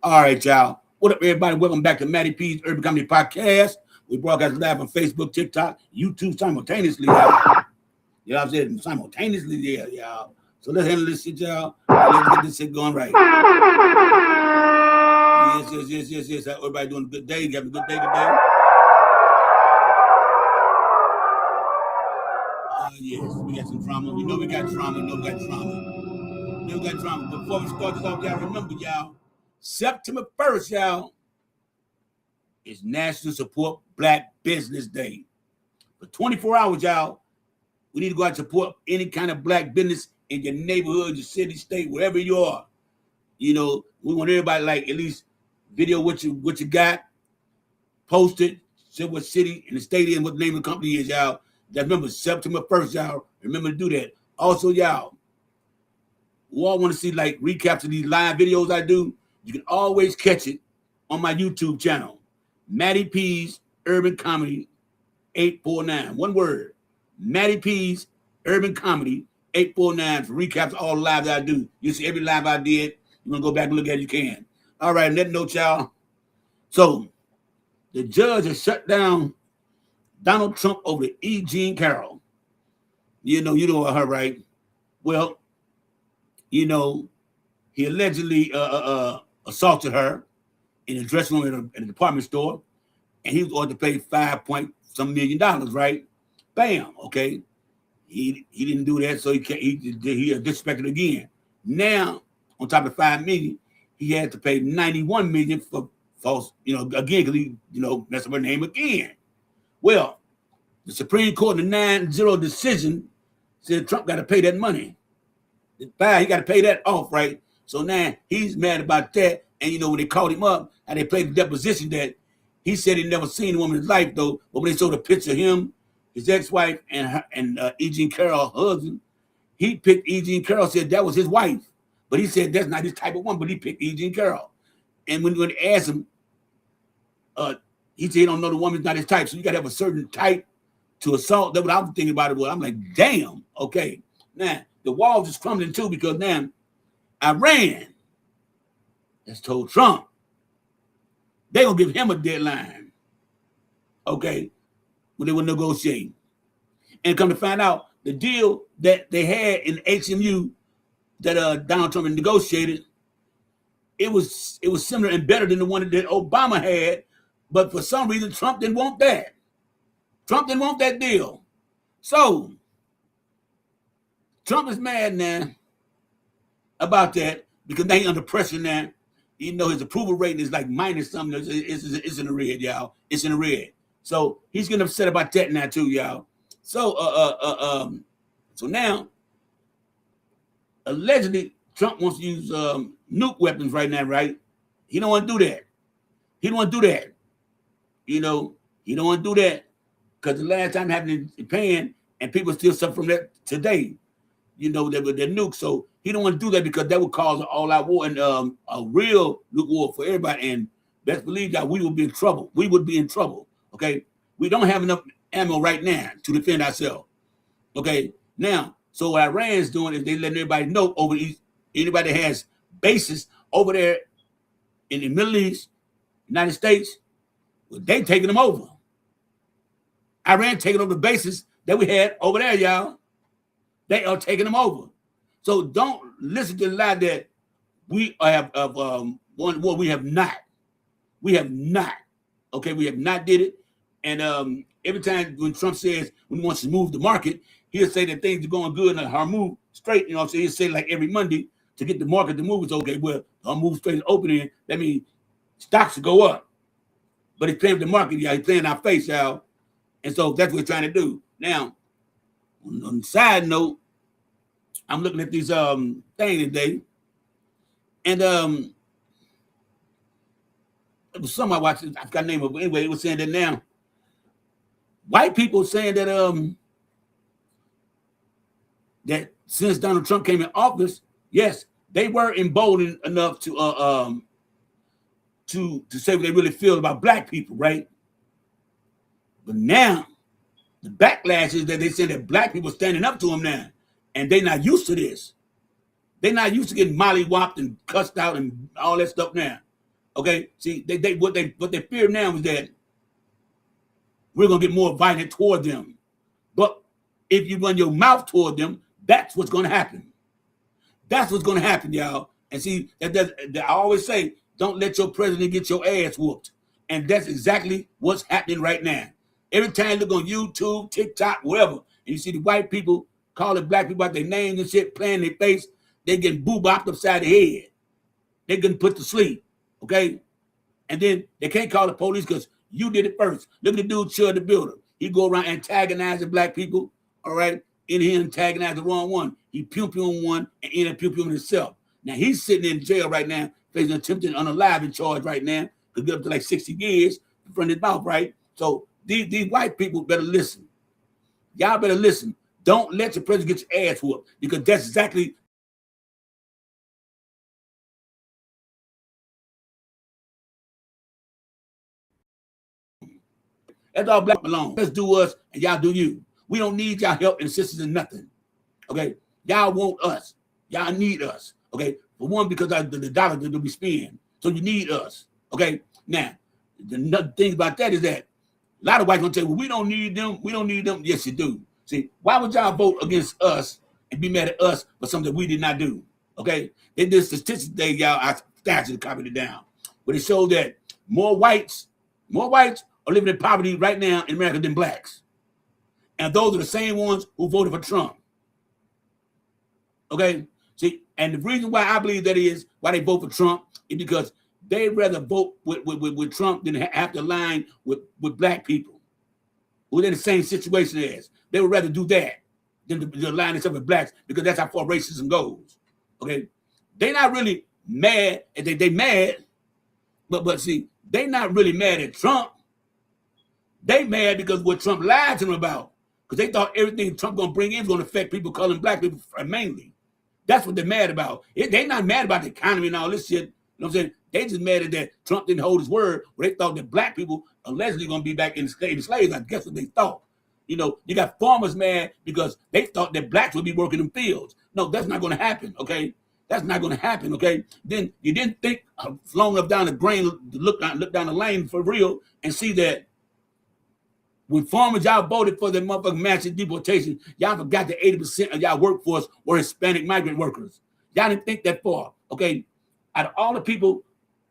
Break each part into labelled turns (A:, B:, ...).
A: All right, y'all. What up, everybody? Welcome back to Matty P's Urban Comedy Podcast. We broadcast live on Facebook, TikTok, YouTube simultaneously, y'all. You know what I'm saying? Simultaneously, yeah, y'all. So let's handle this shit, y'all. Let's get this shit going right. Yes. Everybody doing a good day. You having a good day today? Yes, we got some trauma. You know we got trauma. Before we start this off, y'all remember, y'all, September 1st, y'all, is National Support Black Business Day. For 24 hours, y'all, we need to go out and support any kind of black business in your neighborhood, your city, state, wherever you are. You know, we want everybody like at least video what you got, post it, say what city and the state and what the name of the company is, y'all. Just remember, September 1st, y'all. Remember to do that. Also, y'all, we all want to see like recaps of these live videos I do. You can always catch it on my YouTube channel, Matty P's Urban Comedy 849. One word, Matty P's Urban Comedy 849 for recaps of all the lives I do. You see every live I did. You want to go back and look at it, you can. All right, on that note, y'all. So the judge has shut down Donald Trump over E. Jean Carroll. You know her, right? Well, you know, he allegedly assaulted her in a dressing room at a department store, and he was ordered to pay $5 million, right? Bam, okay. He didn't do that, so he disrespected again. Now, on top of $5 million, he had to pay $91 million for false, again, because he, messed up her name again. Well, the Supreme Court in a 9-0 decision said Trump got to pay that money. He got to pay that off, right? So now he's mad about that. And when they called him up and they played the deposition that he said he never seen a woman in his life though, but when they showed a picture of him, his ex-wife and E. Jean Carroll, husband, he picked E. Jean Carroll, said that was his wife. But he said that's not his type of woman, but he picked E. Jean Carroll. And when they asked him, he said he don't know the woman's not his type. So you got to have a certain type to assault. That's what I'm thinking about it. I'm like, damn, okay. Now, the walls is crumbling too because now Iran has told Trump they're going to give him a deadline, okay, when they were negotiating. And come to find out, the deal that they had in HMU that Donald Trump had negotiated, it was similar and better than the one that Obama had, but for some reason, Trump didn't want that. Trump didn't want that deal. So, Trump is mad now about that because now he's under pressure now. His approval rating is like minus something. It's in the red, y'all. It's in the red. So he's getting upset about that now too, y'all. So so now allegedly Trump wants to use nuke weapons right now, right? He don't want to do that. He don't want to do that. He don't want to do that because the last time it happened in Japan and people still suffer from that today. They were the nuke. So he don't want to do that because that would cause an all-out war and a real nuke war for everybody. And best believe that we would be in trouble. We would be in trouble. Okay, we don't have enough ammo right now to defend ourselves. Okay, now, so what Iran's doing is they letting everybody know over anybody that has bases over there in the Middle East, United States, well, they taking them over. Iran taking over the bases that we had over there, y'all. They are taking them over. So don't listen to the lie that we have one. We have not. We have not. Okay, we have not did it. And every time when Trump says when he wants to move the market, he'll say that things are going good and I'll move straight. So he'll say like every Monday to get the market to move. It's okay. Well, I'll move straight and opening. That means stocks will go up. But he's playing with the market, y'all. He's playing our face, y'all. And so that's what we're trying to do. Now, on the side note, I'm looking at these things today, and it was something I watched. I forgot the name of it. Anyway, it was saying that now white people saying that that since Donald Trump came in office, yes, they were emboldened enough to say what they really feel about black people, right? But now the backlash is that they say that black people standing up to them now. And they're not used to this. They're not used to getting mollywopped and cussed out and all that stuff now. Okay, see, what they fear now is that we're gonna get more violent toward them. But if you run your mouth toward them, that's what's gonna happen. That's what's gonna happen, y'all. And see, I always say, don't let your president get your ass whooped. And that's exactly what's happening right now. Every time you look on YouTube, TikTok, wherever, and you see the white people calling black people out their names and shit, playing their face, they getting boo-bopped upside the head. They getting put to sleep, okay? And then they can't call the police because you did it first. Look at the dude, Chud the Builder. He go around antagonizing black people, all right? In here antagonizing the wrong one. He pew-pewing one and ended up pew-pewing himself. Now, he's sitting in jail right now, facing attempted unaliving charge right now. Could get up to like 60 years in front of his mouth, right? So these white people better listen. Y'all better listen. Don't let your president get your ass whooped because that's exactly that's all black alone. Let's do us and y'all do you. We don't need y'all help and assistance in nothing. Okay? Y'all want us. Y'all need us. Okay? For one, because the dollar that we spend. So you need us. Okay? Now, the thing about that is that a lot of whites gonna tell you, well, we don't need them. We don't need them. Yes, you do. See, why would y'all vote against us and be mad at us for something we did not do? Okay? They did statistics today, y'all. I actually copied it down. But it showed that more whites are living in poverty right now in America than blacks. And those are the same ones who voted for Trump. Okay? See, and the reason why I believe that is why they vote for Trump is because they'd rather vote with Trump than have to align with black people who are in the same situation as. They would rather do that than to align themselves with blacks because that's how far racism goes. Okay? They're not really mad. They mad, but see, they're not really mad at Trump. They mad because what Trump lied to them about. Because they thought everything Trump gonna bring in is gonna affect people calling black people mainly. That's what they're mad about. They're not mad about the economy and all this shit. You know what I'm saying? They just mad at that Trump didn't hold his word. Where they thought that black people allegedly gonna be back in slaves. I guess what they thought. You know, you got farmers mad because they thought that blacks would be working in fields. No, that's not gonna happen, okay? That's not gonna happen, okay? Then you didn't think long enough down the grain to look down the lane for real and see that when farmers, y'all voted for the motherfucking massive deportation, y'all forgot that 80% of y'all workforce were Hispanic migrant workers. Y'all didn't think that far, okay? Out of all the people,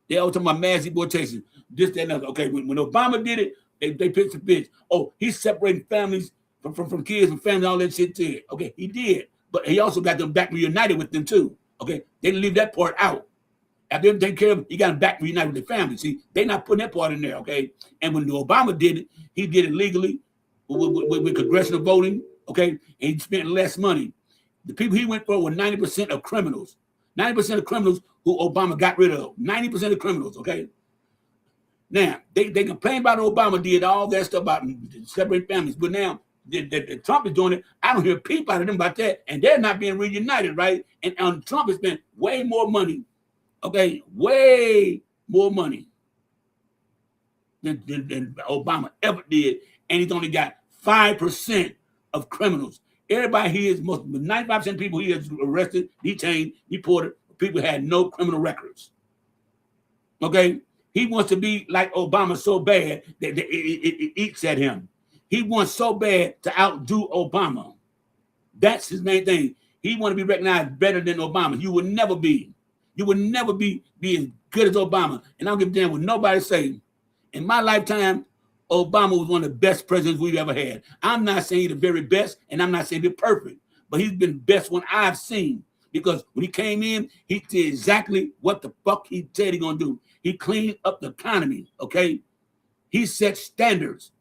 A: they all talking about mass deportation, this, that, and other. Okay, when Obama did it, they picked the bitch. Oh, he's separating families from kids and families, all that shit too. Okay, he did. But he also got them back reunited with them too. Okay, they didn't leave that part out. After them taking care of them, he got them back reunited with their family. See, they not putting that part in there, okay? And when Obama did it, he did it legally with congressional voting, okay? And he spent less money. The people he went for were 90% of criminals. 90% of criminals who Obama got rid of. 90% of criminals, okay? Now, they complain about Obama did all that stuff about separating families, but now the Trump is doing it. I don't hear a peep out of them about that, and they're not being reunited, right? And Trump has spent way more money, okay, way more money than Obama ever did, and he's only got 5% of criminals. Everybody here is 95% of people he has arrested, detained, deported, people had no criminal records. Okay? He wants to be like Obama so bad that it eats at him. He wants so bad to outdo Obama. That's his main thing. He want to be recognized better than Obama. You will never be. You will never be as good as Obama. And I don't give a damn what nobody say. In my lifetime, Obama was one of the best presidents we've ever had. I'm not saying he's the very best, and I'm not saying he's perfect, but he's been the best one I've seen. Because when he came in, he did exactly what the fuck he said he gonna do. He cleaned up the economy, okay? He set standards.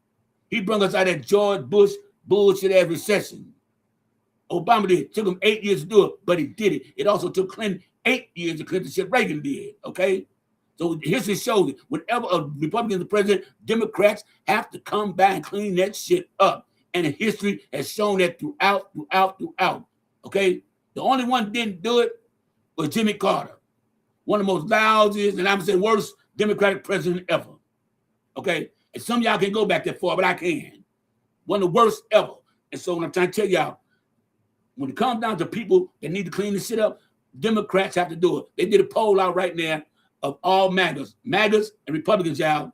A: He brought us out of that George Bush bullshit ass recession. Obama did. It took him 8 years to do it, but he did it. It also took Clinton 8 years to clean the shit Reagan did, okay? So history shows it. Whenever a Republican is the president, Democrats have to come back and clean that shit up. And history has shown that throughout, okay? The only one who didn't do it was Jimmy Carter. One of the most lousiest, and I'm saying worst Democratic president ever. Okay? And some of y'all can go back that far, but I can. One of the worst ever. And so when I'm trying to tell y'all, when it comes down to people that need to clean this shit up, Democrats have to do it. They did a poll out right now of all Magas and Republicans, y'all.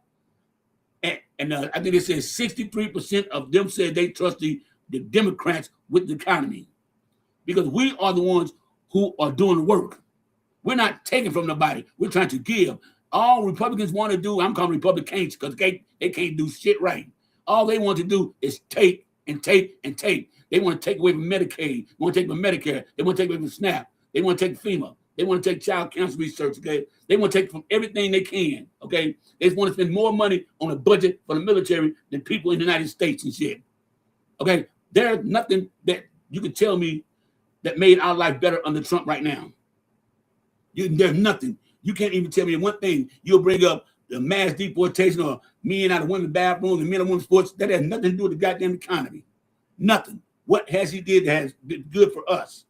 A: And I think they said 63% of them said they trust the Democrats with the economy because we are the ones who are doing the work. We're not taking from nobody. We're trying to give. All Republicans want to do, I'm calling Republicans because they can't do shit right. All they want to do is take and take and take. They want to take away from Medicaid. They want to take from Medicare. They want to take away from SNAP. They want to take FEMA. They want to take child cancer research, okay? They want to take from everything they can, okay? They just want to spend more money on a budget for the military than people in the United States and shit, okay? There's nothing that you can tell me that made our life better under Trump right now. There's nothing. You can't even tell me one thing. You'll bring up the mass deportation or men out of women's bathrooms and men and women's sports. That has nothing to do with the goddamn economy. Nothing. What has he did that has been good for us?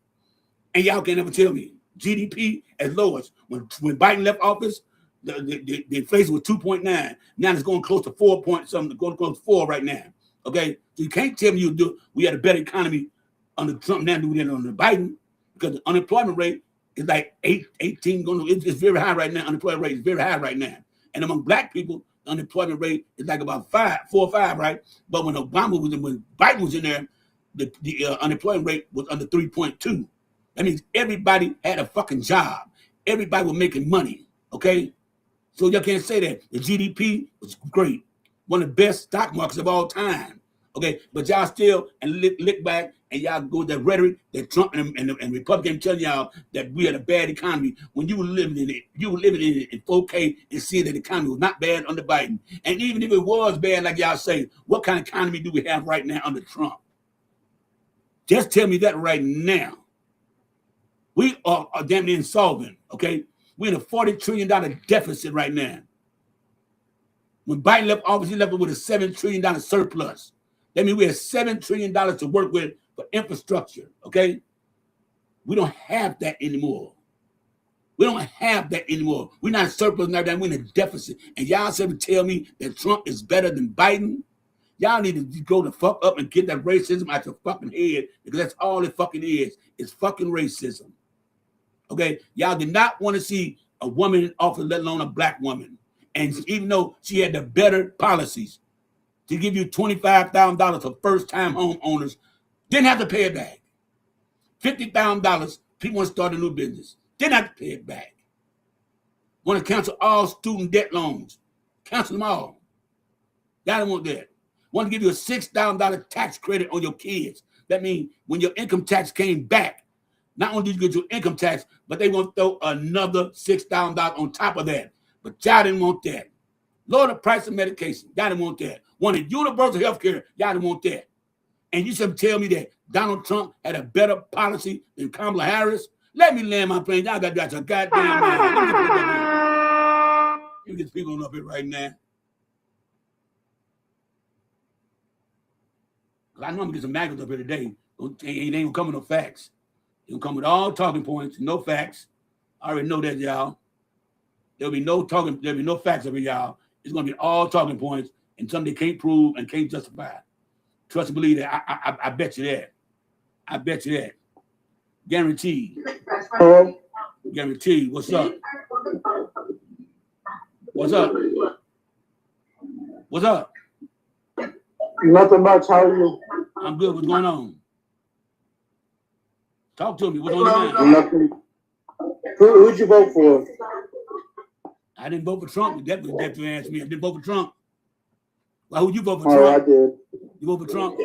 A: And y'all can't ever tell me. GDP as low as when Biden left office, the inflation was 2.9. Now it's going close to 4 point something, going close to 4 right now. Okay, so you can't tell me we had a better economy under Trump now than we did under Biden because the unemployment rate is like 18. It's very high right now. Unemployment rate is very high right now, and among black people, the unemployment rate is like about 4 or 5, right? But when Biden was in there, the unemployment rate was under 3.2. That means everybody had a fucking job. Everybody was making money, okay? So y'all can't say that. The GDP was great. One of the best stock markets of all time, okay? But y'all still lick back and y'all go with that rhetoric that Trump and Republicans telling y'all that we had a bad economy when you were living in it. You were living in it in 4K and seeing that the economy was not bad under Biden. And even if it was bad, like y'all say, what kind of economy do we have right now under Trump? Just tell me that right now. We are damn near insolvent, okay? We're in a $40 trillion deficit right now. When Biden left office, he left it with a $7 trillion surplus. That means we have $7 trillion to work with for infrastructure, okay? We don't have that anymore. We don't have that anymore. We're not in surplus now, we're in a deficit. And y'all said to tell me that Trump is better than Biden? Y'all need to go the fuck up and get that racism out your fucking head because that's all it fucking is. It's fucking racism. Okay, y'all did not want to see a woman in office, let alone a black woman. And even though she had the better policies to give you $25,000 for first-time homeowners, didn't have to pay it back. $50,000, people want to start a new business, didn't have to pay it back. Want to cancel all student debt loans, cancel them all. Y'all don't want that. Want to give you a $6,000 tax credit on your kids. That means when your income tax came back, not only did you get your income tax, but they want to throw another $6,000 on top of that. But y'all didn't want that. Lower the price of medication. Y'all didn't want that. Wanted universal health care. Y'all didn't want that. And you should tell me that Donald Trump had a better policy than Kamala Harris? Let me land my plane. Y'all got some goddamn Let me get people up here right now. I know I'm going to get some maggots up here today. It ain't going to come with no facts. It'll come with all talking points, no facts. I already know that, y'all. There'll be no facts over y'all. It's gonna be all talking points and something they can't prove and can't justify. Trust and believe that. I bet you that. I bet you that. Guaranteed. Guaranteed. What's up? What's up? What's up?
B: Nothing much. How are you?
A: I'm good. What's going on? Talk to me. What's on your mind?
B: Nothing. Who'd you vote for?
A: I didn't vote for Trump. You definitely asked me. I didn't vote for Trump. Why would you vote for
B: Trump?
A: I
B: did.
A: You vote for Trump?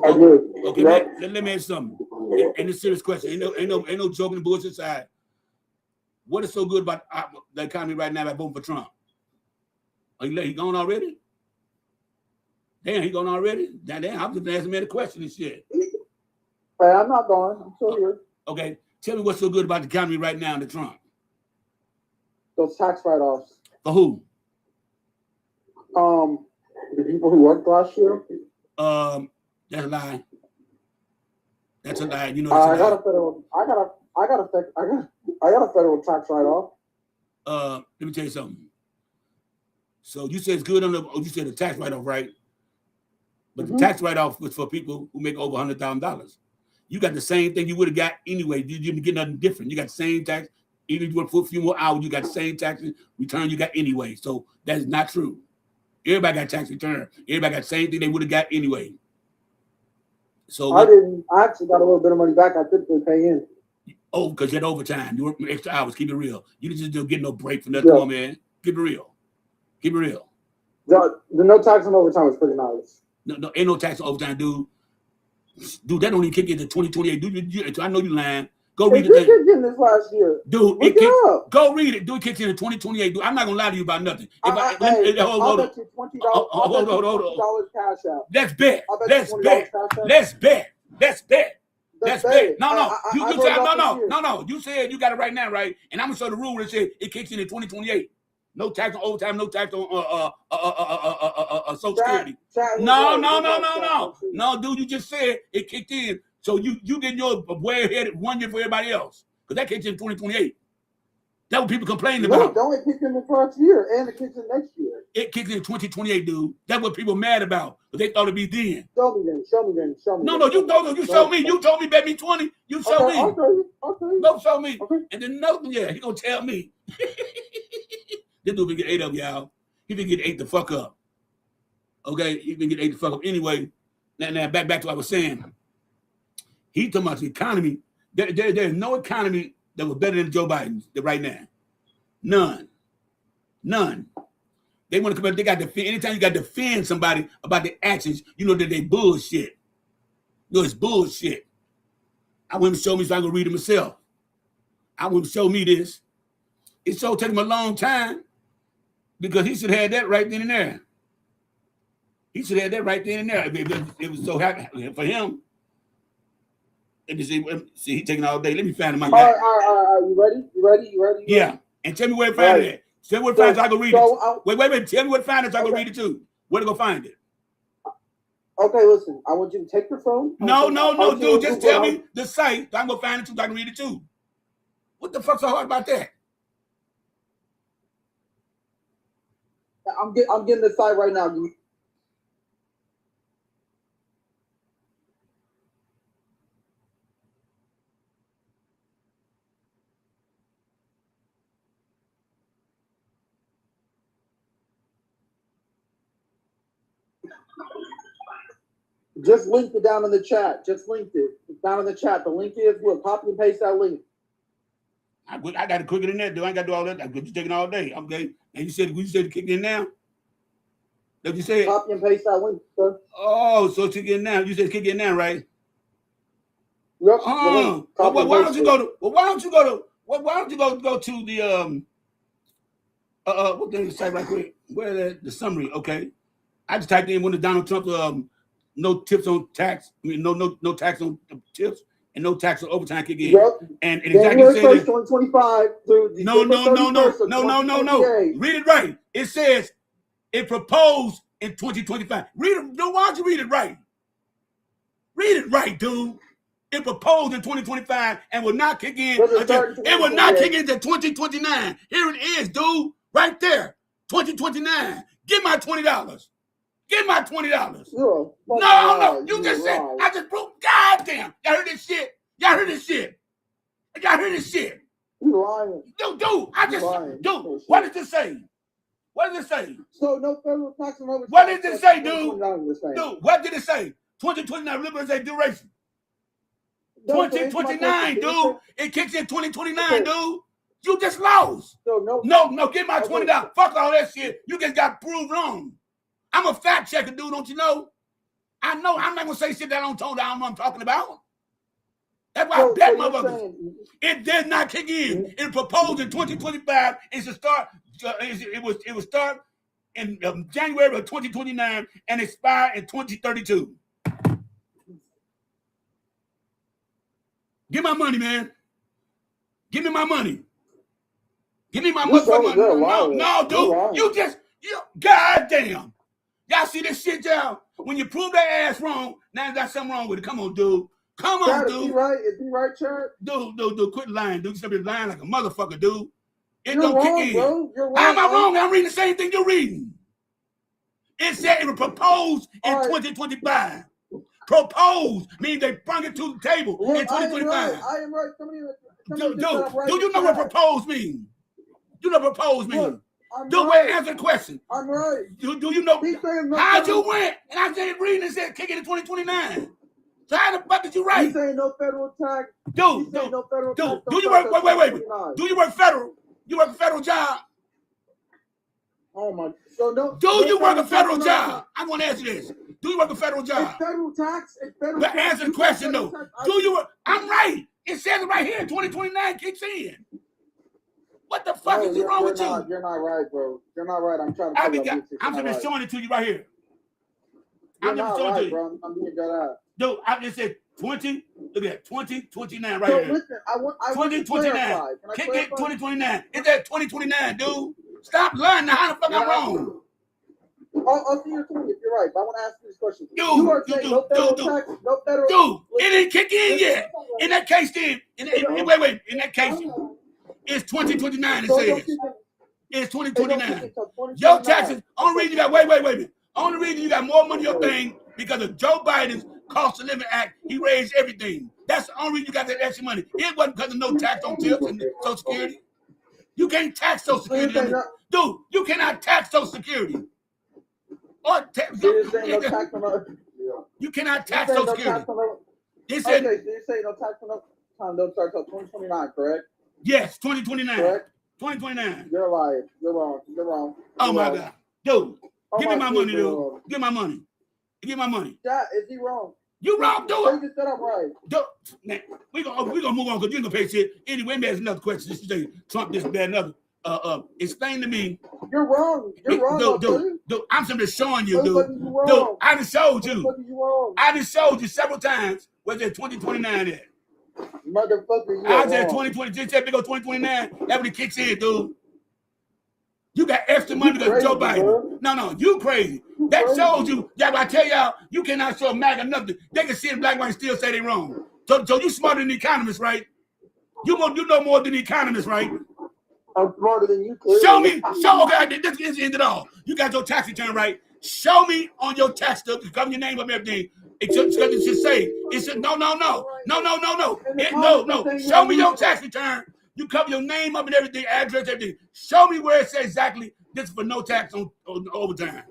B: I did.
A: Okay,
B: yep.
A: let me ask you something. And it's a serious question. Ain't no joking bullshit side. What is so good about the economy right now by voting for Trump? Are he gone already? Damn, he gone already? Damn, I'm just asking me the question and shit.
B: Hey, I'm not going. I'm still here.
A: Okay, tell me what's so good about the economy right now under Trump.
B: Those tax write-offs.
A: For who?
B: The people who worked last year.
A: That's a lie. That's a lie. You know.
B: I got a federal tax write-off.
A: Let me tell you something. So you said it's good on you said the tax write-off, right? But the tax write-off was for people who make over $100,000. You got the same thing you would have got anyway. You didn't get nothing different. You got the same tax. Even if you work for a few more hours, you got the same tax return you got anyway. So that's not true. Everybody got tax return. Everybody got the same thing they would have got anyway. So
B: I didn't. I actually got a little bit of money back. I typically pay in.
A: Oh, because you had overtime. You work extra hours. Keep it real. You just don't get no break for nothing. Come on, man. Keep it real. Keep it real.
B: The no tax on overtime is pretty nice.
A: No, ain't no tax on overtime, dude. Dude, that don't even kick into 2028. Dude, I know you lying. Go read the thing.
B: It kicked in this last year.
A: Dude, go read it. Dude, it kicks in 2028. Dude, I'm not gonna lie to you about nothing.
B: I'll bet you $20. $20 cash out.
A: Let's bet. Let's bet. Let's bet. Let's bet. Let's bet. No. You said you got it right now, right? And I'm gonna show the rule that says it kicks in 2028. No tax on overtime. No tax on Social Security. No, dude. You just said it kicked in. So you getting your way ahead 1 year for everybody else. Because that kicks in 2028. That's what people complaining about.
B: No, it kicks in the first year and it kicks in next year.
A: It kicks in 2028, dude. That's what people mad about. But they thought it'd be then.
B: Show me then.
A: No, you show me. You told me bet me 20. You show me.
B: Okay.
A: Go show me.
B: Okay.
A: And then he gonna tell me. This dude been get 8 up, y'all. He been get 8 the fuck up. Okay, he been get 8 the fuck up. Anyway, now back to what I was saying. He talking about the economy. There's no economy that was better than Joe Biden's right now. None. They want to come out. They got to defend. Anytime you got to defend somebody about their actions, you know that they bullshit. You know it's bullshit. I want him to show me so I can read it myself. I want him to show me this. It so took him a long time because he should have had that right then and there. It was so happy for him. Let me see, he taking all day. Let me find my guy.
B: All right. You ready?
A: Yeah. And tell me where to find it at. Tell me where to find it so I can read it. Wait. Tell me where to find it so I can read it too. Where to go find it?
B: Okay, listen. I want you to take your phone.
A: No, dude. Just tell me the site so I can go find it too so I can read it too. What the fuck's so hard about that?
B: I'm getting the site right now. Just linked it down in the chat. Just linked it. It's down in the chat. The link is what? Copy and paste that link.
A: I got to click it in there, dude. I ain't got to do all that. I'm just taking all day. Okay. And you said to kick it in now? That you said?
B: Copy and paste that link, sir.
A: Oh, so kick it in now. You said kick it in now, right?
B: Yep.
A: Why don't you go to the what the site right quick? Where the summary? Okay. I just typed in one of Donald Trump no tips on tax. I mean, no tax on tips and no tax on overtime kick in.
B: Yep.
A: And exactly
B: January 1st, 2025 through
A: No.
B: No.
A: Read it right. It says it proposed in 2025. Read it. No, why don't you read it right? Read it right, dude. It proposed in 2025 and will not kick in. It will not kick in until 2029. Here it is, dude. Right there. 2029. Give my $20. Give my $20. No. You just said, I just broke. Goddamn. Y'all heard this shit?
B: You lying.
A: Dude, what does this say?
B: So no federal tax on overtime.
A: What did it say, dude? Dude, what did it say? 2029, liberals say duration. 2029, dude. It kicks in 2029, dude. You just lost. No, give my $20. Fuck all that shit. You just got proved wrong. I'm a fact checker, dude, don't you know? I know. I'm not going to say shit that I don't know what I'm talking about. That's why I bet motherfuckers. It did not kick in. It proposed in 2025. It should start. It would start in January of 2029 and expire in 2032. Give my money, man. Give me my money. Give me my money. No, dude. Goddamn. Y'all see this shit, y'all? When you prove that ass wrong, now there's something wrong with it. Come on, dude. Come on, dude.
B: Is he right, Chad?
A: Dude, quit lying, dude. You should be lying like a motherfucker, dude. It
B: You're
A: don't
B: wrong,
A: kick in.
B: bro. You're wrong,
A: How am I wrong? I'm reading the same thing you're reading. It said it was proposed in 2025. Proposed means they brought it to the table in 2025.
B: I am right.
A: Do you know what propose means? You know what propose means? Do
B: right.
A: Answer the question.
B: I'm right.
A: Do you know
B: no
A: how'd you went? And I said reading and said kick it in 2029. So how the fuck did you write?
B: You saying no federal tax?
A: Dude,
B: no federal tax.
A: Do you work? Wait. Do you work federal? You work a federal job?
B: Oh my. So no.
A: Do you work a federal job? I'm gonna ask you this. Do you work a federal job?
B: It's federal tax. It's federal
A: but
B: tax.
A: Answer the question though. Do you work? I'm right. It says it right here. 2029 kicks in. What the fuck is wrong with you?
B: You're not right, bro. You're not right. I'm trying to.
A: I'm just showing it to you right here.
B: I'm just showing it to you. Bro. I'm being dead ass.
A: Dude, I just said 20. Look at that. 2029 right
B: so
A: here.
B: Listen, I want
A: 2029. Kick it 2029. It's that 2029, dude. Stop lying now. How the fuck I'm wrong?
B: I'll see your 20 if you're right, but I want to ask you this question.
A: Dude,
B: you are saying no federal tax, no federal.
A: Dude, it didn't kick in yet. In that case, then, wait. In that case, it's 2029. It says it's 2029. Your taxes. Only reason you got wait. Only reason you got more money on your thing because of Joe Biden's Cost of Living Act. He raised everything. That's the only reason you got that extra money. It wasn't because of no tax on tips and Social Security. You can't tax Social Security. Dude, you cannot tax Social Security. Or you cannot tax Social Security.
B: They said no tax on time. Don't start until 2029, correct?
A: Yes, 2029.
B: Correct?
A: 2029.
B: You're a liar. You're wrong.
A: Oh my God, dude, give me my money, dude. Give my money. Give my money.
B: Dad, is he wrong?
A: You wrong, dude.
B: You just said I'm right.
A: Dude, we gonna move on because you ain't gonna pay shit. Anyway, there's another question. This is Trump, this, that, another. Explain to me.
B: You're wrong. You're wrong.
A: Dude, I'm simply showing you, dude. I just showed you. I just showed you several times where there's 2029 at.
B: Motherfucker,
A: I said 2020. Just said big old 2029. That when it kicks in, dude. You got extra money because Joe Biden. Bro. No, you crazy. That shows you. Yeah, I tell y'all, you cannot show MAGA nothing. They can see it black and white and still say they wrong. So you smarter than the economists, right? You know more than the economists, right?
B: I'm smarter than you. Clearly.
A: Show me. Okay, this is the end of it all. You got your tax return right. Show me on your tax stuff. Cover your name up and everything. It should say. It should no. Show me your tax return. You cover your name up and everything, address, everything. Show me where it says exactly this is for no tax on overtime.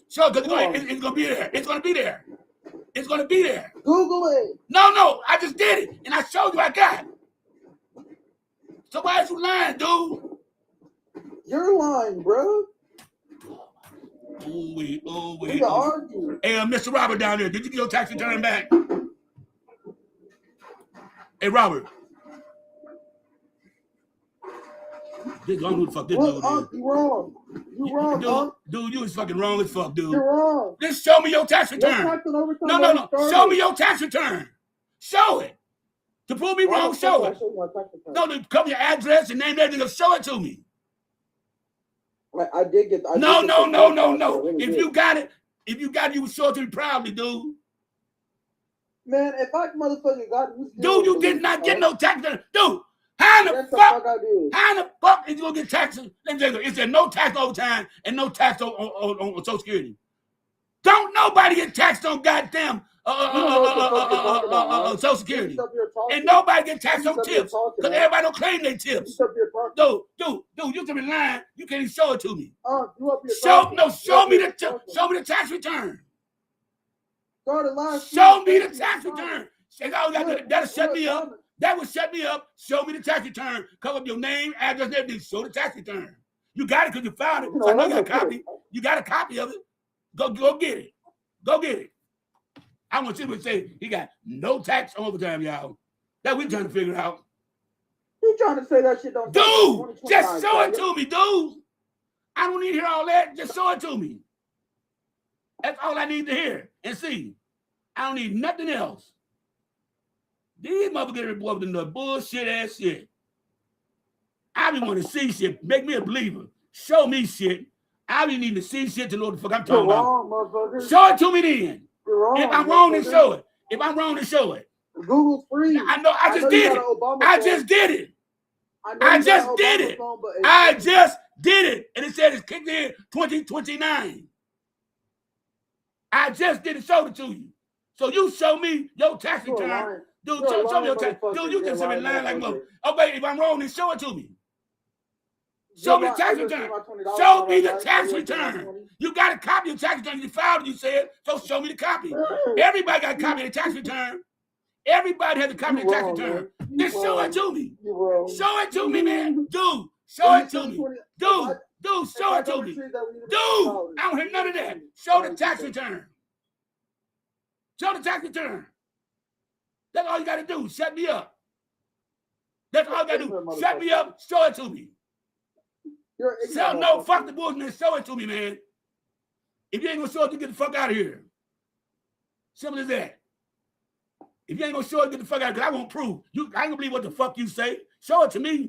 A: Show because it's gonna be there. It's gonna be there. It's gonna be there.
B: Google it.
A: No. I just did it and I showed you I got it. So why is you lying, dude?
B: You're lying, bro.
A: We
B: can argue.
A: Hey, Mr. Robert down there, did you get your tax return back? Hey, Robert. This who the fuck this dude is.
B: You wrong. You wrong,
A: dude. You is fucking wrong as fuck, dude.
B: You're wrong.
A: Just show me your tax return. No. Show me your tax return. Show it. To prove me wrong, show it. No, to cover your address and name everything. Show it to me.
B: I did get.
A: No. If you got it, you would show it to me proudly, dude.
B: Man, if I motherfucking got it,
A: dude, you did not get no tax return, dude. How in the fuck is you gonna get taxes? Let me tell you, it said no tax overtime and no tax on Social Security. Don't nobody get taxed on goddamn Social Security. And nobody get taxed on tips. Because everybody don't claim their tips. Dude, you should be lying. You can't even show it to me. Show me the tax return. Show me the tax return. That'll shut me up. That would shut me up. Show me the tax return. Cover up your name, address, and everything. Show the tax return. You got it because you found it. So I know you got a copy. You got a copy of it. Go get it. Go get it. I want you to say he got no tax overtime, y'all. That we trying to figure out.
B: You trying to say that shit don't?
A: Dude, just show it to me, dude. I don't need to hear all that. Just show it to me. That's all I need to hear and see. I don't need nothing else. These motherfuckers involved in the bullshit ass shit. I be want to see shit. Make me a believer. Show me shit. I be need to see shit to know what the fuck I'm talking about. Show it to me then. If I'm wrong, then show it. If I'm wrong, then show it.
B: Google's free.
A: I know. I just did it. I just did it. I just did it. I just did it. And it said it's kicked in 2029. I just did it. Showed it to you. So you show me your tax return. Dude, show me your tax. Dude, you can send me lying like mother. Oh, wait, if I'm wrong, then show it to me. Show me the tax return. Show me the tax return. You got a copy of the tax return. You filed it, you said, so show me the copy. Everybody got a copy of the tax return. Everybody has a copy of the tax return. Then show it to me. Show it to me, man. Dude, show it to me. Dude, show it to me. Dude, I don't hear none of that. Show the tax return. Show the tax return. That's all you got to do. Shut me up. That's all you got to do. Shut me up. Show it to me. No, fuck the bullshit. Show it to me, man. If you ain't gonna show it, you get the fuck out of here. Simple as that. If you ain't gonna show it, get the fuck out, because I won't prove. I ain't gonna believe what the fuck you say. Show it to me.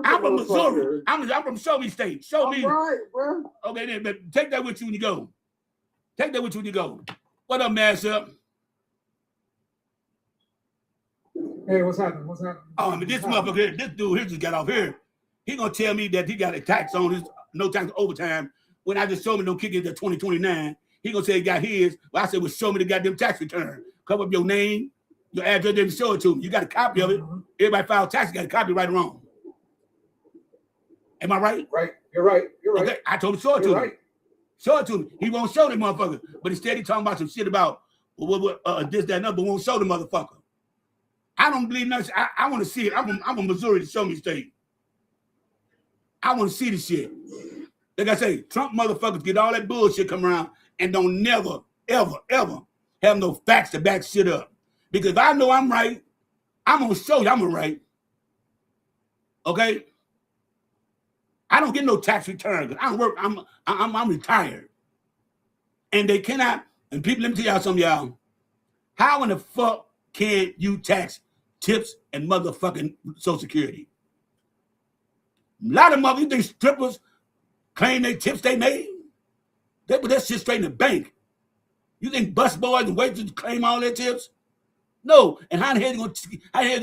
A: I'm from Missouri. I'm from Show Me State. Show me.
B: Right, bro.
A: Okay, then, but take that with you when you go. Take that with you when you go. What up, Mashup?
C: Hey, what's happening? What's happening?
A: Oh, I mean, this motherfucker here, this dude here just got off here. He gonna tell me that he got a tax on his no tax overtime when I just showed me no kick into 2029. He gonna say he got his. Well, I said, well, show me the goddamn tax return. Cover up your name, your address, then show it to me. You got a copy of it. Everybody filed tax, got a copy, right or wrong. Am I right?
C: Right. You're right. You're right.
A: Okay, I told him show it to me. Show it to me. He won't show the motherfucker, but instead he talking about some shit about this, that, and other, but won't show the motherfucker. I don't believe nothing. I want to see it. I'm from Missouri, to Show Me State. I want to see the shit. Like I say, Trump motherfuckers get all that bullshit come around and don't never, ever, ever have no facts to back shit up. Because if I know I'm right, I'm gonna show you I'm right. Okay? I don't get no tax return because I don't work. I'm retired. And they cannot, and people, let me tell y'all something, y'all. How in the fuck can you tax tips and motherfucking Social Security? A lot of motherfuckers, you think strippers claim they tips they made? They put that shit straight in the bank. You think bus boys and waitresses claim all their tips? No. And how the hell you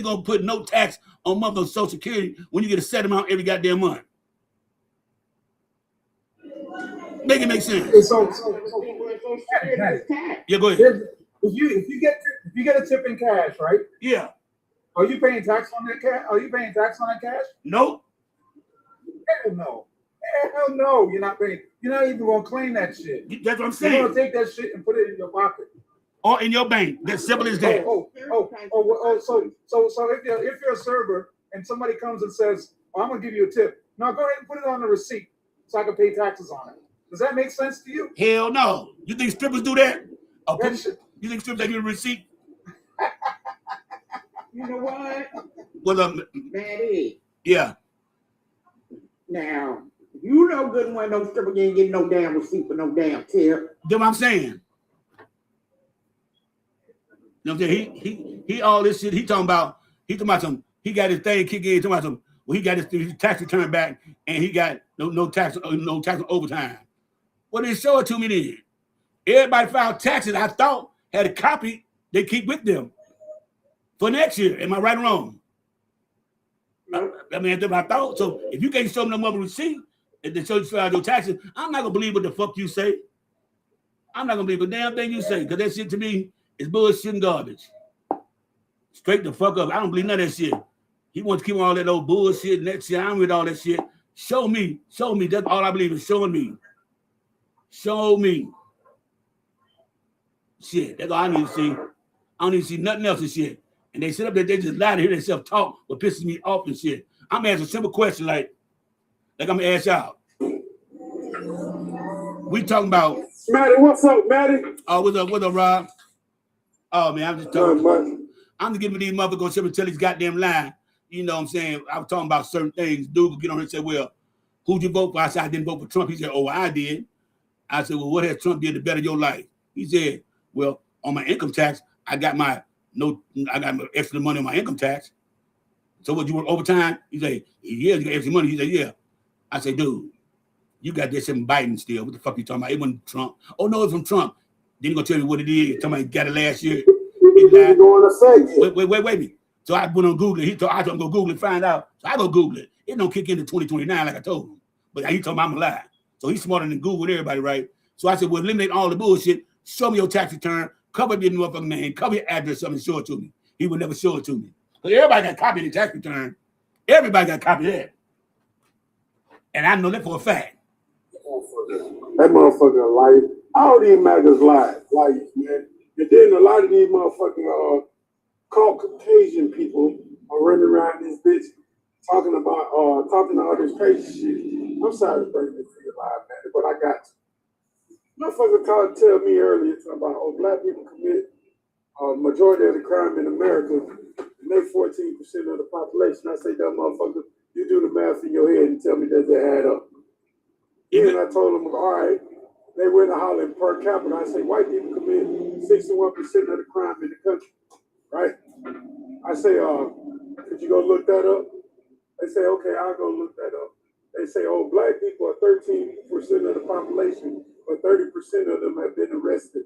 A: gonna put no tax on motherfucking Social Security when you get a set amount every goddamn month? Make it make sense.
C: So
A: Yeah, go ahead.
C: If you get a tip in cash, right?
A: Yeah.
C: Are you paying tax on that cash? Are you paying tax on that cash?
A: Nope.
C: Hell no. Hell no. You're not paying. You're not even gonna claim that shit.
A: That's what I'm saying.
C: You're gonna take that shit and put it in your pocket.
A: Or in your bank. That's simple as that.
C: So if you're a server and somebody comes and says, oh, I'm gonna give you a tip. No, go ahead and put it on the receipt so I can pay taxes on it. Does that make sense to you?
A: Hell no. You think strippers do that? You think strippers give you a receipt?
D: You know what?
A: What's up?
D: Maddie.
A: Yeah.
D: Now, you know good and well no stripper ain't getting no damn receipt for no damn tip.
A: That's what I'm saying. You know what I'm saying? He all this shit, he talking about some, he got his thing kick in, talking about some, well, he got his tax return back and he got no tax on overtime. Well, then show it to me then. Everybody filed taxes, I thought, had a copy they keep with them for next year. Am I right or wrong? I mean, that's what I thought. So if you can't show me no mother receipt and then show you filed your taxes, I'm not gonna believe what the fuck you say. I'm not gonna believe a damn thing you say, because that shit to me is bullshit and garbage. Straight the fuck up. I don't believe none of that shit. He wants to keep all that old bullshit and that shit. I'm with all that shit. Show me. That's all I believe is showing me. Show me. Shit, that's all I need to see. I don't need to see nothing else and shit. And they sit up there, they just lie to hear themselves talk, what pisses me off and shit. I'm asking a simple question like I'm gonna ask y'all. We talking about
E: Maddie, what's up, Maddie?
A: Oh, what's up, Rob? Oh man, I'm just talking. I'm just giving these motherfuckers go sit and tell these goddamn lie. You know what I'm saying? I was talking about certain things. Dude would get on here and say, well, who'd you vote for? I said, I didn't vote for Trump. He said, oh, I did. I said, well, what has Trump did to better your life? He said, well, on my income tax, I got my extra money on my income tax. So what, you work overtime? He said, yeah, you got extra money. He said, yeah. I said, dude, you got this from Biden still. What the fuck you talking about? It wasn't Trump. Oh, no, it's from Trump. Then you gonna tell me what it is. Tell me he got it last year. Wait a minute. So I went on Google it. I told him go Google it, find out. So I go Google it. It don't kick into 2029 like I told him. But he told me I'm a lie. So he's smarter than Google and everybody, right? So I said, well, eliminate all the bullshit. Show me your tax return. Cover your motherfucking name. Cover your address, something, show it to me. he would never show it to me. Because everybody got a copy of the tax return. Everybody got a copy of that. And I know that for a fact.
E: That motherfucker life. All these Magas life, man. And then a lot of these motherfucking Caucasian people are running around this bitch talking all this crazy shit. I'm sorry to bring this to your live, man, but I got to. Motherfucker called to tell me earlier about black people commit majority of the crime in America, and they 14% of the population. I say, that motherfucker, you do the math in your head and tell me does that add up. Then I told them, all right, they went to holler per capita. I say, white people commit 61% of the crime in the country, right? I say, could you go look that up? They say, okay, I'll go look that up. They say, oh, black people are 13% of the population, but 30% of them have been arrested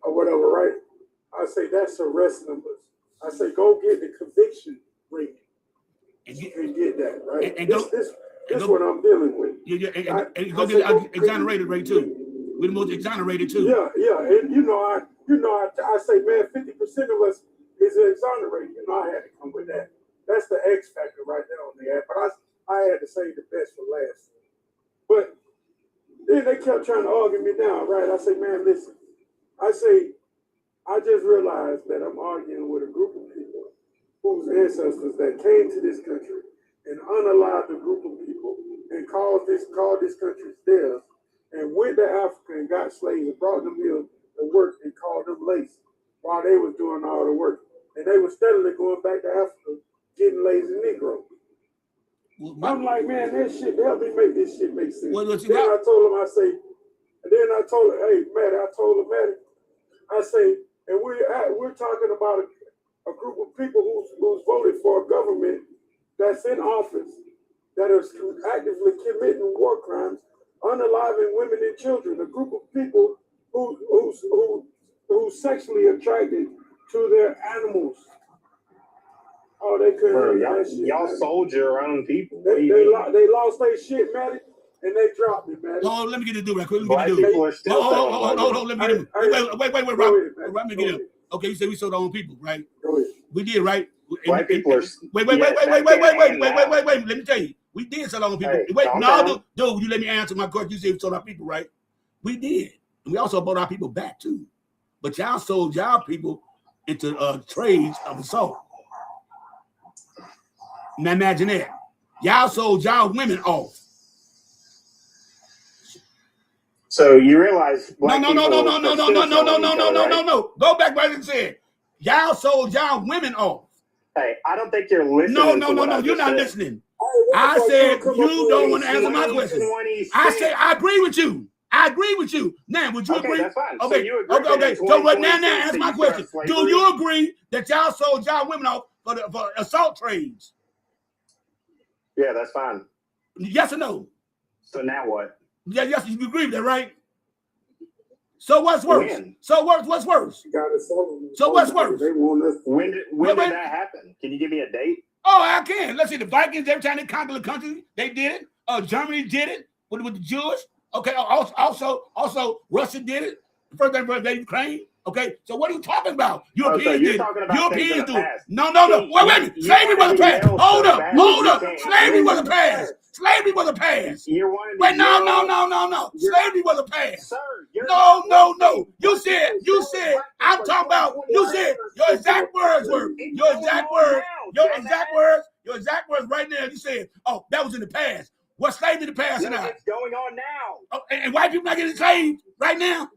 E: or whatever, right? I say, that's arrest numbers. I say, go get the conviction rate and get that, right? This is what I'm dealing with.
A: And go get the exonerated rate too. We're the most exonerated too.
E: Yeah. And I say, man, 50% of us is exonerated. I had to come with that. That's the X factor right there on the app. But I had to say the best for last. But then they kept trying to argue me down, right? I say, man, listen. I say, I just realized that I'm arguing with a group of people whose ancestors that came to this country and unalive the group of people and called this country theirs and went to Africa and got slaves and brought them here to work and called them lazy while they was doing all the work. And they were steadily going back to Africa getting lazy Negroes. I'm like, man, that shit, help me make this shit make sense. I told him, hey, Matt, I say, and we're talking about a group of people who's voted for a government that's in office that are actively committing war crimes, unaliving women and children. A group of people who's sexually attracted to their animals. Oh, they couldn't.
F: Y'all sold your own people.
E: They lost their shit, Matty, and they dropped it, Matty.
A: Oh, let me get it do right quick.
F: Black people are still
A: hold. Let me get it. Wait, Rob. Let me get it. Okay, you said we sold our own people, right?
E: Go ahead.
A: We did, right?
F: Black people are.
A: Wait. Let me tell you. We did sell our own people.
F: Hey,
A: dude, you let me answer my question. You said we sold our people, right? We did. And we also bought our people back, too. But y'all sold y'all people into trades of assault. Now imagine that. Y'all sold y'all women off.
F: So you realize
A: No. Go back what it said. Y'all sold y'all women off.
F: Hey, I don't think you're listening.
A: No. You're not listening. I said you don't want to answer my question. I said I agree with you. Now, would you agree?
F: That's fine.
A: Okay.
F: So you agree
A: Okay. So right now, answer my question. Do you agree that y'all sold y'all women off for assault trades?
F: Yeah, that's fine.
A: Yes or no?
F: So now what?
A: Yeah, yes, you agree with that, right? So what's worse?
F: When?
E: You
A: What's worse?
E: gotta sell them.
A: So what's worse?
E: They want us.
F: When did that happen? Can you give me a date?
A: Oh, I can. Let's see. The Vikings, every time they conquered the country, they did it. Germany did it with the Jewish. Okay. Also, Russia did it. The first time they Ukraine. Okay. So what are you talking about? Europeans did it. Europeans do it. No. Wait a minute. Slavery was a pass. Hold up. Slavery was a pass. Wait, no. Slavery was a pass.
F: Sir,
A: No. You said. I'm talking about. You said your exact words were. Your exact words right now. You said, oh, that was in the past. What's slavery in the past now?
F: It's going on now.
A: Oh, and white people not getting enslaved right now?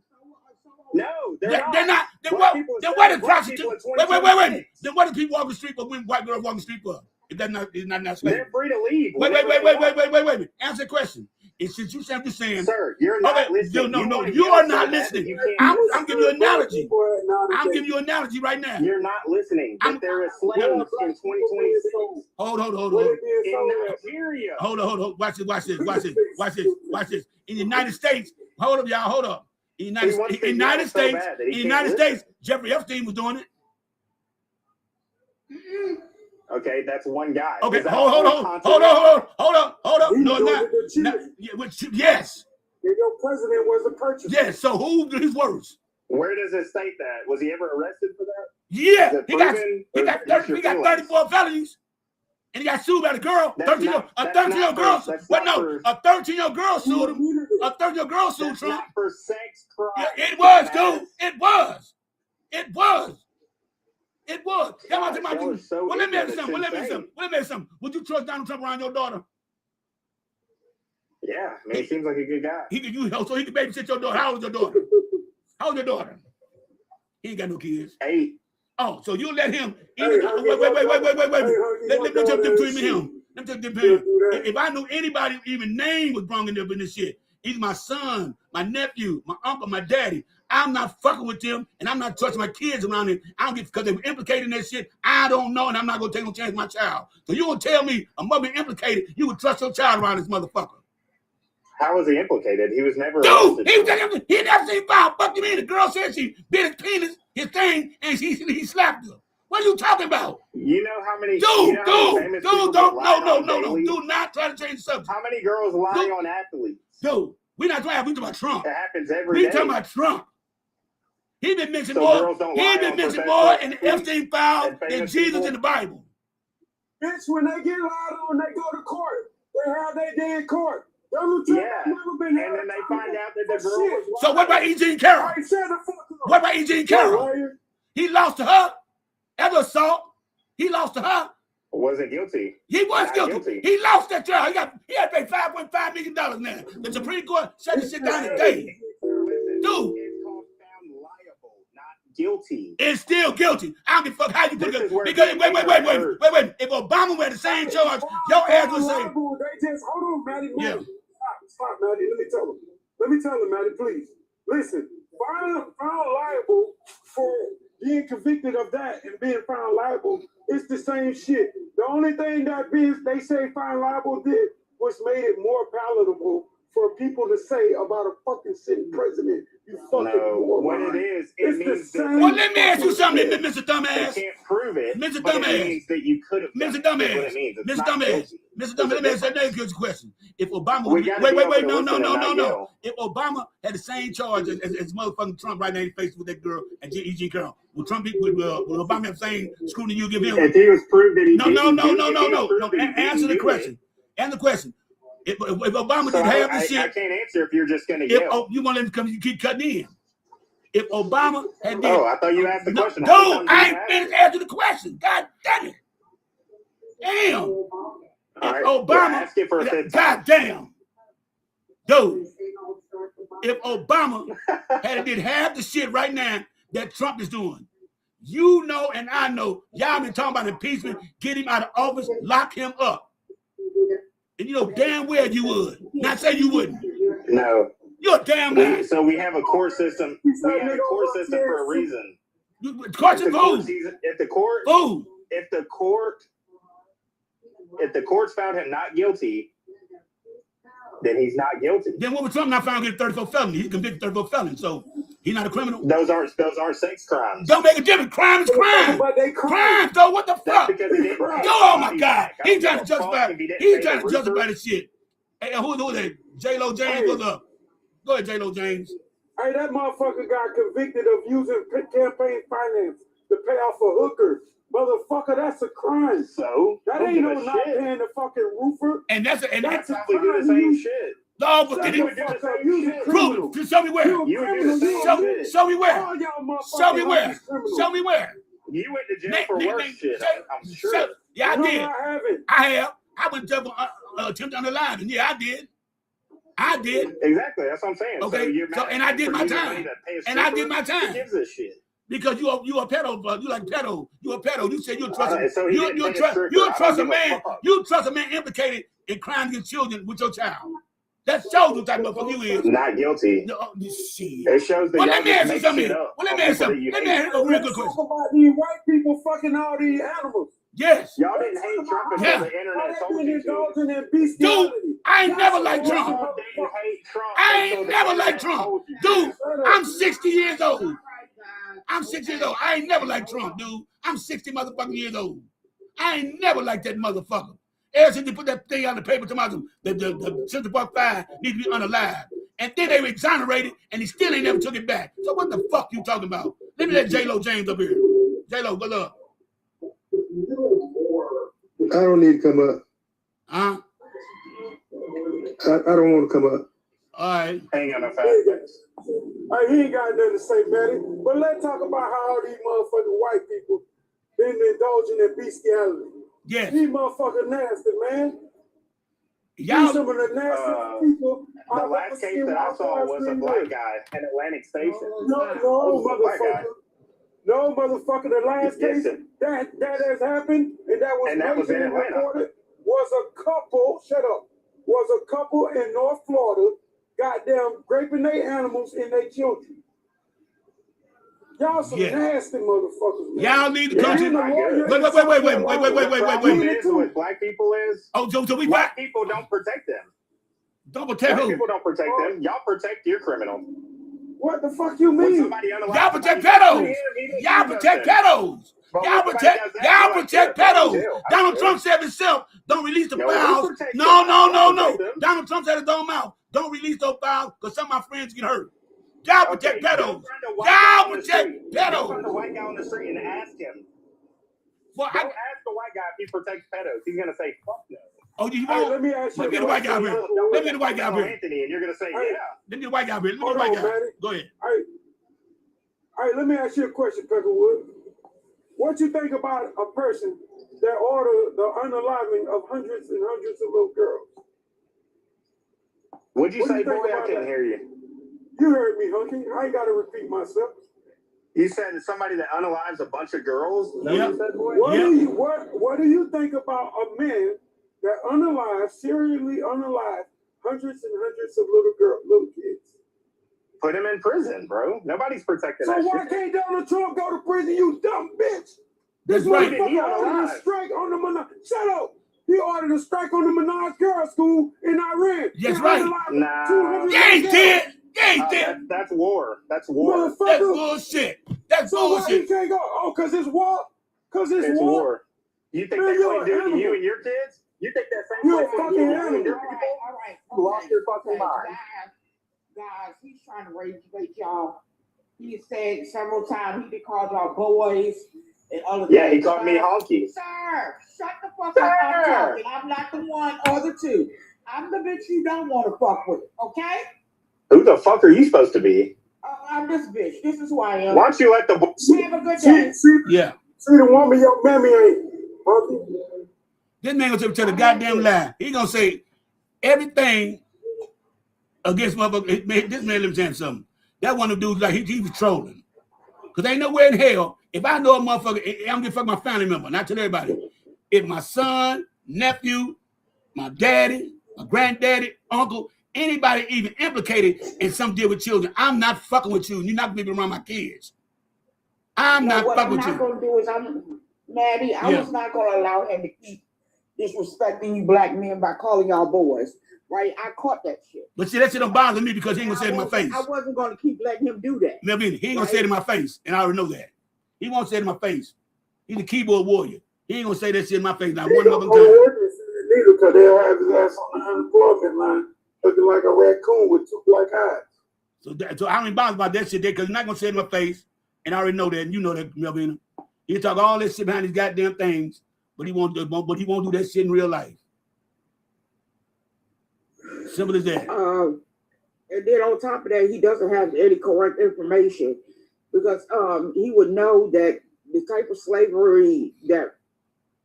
F: No, they're
A: not. Then what is prostitution? Wait. Then what do people walk the street for when white girls walk the street for? If that's not slavery.
F: They're free to leave.
A: Wait. Answer the question. And since you said just saying,
F: sir, you're not listening.
A: No, you are not listening. I'm giving you an analogy. I'm giving you an analogy right now.
F: You're not listening. But there are slaves in 2026.
A: Hold.
F: In Nigeria.
A: Hold on. Watch this. In the United States, hold up, y'all. Hold up. In the United States, Jeffrey Epstein was doing it.
F: Okay, that's one guy.
A: Okay, hold up. No, not. Yes.
E: Your president was a purchaser.
A: Yes. So who's worse?
F: Where does it state that? Was he ever arrested for that?
A: Yeah,
F: Is it
A: he got
F: proven,
A: he
F: or
A: got
F: is it just
A: 30, he
F: your
A: got
F: feelings?
A: 34 felonies, and he got sued by the girl.
F: That's
A: 13
F: not-
A: a
F: that's
A: 13-year-old
F: not
A: girl.
F: for- that's
A: But
F: not
A: no,
F: for-
A: a 13-year-old girl sued him. A 13-year-old girl sued
F: That's
A: Trump.
F: not for sex crimes.
A: Yeah, it was,
F: dumbass.
A: dude. It was. It was. It was. That's what I'm
F: Gosh,
A: talking
F: y'all are
A: about.
F: so
A: Well, let me ask you
F: ignorant,
A: something. Well,
F: it's
A: let me ask you
F: insane.
A: something. Well, let me ask you something. Would you trust Donald Trump around your daughter?
F: Yeah, I mean, he seems like a good guy.
A: He could babysit your daughter. How old is your daughter? How old is your daughter? He ain't got no kids.
F: 8.
A: Oh, so you let him?
E: Hey,
A: Wait.
E: Huggy,
A: Let
E: your
A: me
E: daughter
A: jump
E: and
A: between me and
E: shit.
A: him. Let me jump between him.
E: Do that.
A: If I knew anybody even name was brought up in this shit, he's my son, my nephew, my uncle, my daddy. I'm not fucking with them, and I'm not touching my kids around him. I don't get because they were implicated in that shit. I don't know, and I'm not gonna take no chance with my child. So you gonna tell me a mother implicated, you would trust your child around this motherfucker?
F: How was he implicated? He was never
A: Dude,
F: arrested.
A: he never seen foul. Fuck you mean? The girl said she bit his penis, his thing, and he slapped her. What are you talking about?
F: You know how many
A: Dude,
F: famous people get lied on daily?
A: Do not try to change the subject.
F: How many girls lie
A: Dude.
F: on athletes?
A: Dude, we're not talking about Trump.
F: It happens every
A: We
F: day.
A: talking about Trump. He been mentioned
F: So
A: more.
F: girls don't
A: He
F: lie
A: been
F: on
A: mentioned
F: professional
A: more in the
F: athletes
A: Epstein file
F: and
A: than
F: famous
A: Jesus
F: people?
A: in the Bible.
E: Bitch, when they get lied on, they go to court. They have their day in court. Donald Trump
F: Yeah,
E: has never been
F: and then they find out that the girl
E: Shit.
F: was
A: So what about E. Jean Carroll?
E: Hey, shut the fuck up.
A: What about E. Jean
E: You
A: Carroll?
E: liar.
A: He lost to her. Ever assault. He lost to her.
F: wasn't guilty.
A: He was
F: Not
A: guilty.
F: guilty.
A: He lost that trial. He had to pay $5.5 million now. The Supreme Court shut this shit down today.
F: Listen,
A: Dude.
F: it's called found liable, not guilty.
A: It's still guilty. I don't give a fuck how you put
F: This
A: it.
F: is where
A: Because
F: being
A: wait.
F: ignorant hurts.
A: If Obama were the same charge, your ass would say,
E: They just hold on, Maddie.
A: Yeah.
E: Stop, Maddie. Let me tell him, Maddie, please. Listen, found liable for being convicted of that and being found liable, it's the same shit. The only thing that they say found liable did was made it more palatable for people to say about a fucking sitting president. You fucking
F: No, what
E: moron.
F: it is,
E: It's
F: it
E: the
F: means that
E: same
A: well, let me ask you
E: fucking
A: something,
E: shit.
A: Mr.
F: they
A: Dumbass.
F: can't prove it.
A: Mr.
F: But
A: Dumbass.
F: it means that you could have done
A: Mr.
F: it. That's what
A: Dumbass.
F: it means. It's
A: Mr.
F: not
A: Dumbass.
F: guilty.
A: Mr.
F: There's a
A: Dumbass, let me ask you a question. If Obama
F: We gotta
A: wait,
F: be able to
A: no.
F: listen and not yell.
A: If Obama had the same charge as motherfucking Trump right now in face with that girl and E.G. Carroll, would Obama have the same scrutiny you give him?
F: If he was proved that he
A: No.
F: didn't do it, if he was proved that he didn't
A: Answer the
F: do
A: question. Answer the question. If Obama
F: it,
A: did
F: so
A: half the
F: I
A: shit,
F: can't answer if you're just going to yell.
A: you want to let him come, you keep cutting in. If Obama had did,
F: Oh, I thought you asked the question.
A: Dude,
F: How many times
A: I
F: did
A: ain't
F: you
A: finished
F: ask
A: answering the question. God damn it. Damn.
F: All
A: If
F: right,
A: Obama,
F: well, ask it for a fifth time.
A: God damn. Dude, if Obama had did half the shit right now that Trump is doing, you know and I know, y'all been talking about impeachment, get him out of office, lock him up. And you know damn well you would. Not say you wouldn't.
F: No.
A: You're a damn lie.
F: So we have a court system. We have a court system for a reason.
A: Court
F: If
A: is
F: the court
A: food.
F: sees- if the court's found him not guilty, then he's not guilty.
A: Then what was Trump not found guilty 34 felony? He's convicted 34 felony, so he's not a criminal.
F: Those aren't sex crimes.
A: Don't make a difference. Crime is crime.
E: But they
A: Crime, though. What the
F: That's
A: fuck?
F: because he didn't. pay
A: Oh my
F: his
A: God.
F: back. I
A: He's
F: don't
A: trying to
F: give a fuck
A: justify.
F: if he didn't
A: He's
F: pay
A: trying
F: the
A: to justify
F: roofer.
A: this shit. Hey, who that? J-Lo James was up. Go ahead, J-Lo James.
E: Hey, that motherfucker got convicted of using campaign finance to pay off a hooker. Motherfucker, that's a crime.
F: So
E: That
F: don't
E: ain't
F: give
E: no
F: a
E: not
F: shit.
E: paying the fucking roofer.
A: And that's a, and
F: That's
A: that's
F: how we do the same shit.
A: no, but
E: Shut
F: he
E: the
F: would do the
E: fuck
F: same
E: up. You's a
F: shit.
E: criminal.
A: prove it. Show me where.
E: You a
F: You would do
E: criminal.
F: the
E: You
F: same
E: a bitch.
F: shit.
A: Show me where.
E: All y'all motherfuckers
A: Show me
E: like
A: where.
E: these criminals.
A: Show me where.
F: You went to jail for worse shit. I'm sure.
A: Yeah, I
E: No,
A: did.
E: I haven't.
A: I have. I went to attempt on the line, and yeah, I did. I did.
F: Exactly. That's what I'm saying.
A: Okay,
F: So you're
A: so-
F: mad
A: and I did
F: for
A: my
F: using
A: time.
F: money to pay a
A: And I
F: stripper?
A: did my time.
F: Who gives a shit?
A: Because you a pedo, bro. You like pedo. You a pedo. You said you trust
F: Alright, so he
A: you
F: didn't pay a
A: trust
F: stripper.
A: you
F: I don't
A: trust a
F: give a
A: man.
F: fuck.
A: You trust a man implicated in crime against children with your child. That shows what type of motherfucker you is.
F: Not guilty.
A: No, shit.
F: It shows that
A: Well,
F: y'all
A: let me
F: just
A: ask you
F: make
A: something.
F: shit up.
A: Well, let me ask you something. Let me ask you a real good
E: Let's talk
A: question.
E: about these white people fucking all these animals.
A: Yes.
F: Y'all didn't hate Trump until
A: Yeah.
F: the
E: How
F: internet
E: they
F: told
E: been
F: you to.
E: indulging in bestiality.
A: Dude, I ain't never liked
F: Y'all
A: Trump.
F: didn't hate Trump
A: I
F: until
A: ain't
F: the
A: never
F: internet
A: liked Trump.
F: told you to.
A: Dude, I'm 60 years old. I'm 60 years old. I ain't never liked Trump, dude. I'm 60 motherfucking years old. I ain't never liked that motherfucker. Ever since they put that thing on the paper tomorrow, the Central Park 5 needs to be unalive. And then they were exonerated, and he still ain't never took it back. So what the fuck you talking about? Let me let J-Lo James up here. J-Lo, good luck.
E: I don't need to come up.
A: Huh?
E: I don't want to come up.
A: All right.
F: Hang on a fact.
E: He ain't got nothing to say, Matty. But let's talk about how all these motherfucking white people been indulging in bestiality.
A: Yes.
E: These motherfuckers nasty, man.
A: Y'all,
E: Some of the nastiest people.
F: The last case that I saw was a black guy at Atlantic Station.
E: No, motherfucker. No, motherfucker. The last
F: Yes,
E: case
F: sir.
E: that has happened and that was
F: in Atlanta.
E: reported was a couple. Shut up. Was a couple in North Florida, goddamn raping their animals and their children. Y'all some nasty motherfuckers. Man.
A: Y'all need to come to. Wait.
F: What black people is?
A: Oh, so we
F: Black people don't protect them.
A: don't protect
F: Black
A: who?
F: people don't protect them. Y'all protect your criminal.
E: What the fuck you mean?
A: Y'all protect pedos. Y'all protect pedos. Y'all protect pedos. Donald Trump said himself, don't release the files. No. Donald Trump said his own mouth. Don't release those files because some of my friends get hurt. Y'all protect pedos. Y'all protect
F: Go
A: pedos.
F: find the white guy on the street and ask him.
A: Well,
F: Go ask the white guy if he protects pedos. He's gonna say, fuck no.
A: oh, you
E: Hey,
A: won't?
E: let me ask you.
A: Let me get the white guy up here. Let me get the white guy up here.
F: Anthony, and you're gonna say,
E: Hey.
F: yeah.
A: Let me get the white guy up here. Let me get the
E: Hold
A: white
E: on,
A: guy.
E: Matty.
A: Go ahead.
E: All right, let me ask you a question, Peckerwood. What you think about a person that ordered the unaliving of hundreds and hundreds of little girls?
F: What'd you
E: What do
F: say,
E: you think
F: boy? I
E: about
F: couldn't
E: that?
F: hear you.
E: You heard me, Hunky. I ain't got to repeat myself.
F: You said somebody that unalives a bunch of girls? Is that
A: Yep.
F: what you said, boy?
E: What do you think about a man that serially unalive hundreds and hundreds of little kids?
F: Put him in prison, bro. Nobody's protecting
E: So
F: that
E: why
F: shit.
E: can't Donald Trump go to prison, you dumb bitch?
A: That's
E: This
A: right.
E: motherfucker ordered a strike on the Menage. Shut up. He ordered a strike on the Menage Girls School in Iran.
A: That's right.
F: Nah.
E: 200
A: Yeah, he
E: girls.
A: did. Yeah, he did.
F: That's war. That's war.
A: That's
E: Motherfucker.
A: bullshit. That's
E: So why he
A: bullshit.
E: can't go? Oh, because it's war? Because it's
F: It's
E: war?
F: war. You think
E: Man,
F: they
E: you're
F: wouldn't
E: an
F: do it to you
E: animal.
F: and your kids? You think that same
E: You're a
F: place would
E: fucking
F: do it to you
E: animal.
F: and your
D: All
F: people?
D: right.
F: You lost your fucking mind.
D: Guys, he's trying to rage y'all. He said several times he called y'all boys and other
F: Yeah, he
D: things.
F: called me honky.
D: Sir, shut the fuck up. I'm talking. I'm not the one or the two. I'm the bitch you don't want to fuck with, okay?
F: Who the fuck are you supposed to be?
D: I'm this bitch. This is who I am.
F: Why don't you let the
D: Have a good day.
A: Yeah.
E: See the woman your mammy ain't, Hunky.
A: This man gonna tell the goddamn lie. He gonna say everything against motherfucker. This man let me tell you something. That one of the dudes like he was trolling. Cause ain't nowhere in hell if I know a motherfucker, I'm gonna fuck my family member, not tell everybody. If my son, nephew, my daddy, my granddaddy, uncle, anybody even implicated in some deal with children, I'm not fucking with you. You're not gonna be around my kids. I'm not fucking with you.
D: What I'm not gonna do is Maddie, I
A: Yeah.
D: was not gonna allow him to keep disrespecting you black men by calling y'all boys. Right? I caught that shit.
A: But see, that shit don't bother me because he ain't gonna say it in my face.
D: I wasn't gonna keep letting him do that.
A: He ain't gonna say it in my face, and I already know that. He won't say it in my face. He's a keyboard warrior. He ain't gonna say that shit in my face not one other time.
E: Neither, because they'll have his ass on the unemployment line looking like a raccoon with two black eyes.
A: So I ain't bothered about that shit there because he's not gonna say it in my face, and I already know that, and you know that, Melvina. He'll talk all this shit behind these goddamn things, but he won't do that shit in real life. Simple as that.
D: And then on top of that, he doesn't have any correct information because he would know that the type of slavery that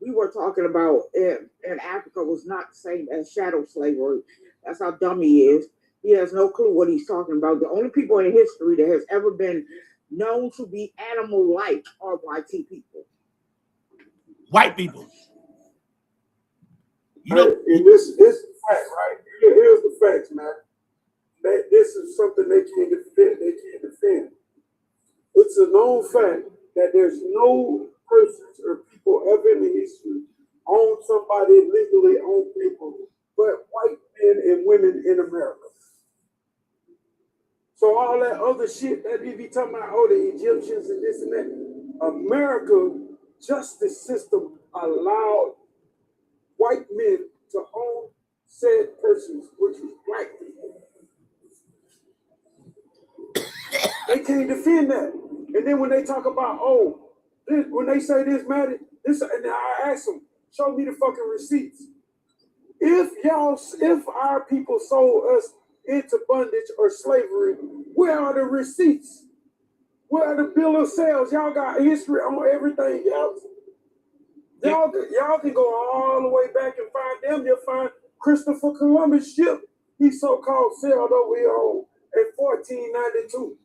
D: we were talking about in Africa was not the same as chattel slavery. That's how dumb he is. He has no clue what he's talking about. The only people in history that has ever been known to be animal-like are white people.
A: White people. You
E: Hey,
A: know,
E: and this is the fact, right? Here's the facts, man. This is something they can't defend. It's a known fact that there's no persons or people ever in the history own somebody legally own people but white men and women in America. So all that other shit that we be talking about, oh, the Egyptians and this and that, America justice system allowed white men to own said persons, which is black people. They can't defend that. And then when they talk about, oh, when they say this, man, this, and I ask them, show me the fucking receipts. If our people sold us into bondage or slavery, where are the receipts? Where are the bill of sales? Y'all got history on everything else. Y'all can go all the way back and find them. You'll find Christopher Columbus ship. He so-called sailed over here in 1492.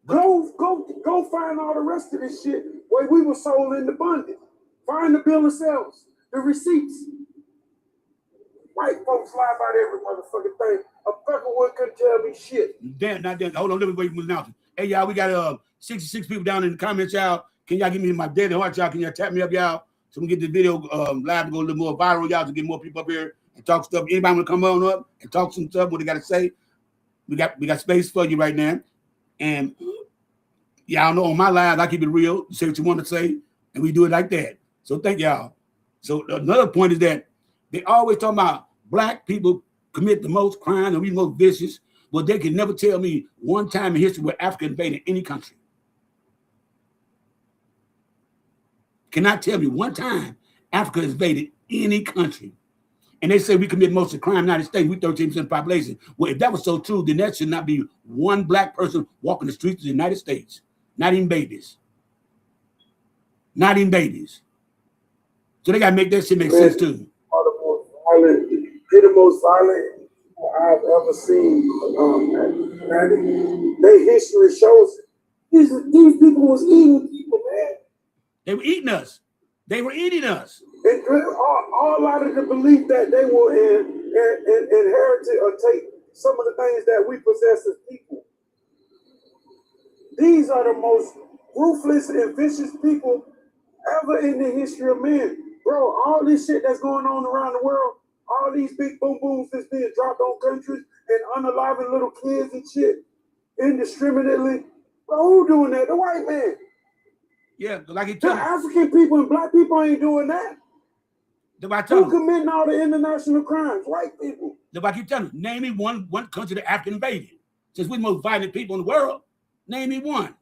E: Go find all the rest of this shit where we were sold into bondage. Find the bill of sales, the receipts. White folks lie about every motherfucking thing. A Peckerwood couldn't tell me shit.
A: Damn, not damn. Hold on, let me wait for the announcement. Hey, y'all, we got 66 people down in the comments, y'all. Can y'all give me my daily heart, y'all? Can y'all tap me up, y'all? So we get the video live and go a little more viral, y'all, to get more people up here and talk stuff. Anybody want to come on up and talk some stuff, what they got to say? We got space for you right now. And y'all know on my live, I keep it real. You say what you want to say, and we do it like that. So thank y'all. So another point is that they always talk about black people commit the most crime and we most vicious. Well, they can never tell me one time in history where Africa invaded any country. Cannot tell me one time Africa invaded any country. And they say we commit most of the crime in the United States. We 13% of the population. Well, if that was so true, then that should not be one black person walking the streets of the United States. Not even babies. Not even babies. So they got to make that shit make sense too.
E: They're the most violent I've ever seen. Their history shows it. These people was eating people, man.
A: They were eating us. They were eating us.
E: And all out of the belief that they will inherit or take some of the things that we possess as people. These are the most ruthless and vicious people ever in the history of man. Bro, all this shit that's going on around the world, all these big boom booms that's being dropped on countries and unaliving little kids and shit indiscriminately. Bro, who doing that? The white man.
A: Yeah, like he
E: The
A: told me.
E: African people and black people ain't doing that. Who committing all the international crimes? White people.
A: I keep telling you, name me one country that Africa invaded. Since we're the most violent people in the world, name me one.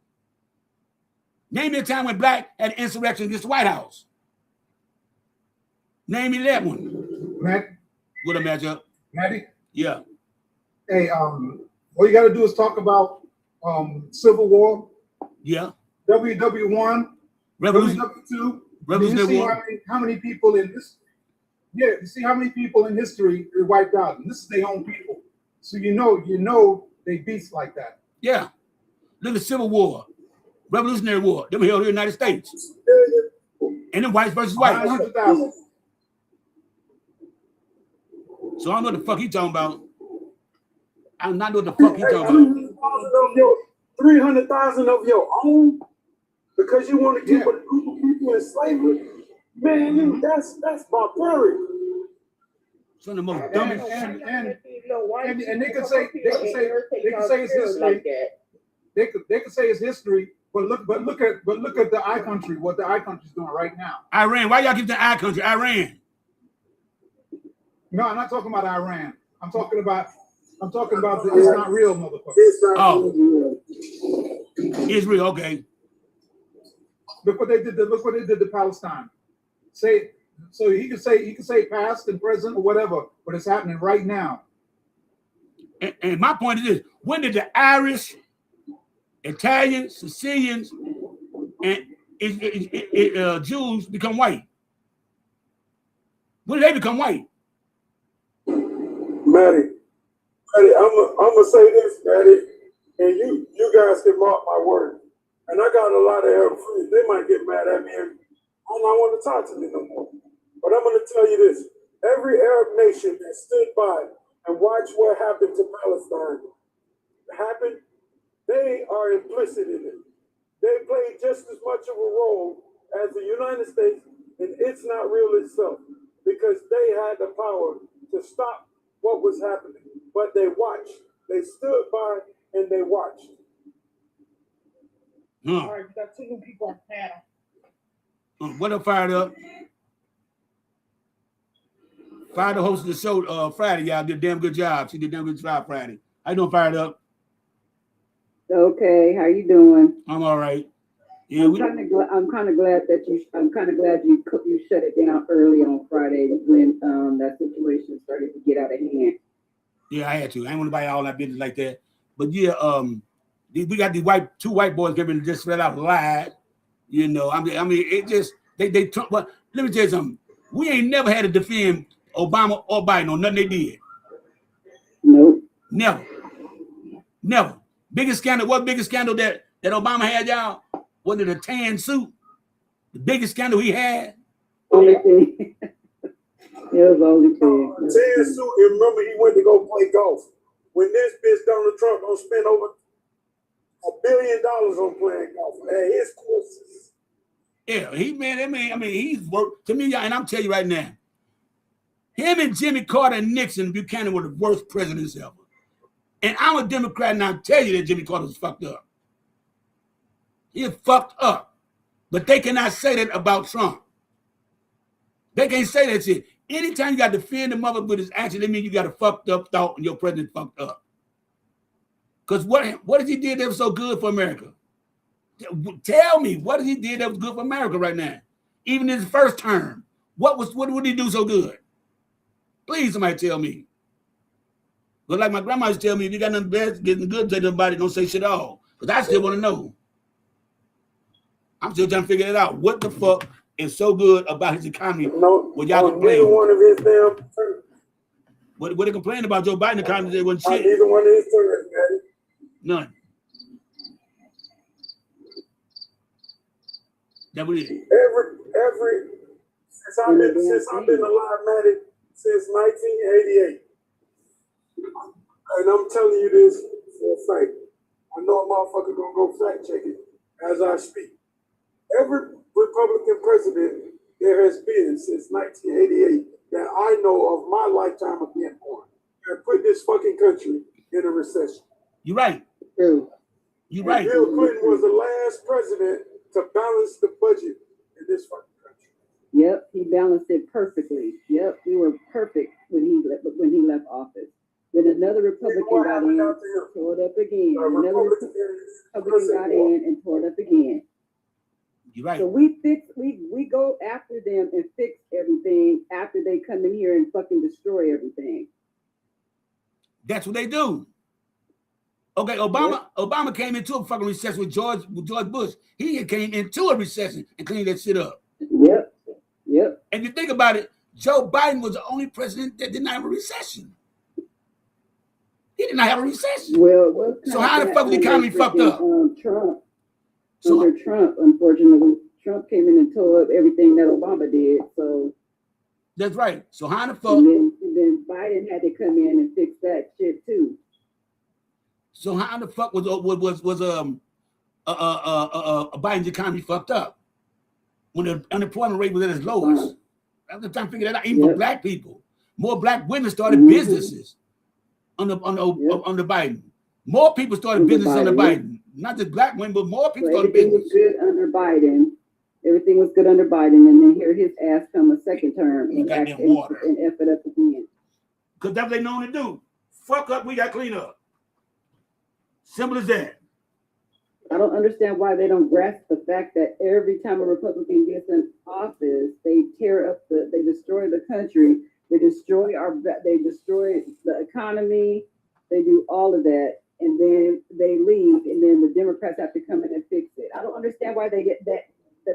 A: Name me a time when black had an insurrection against the White House. Name me that one.
C: Matt,
A: What a matchup.
C: Matty?
A: Yeah.
C: Hey, all you got to do is talk about Civil War.
A: Yeah.
C: WW1,
A: Revolution.
C: WW2.
A: Revolutionary
C: You
A: War.
C: see how many people in this? Yeah, you see how many people in history are wiped out, and this is their own people. So you know they beats like that.
A: Yeah. Look at the Civil War, Revolutionary War. They were held here in the United States. And then whites versus whites.
C: 900,000.
A: So I don't know what the fuck he talking about. I do not know what the fuck he talking about.
E: 300,000 of your own because you want to keep a group of people in slavery. Man, that's barbaric.
A: It's one of the most dumbest.
C: And they could say it's history. They could say it's history, but look at the I country, what the I country's doing right now.
A: Iran. Why y'all keep the I country? Iran.
C: No, I'm not talking about Iran. I'm talking about the it's not real, motherfucker.
A: Oh, Israel. Okay.
C: Look what they did. Look what they did to Palestine. So he can say past and present or whatever, but it's happening right now.
A: And my point is this: when did the Irish, Italians, Sicilians, and Jews become white? When did they become white?
E: Matty, I'm gonna say this, Matty, and you guys can mark my word. And I got a lot of Arab friends. They might get mad at me and I don't want to talk to me no more. But I'm gonna tell you this: every Arab nation that stood by and watched what happened to Palestine happen, they are implicit in it. They played just as much of a role as the United States, and it's not real itself because they had the power to stop what was happening. But they watched. They stood by and they watched.
D: All right, we got 2 new people on the panel.
A: What up, Fired Up? Fired Up hosted the show Friday, y'all. Did a damn good job. She did a damn good job Friday. How you doing, Fired Up?
G: Okay, how you doing?
A: I'm all right. Yeah,
G: I'm kind of glad that you shut it down early on Friday when that situation started to get out of hand.
A: Yeah, I had to. I ain't want to buy all that business like that. But yeah, we got these two white boys getting just flat out lied. You know, I mean, it just they but let me tell you something. We ain't never had to defend Obama or Biden on nothing they did.
G: Nope.
A: Never. Biggest scandal. What biggest scandal that Obama had, y'all? Was it a tan suit? The biggest scandal he had?
G: Only thing. It was the only thing.
E: Tan suit, and remember he went to go play golf. When this bitch Donald Trump gonna spend over $1 billion on playing golf at his courses.
A: Yeah, he's worked to me, and I'm telling you right now, him and Jimmy Carter and Nixon Buchanan were the worst presidents ever. And I'm a Democrat, and I'll tell you that Jimmy Carter was fucked up. He fucked up. But they cannot say that about Trump. They can't say that shit. Anytime you got to defend the mother with his action, that means you got a fucked up thought and your president fucked up. Because what did he do that was so good for America? Tell me, what did he do that was good for America right now? Even in his first term, what did he do so good? Please, somebody tell me. But like my grandma used to tell me, if you got nothing bad, getting good to nobody, don't say shit at all. Because I still want to know. I'm still trying to figure it out. What the fuck is so good about his economy? What y'all complain?
E: One of his damn terms.
A: What they complain about Joe Biden economy? They wasn't shit.
E: Neither one of his terms, man.
A: None. That was it.
E: Every since I've been alive, man, since 1988. And I'm telling you this for a fact. I know a motherfucker gonna go fact check it as I speak. Every Republican president there has been since 1988 that I know of my lifetime of being born have put this fucking country in a recession.
A: You're right.
G: True.
A: You're right.
E: Bill Clinton was the last president to balance the budget in this fucking country.
G: Yep, he balanced it perfectly. Yep, we were perfect when he left office. Then another Republican got in, tore it up again. Another Republican got in and tore it up again.
A: You're right.
G: So we go after them and fix everything after they come in here and fucking destroy everything.
A: That's what they do. Okay, Obama came into a fucking recession with George Bush. He came into a recession and cleaned that shit up.
G: Yep.
A: And you think about it, Joe Biden was the only president that did not have a recession. He did not have a recession.
G: Well,
A: so how the fuck was the economy fucked up?
G: Trump. Under Trump, unfortunately, Trump came in and tore up everything that Obama did. So
A: that's right. So how the fuck?
G: And then Biden had to come in and fix that shit too.
A: So how the fuck was Biden's economy fucked up when the unemployment rate was at its lowest? I'm just trying to figure that out. Even for black people, more black women started businesses under Biden. More people started business under Biden. Not just black women, but more people started business.
G: Everything was good under Biden. Everything was good under Biden, and then here his ass come a second term and F it up again.
A: Because that's what they known to do. Fuck up, we got clean up. Simple as that.
G: I don't understand why they don't grasp the fact that every time a Republican gets in office, they they destroy the country, they destroy the economy, they do all of that, and then they leave, and then the Democrats have to come in and fix it. I don't understand why they get that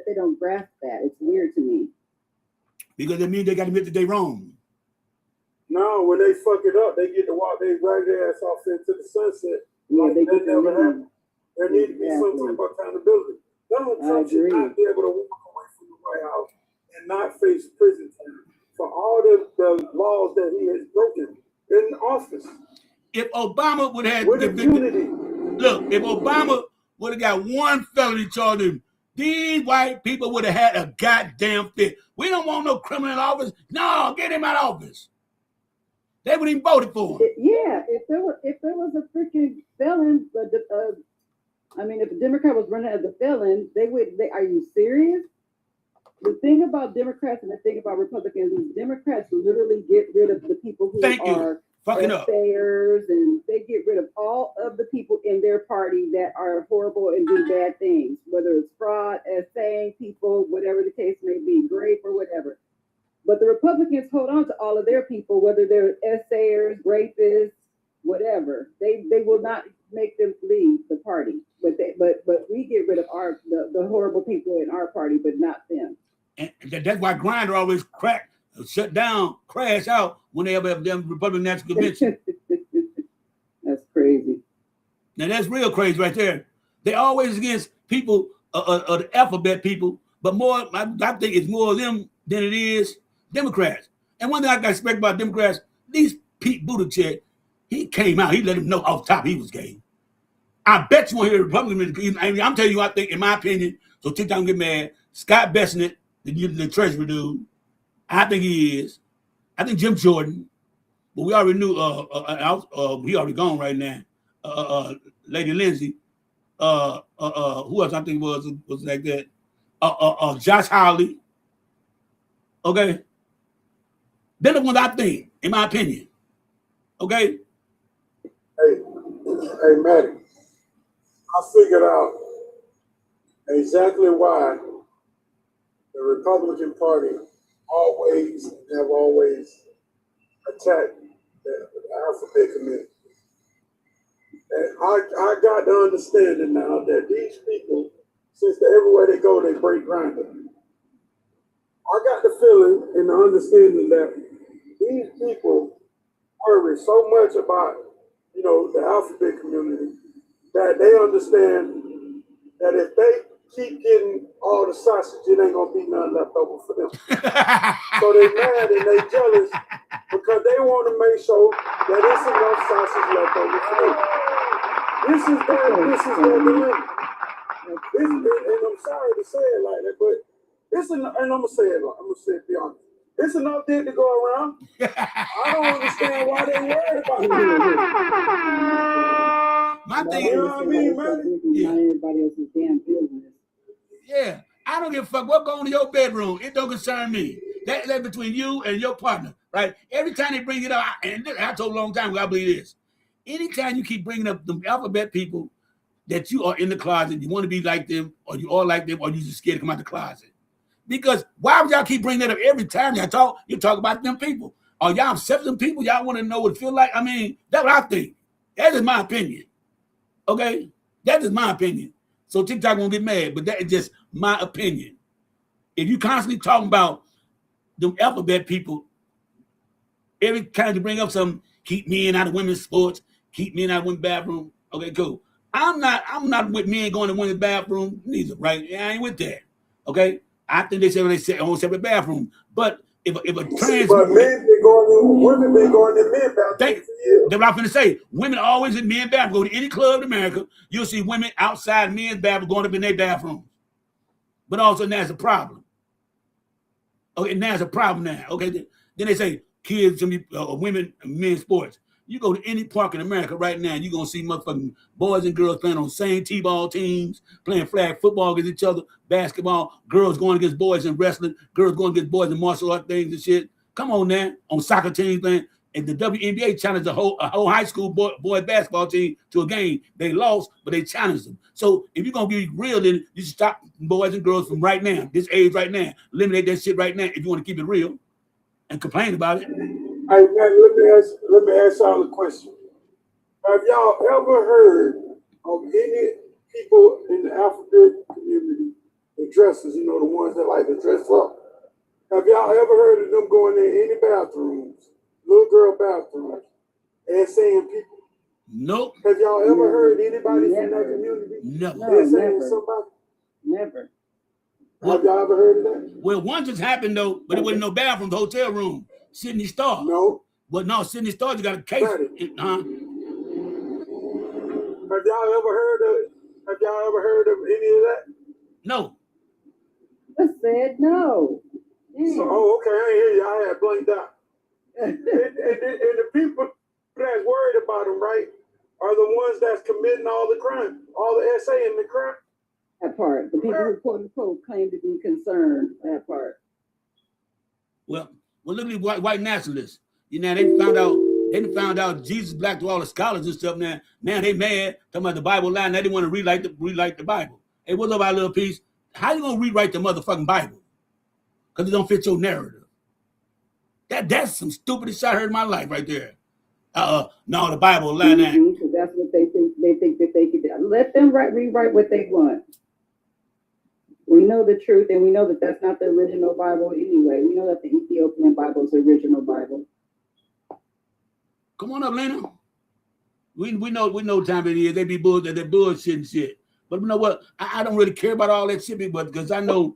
G: they don't grasp that. It's weird to me.
A: Because it means they got to admit that they wrong.
E: No, when they fuck it up, they get to walk their right ass off into the sunset.
G: Yeah,
E: like
G: they
E: that never happened. There
G: Exactly.
E: needs to be some type of accountability. Donald Trump should not be able to walk away from the White House and not face prison time for all the laws that he has broken in office.
A: If Obama would have
E: with impunity,
A: if Obama would have got one felony charge, these white people would have had a goddamn fit. We don't want no criminal in office. No, get him out of office. They wouldn't even voted for him.
G: Yeah, if there was a freaking felon, if a Democrat was running as a felon, are you serious? The thing about Democrats and the thing about Republicans is Democrats literally get rid of the people who are
A: fucking up.
G: Sayers, and they get rid of all of the people in their party that are horrible and do bad things, whether it's fraud, saying people, whatever the case may be, grape or whatever. But the Republicans hold on to all of their people, whether they're essayers, rapists, whatever. They will not make them leave the party. But we get rid of the horrible people in our party, but not them.
A: And that's why Grindr always shut down, crash out whenever have them Republican National Convention.
G: That's crazy.
A: Now that's real crazy right there. They always against people, the alphabet people, but more, I think it's more of them than it is Democrats. And one thing I got to respect about Democrats, these Pete Buttigieg, he came out, he let them know off top he was gay. I bet you won't hear the Republicans. I'm telling you, I think, in my opinion, so TikTok don't get mad, Scott Bessent, the Treasury dude, I think he is. I think Jim Jordan, but we already knew, he already gone right now. Lady Lindsay, who else I think was like that? Josh Hawley. Okay. They're the ones I think, in my opinion. Okay.
E: Hey, Maddie, I figured out exactly why the Republican Party always attacked the alphabet community. And I got the understanding now that these people, since everywhere they go, they break Grindr. I got the feeling and the understanding that these people worry so much about, the alphabet community that they understand that if they keep getting all the sausage, it ain't gonna be nothing left over for them. So they mad and they jealous because they want to make sure that there's enough sausage left over for them. This is their dilemma. And I'm sorry to say it like that, but and I'm gonna say it beyond. It's enough dick to go around. I don't understand why they worried about it.
A: My thing,
E: you know what I mean, man?
G: Not everybody else's damn business.
A: Yeah, I don't give a fuck what go on in your bedroom. It don't concern me. That's between you and your partner, right? Every time they bring it up, and I told a long time ago, I believe this. Anytime you keep bringing up the alphabet people that you are in the closet, you want to be like them, or you are like them, or you just scared to come out the closet. Because why would y'all keep bringing that up every time y'all talk? You talk about them people. Are y'all obsessed with them people? Y'all want to know what it feel like? I mean, that's what I think. That is my opinion. Okay? That is my opinion. So TikTok won't get mad, but that is just my opinion. If you constantly talking about them alphabet people, every time you bring up something, keep men out of women's sports, keep men out of women's bathroom. Okay, cool. I'm not with men going to women's bathroom neither, right? Yeah, I ain't with that. Okay? I think they say own separate bathroom. But if a trans
E: but men been going, women been going to men's bathroom for years.
A: That's what I'm going to say. Women are always in men's bathroom. Go to any club in America, you'll see women outside men's bathroom going up in their bathrooms. But also now it's a problem. Okay, now it's a problem now. Okay, then they say kids, women, men's sports. You go to any park in America right now, you're going to see motherfucking boys and girls playing on the same T-ball teams, playing flag football against each other, basketball, girls going against boys in wrestling, girls going against boys in martial art things and shit. Come on now, on soccer teams, man. And the WNBA challenged a whole high school boys basketball team to a game. They lost, but they challenged them. So if you're going to be real, then you should stop boys and girls from right now, this age right now. Eliminate that shit right now if you want to keep it real and complain about it.
E: Hey man, let me ask y'all a question. Have y'all ever heard of any people in the alphabet community, the dressers, the ones that like to dress up? Have y'all ever heard of them going in any bathrooms, little girl bathrooms, and saying people?
A: Nope.
E: Have y'all ever heard anybody from that community?
A: No.
E: Saying somebody?
G: Never.
E: Have y'all ever heard of that?
A: Well, one just happened though, but it wasn't no bathroom, the hotel room. Sydney Star.
E: No.
A: Well, no, Sydney Star, you got a case.
E: Have y'all ever heard of any of that?
A: No.
G: I said no.
E: So, okay, I hear you. I had blanked out. and the people that's worried about them, right, are the ones that's committing all the crime, all the SA and the crime.
G: That part. The people who quote unquote claim to be concerned. That part.
A: Well, look at these white nationalists. They found out They done found out Jesus black to all the scholars and stuff now. Now they mad, talking about the Bible line. Now they want to rewrite the Bible. Hey, what's up, our little piece? How you gonna rewrite the motherfucking Bible? Because it don't fit your narrative. That's some stupidest shit I heard in my life right there. No, the Bible line that.
G: Because that's what they think. They think that they could do. Let them rewrite what they want. We know the truth, and we know that that's not the original Bible anyway. We know that the Ethiopian Bible is the original Bible.
A: Come on up, Lena. We know time it is. They be bullshit and shit. But you know what? I don't really care about all that shit, but because I know,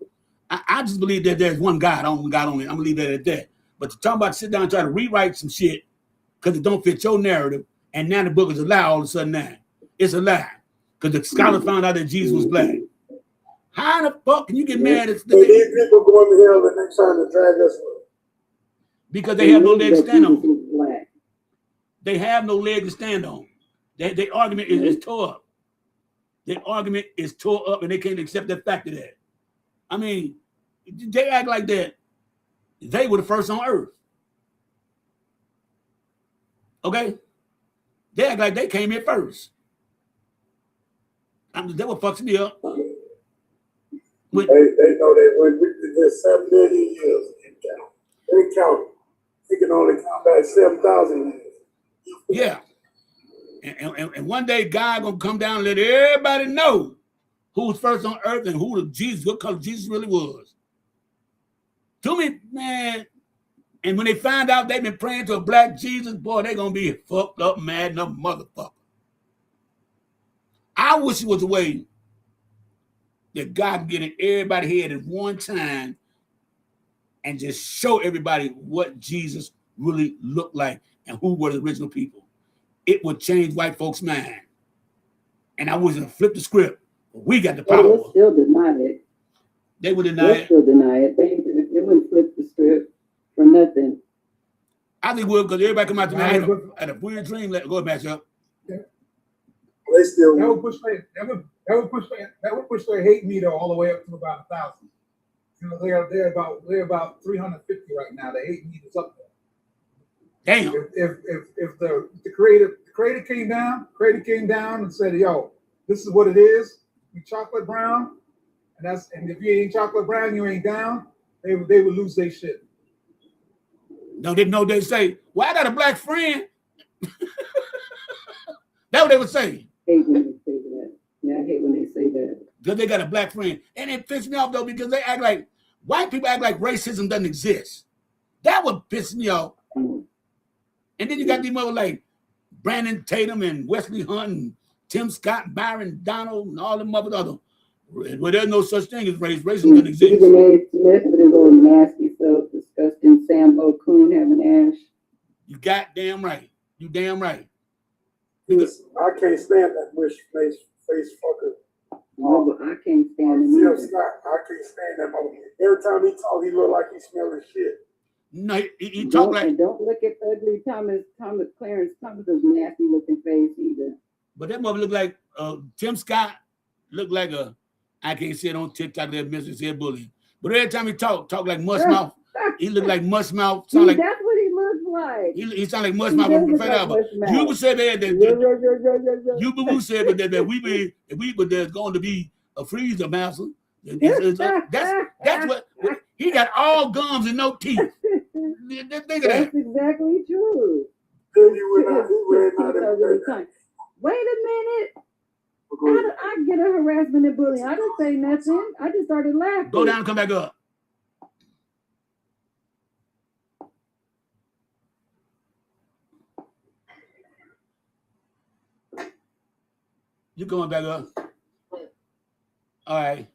A: I just believe that there's one God, God only. I'm gonna leave that at that. But to talk about sit down and try to rewrite some shit because it don't fit your narrative, and now the book is a lie all of a sudden now. It's a lie. Because the scholars found out that Jesus was black. How the fuck can you get mad at
E: these people going to hell and they're trying to drag us up?
A: Because they have no leg to stand on. They have no leg to stand on. Their argument is tore up. Their argument is tore up and they can't accept the fact of that. I mean, they act like that. They were the first on earth. Okay? They act like they came here first. That what fucks me up.
E: They know that when we did this 7 million years, they count. They can only count back 7,000 years.
A: Yeah. And one day God gonna come down and let everybody know who was first on earth and what color Jesus really was. To me, man. And when they find out they've been praying to a black Jesus, boy, they gonna be fucked up, mad enough motherfucker. I wish it was a way that God can get in everybody's head at one time and just show everybody what Jesus really looked like and who were the original people. It would change white folks' mind. And I was going to flip the script. We got the power.
G: They will still deny it.
A: They would deny
G: They'll
A: it.
G: still deny it. They wouldn't flip the script for nothing.
A: I think we'll, because everybody come out to me. I had a weird dream. Go ahead, match up.
E: They still
C: That would push their hate meter all the way up to about 1,000. You know, they're about 350 right now. The hate meter's up there.
A: Damn.
C: If the creator came down and said, "Yo, this is what it is. You chocolate brown, and if you ain't chocolate brown, you ain't down." They would lose their shit.
A: No, they say, "Well, I got a black friend." That's what they would say.
G: I hate when they say that. Yeah, I hate when they say that.
A: Because they got a black friend. And it pisses me off, though, because they act like, white people act like racism doesn't exist. That would piss me off. And then you got these mother like Brandon Tatum and Wesley Hunt and Tim Scott, Byron Donald, and all them other. Well, there's no such thing as race. Racism doesn't exist.
G: Stephen A. Smith with his old nasty self, disgusting Sam O'Coon having ash.
A: You goddamn right. You damn right.
E: I can't stand that wish face fucker.
G: No, but I can't stand him
E: Phil
G: either.
E: Scott, I can't stand that motherfucker. Every time he talk, he look like he smelling shit.
A: No, he talk like.
G: And don't look at ugly Clarence Thomas's nasty looking face either.
A: But that mother look like Tim Scott. Look like I can't say it on TikTok that Mr. said bullying. But every time he talk like mush mouth. He look like mush mouth. Sound like
G: that's what he looks like.
A: he sound like mush mouth. You would say that you boo said that we but there's going to be a freezer master. That's what he got, all gums and no teeth. Think of that.
G: That's exactly true. Wait a minute. How did I get a harassment and bullying? I didn't say nothing. I just started laughing.
A: Go down and come back up. You going back up? All right.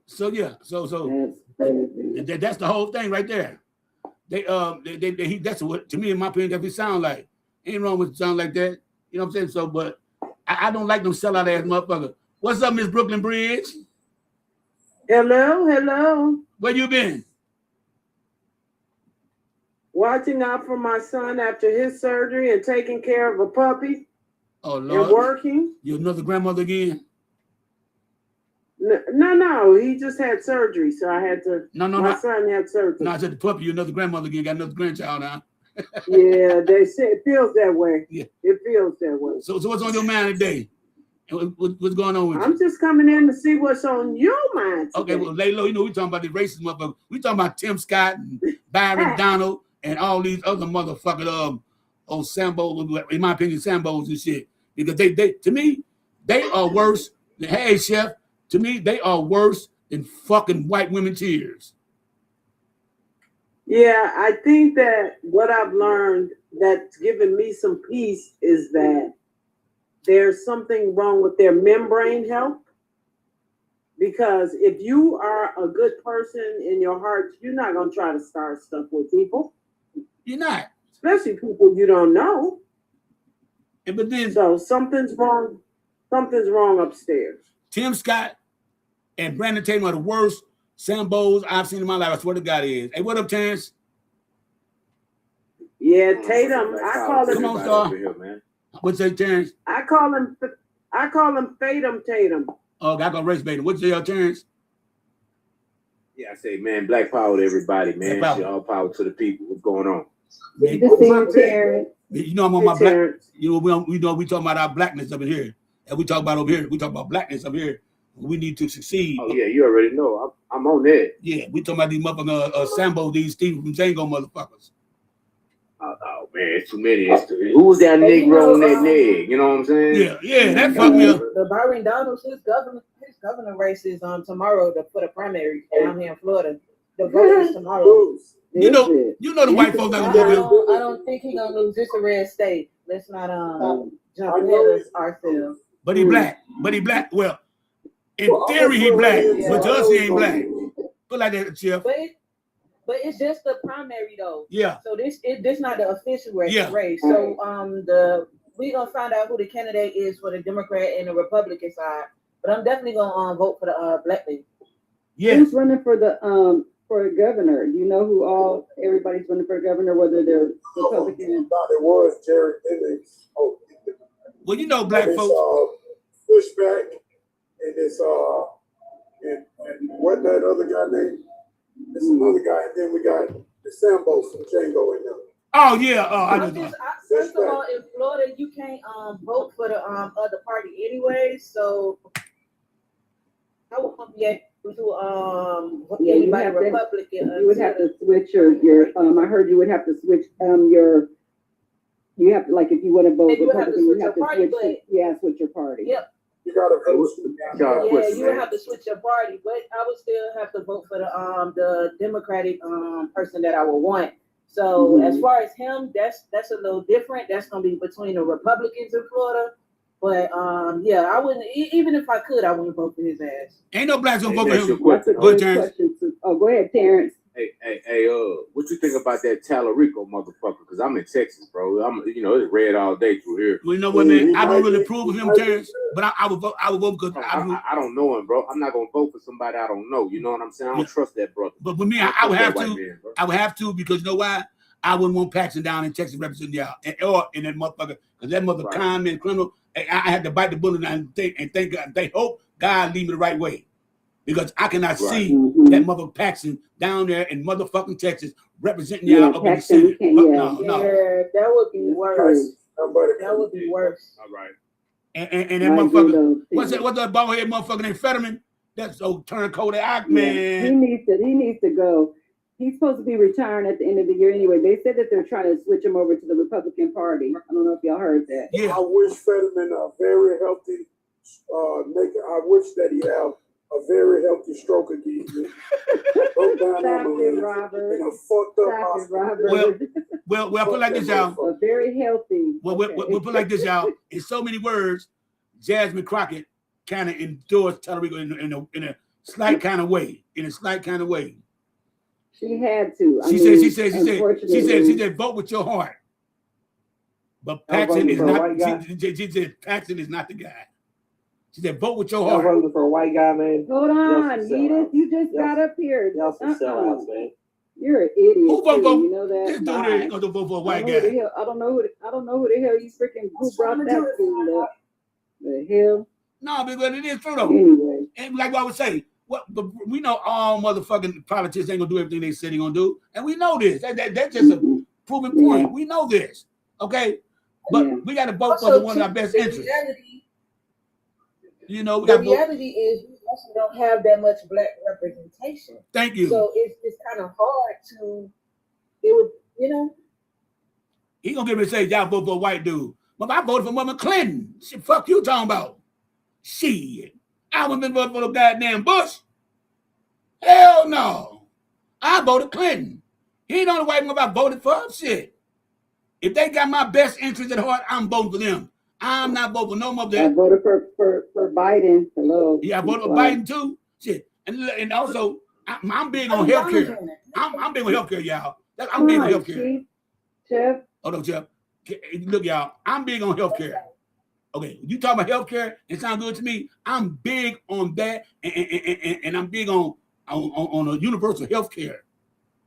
A: So yeah, so that's the whole thing right there. That's what, to me, in my opinion, that's what it sound like. Ain't wrong with it sound like that. You know what I'm saying? So, but I don't like them sellout ass motherfucker. What's up, Miss Brooklyn Bridge?
H: Hello.
A: Where you been?
H: Watching out for my son after his surgery and taking care of a puppy.
A: Oh Lord.
H: And working.
A: You another grandmother again?
H: No. He just had surgery, so I had to. My son had surgery.
A: No, I said the puppy. You another grandmother again. Got another grandchild now.
H: Yeah, they say it feels that way.
A: Yeah.
H: It feels that way.
A: So what's on your mind today? What's going on with you?
H: I'm just coming in to see what's on your mind today.
A: Okay, well, lay low. You know, we talking about the racist motherfuckers. We talking about Tim Scott and Byron Donald and all these other motherfucking Sambo, in my opinion, Sambos and shit. Because they to me, they are worse than, hey, Chef, to me, they are worse than fucking white women tears.
H: Yeah, I think that what I've learned that's given me some peace is that there's something wrong with their membrane health. Because if you are a good person in your heart, you're not going to try to start stuff with people.
A: You're not.
H: Especially people you don't know.
A: But then,
H: so something's wrong. Something's wrong upstairs.
A: Tim Scott and Brandon Tatum are the worst Sambos I've seen in my life. I swear to God, is. Hey, what up, Terrence?
H: Yeah, Tatum. I call him.
A: Come on, star. What's that, Terrence?
H: I call him Fatum Tatum.
A: Oh, I got race baiting. What's your Terrence?
I: Yeah, I say, man, black power to everybody, man.
A: Black power.
I: All power to the people. What's going on?
G: Good to see you, Terrence.
A: You know I'm on my black. You know we talking about our blackness up in here, and we talk about over here. We talk about blackness up here. We need to succeed.
I: Oh yeah, you already know. I'm on that.
A: Yeah, we talking about these motherfucking Sambo, these Steve from Django motherfuckers.
I: Oh man, it's too many. Who was that Negro on that neg? You know what I'm saying?
A: Yeah, that fucked me up.
J: The Byron Donalds, his governor race is on tomorrow for the primary down here in Florida. The vote is tomorrow.
A: You know the white folks that
J: I don't think he's gonna lose. It's a red state. Let's not jump ahead of ourselves.
A: But he black. Well, in theory he black, but to us he ain't black. Put like that, Chef.
J: But it's just the primary though.
A: Yeah.
J: So this not the official race.
A: Yeah.
J: So we gonna find out who the candidate is for the Democrat and the Republican side. But I'm definitely gonna vote for the black lady.
A: Yeah.
G: Who's running for the for governor? Do you know who everybody's running for governor, whether they're Republican?
E: I thought it was Jared Dennis.
A: Well, you know black folks.
E: Pushback and it's and what that other guy named? There's another guy, and then we got the Sambo from Django in there.
A: Oh yeah, I know that.
J: First of all, in Florida, you can't vote for the other party anyway. So I won't be able to anybody Republican.
G: You would have to switch your I heard you would have to switch you have to, like, if you want to vote Republican, you have to switch your party.
J: Yep.
E: You gotta vote.
J: You would have to switch your party, but I would still have to vote for the Democratic person that I would want. So as far as him, that's a little different. That's gonna be between the Republicans in Florida. But I wouldn't even if I could, I wouldn't vote for his ass.
A: Ain't no blacks gonna vote for him.
G: That's a good question. Go ahead, Terrence.
I: Hey, what you think about that Talarico motherfucker? Because I'm in Texas, bro. It's red all day through here.
A: Well, you know what, man? I don't really approve of him, Terrence, but I would vote. I would vote because
I: I don't know him, bro. I'm not gonna vote for somebody I don't know. You know what I'm saying? I don't trust that brother.
A: But with me, I would have to. Man, I would have to because you know why? I wouldn't want Paxton down in Texas representing y'all, or in that motherfucker, because that mother con and criminal. I had to bite the bullet and thank God. They hope God lead me the right way. Because I cannot see that mother Paxton down there in motherfucking Texas representing y'all up in the Senate. No.
J: Yeah, that would be worse. That would be worse.
I: All right.
A: And that motherfucker, what's that bald head motherfucker named Fetterman? That's old turncoat man.
G: He needs to go. He's supposed to be retiring at the end of the year anyway. They said that they're trying to switch him over to the Republican Party. I don't know if y'all heard that.
A: Yeah.
E: I wish Fetterman a very healthy I wish that he have a very healthy stroke again. Broke down
G: Robert.
E: in a fucked up hospital.
A: Well, put like this, y'all.
G: A very healthy.
A: Well, we'll put like this, y'all. In so many words, Jasmine Crockett kind of endorsed Talarico in a slight kind of way.
G: She had to.
A: She said, vote with your heart. But Paxton is not. She said Paxton is not the guy. She said, vote with your heart.
B: I'm voting for a white guy, man.
G: Hold on, Edith. You just got up here.
B: Y'all some sellouts, man.
G: You're an idiot.
A: Who vote for?
G: You know that?
A: This dude ain't gonna vote for a white guy.
G: I don't know who the hell you freaking who brought that fool up. The hell?
A: No, because it is true though.
G: Anyway,
A: and like I would say, we know all motherfucking politicians ain't gonna do everything they said they're gonna do, and we know this. That's just proven point. We know this, okay? But we got to vote for the one of our best interests. You know,
J: the reality is we also don't have that much black representation.
A: Thank you.
J: So it's kind of hard to, it would, you know.
A: He gonna get me to say, y'all vote for a white dude. But I voted for Mama Clinton. Shit, fuck you talking about? Shit. I wouldn't vote for the goddamn Bush. Hell no. I voted Clinton. He ain't the only white woman I voted for. Shit. If they got my best interest at heart, I'm voting for them. I'm not voting for no more of them.
G: I voted for Biden. Hello.
A: Yeah, I voted for Biden too. Shit. And also, I'm big on healthcare. I'm big on healthcare, y'all. I'm big on healthcare.
G: Jeff.
A: Hold on, Jeff. Look, y'all, I'm big on healthcare. Okay, you talk about healthcare, it sounds good to me. I'm big on that, and I'm big on a universal healthcare.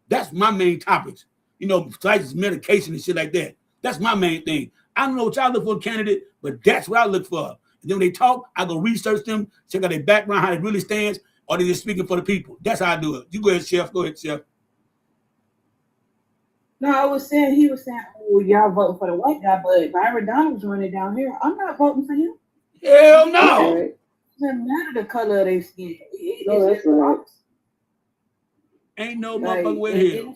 A: That's my main topics. You know, besides medication and shit like that. That's my main thing. I don't know what y'all look for a candidate, but that's what I look for. And then when they talk, I go research them, check out their background, how it really stands, or they just speaking for the people. That's how I do it. You go ahead, Chef. Go ahead, Chef.
J: No, he was saying, oh, y'all voting for the white guy, but Byron Donald's running down here. I'm not voting for him.
A: Hell no.
J: It doesn't matter the color of their skin.
G: No, that's right.
A: Ain't no motherfucker way here.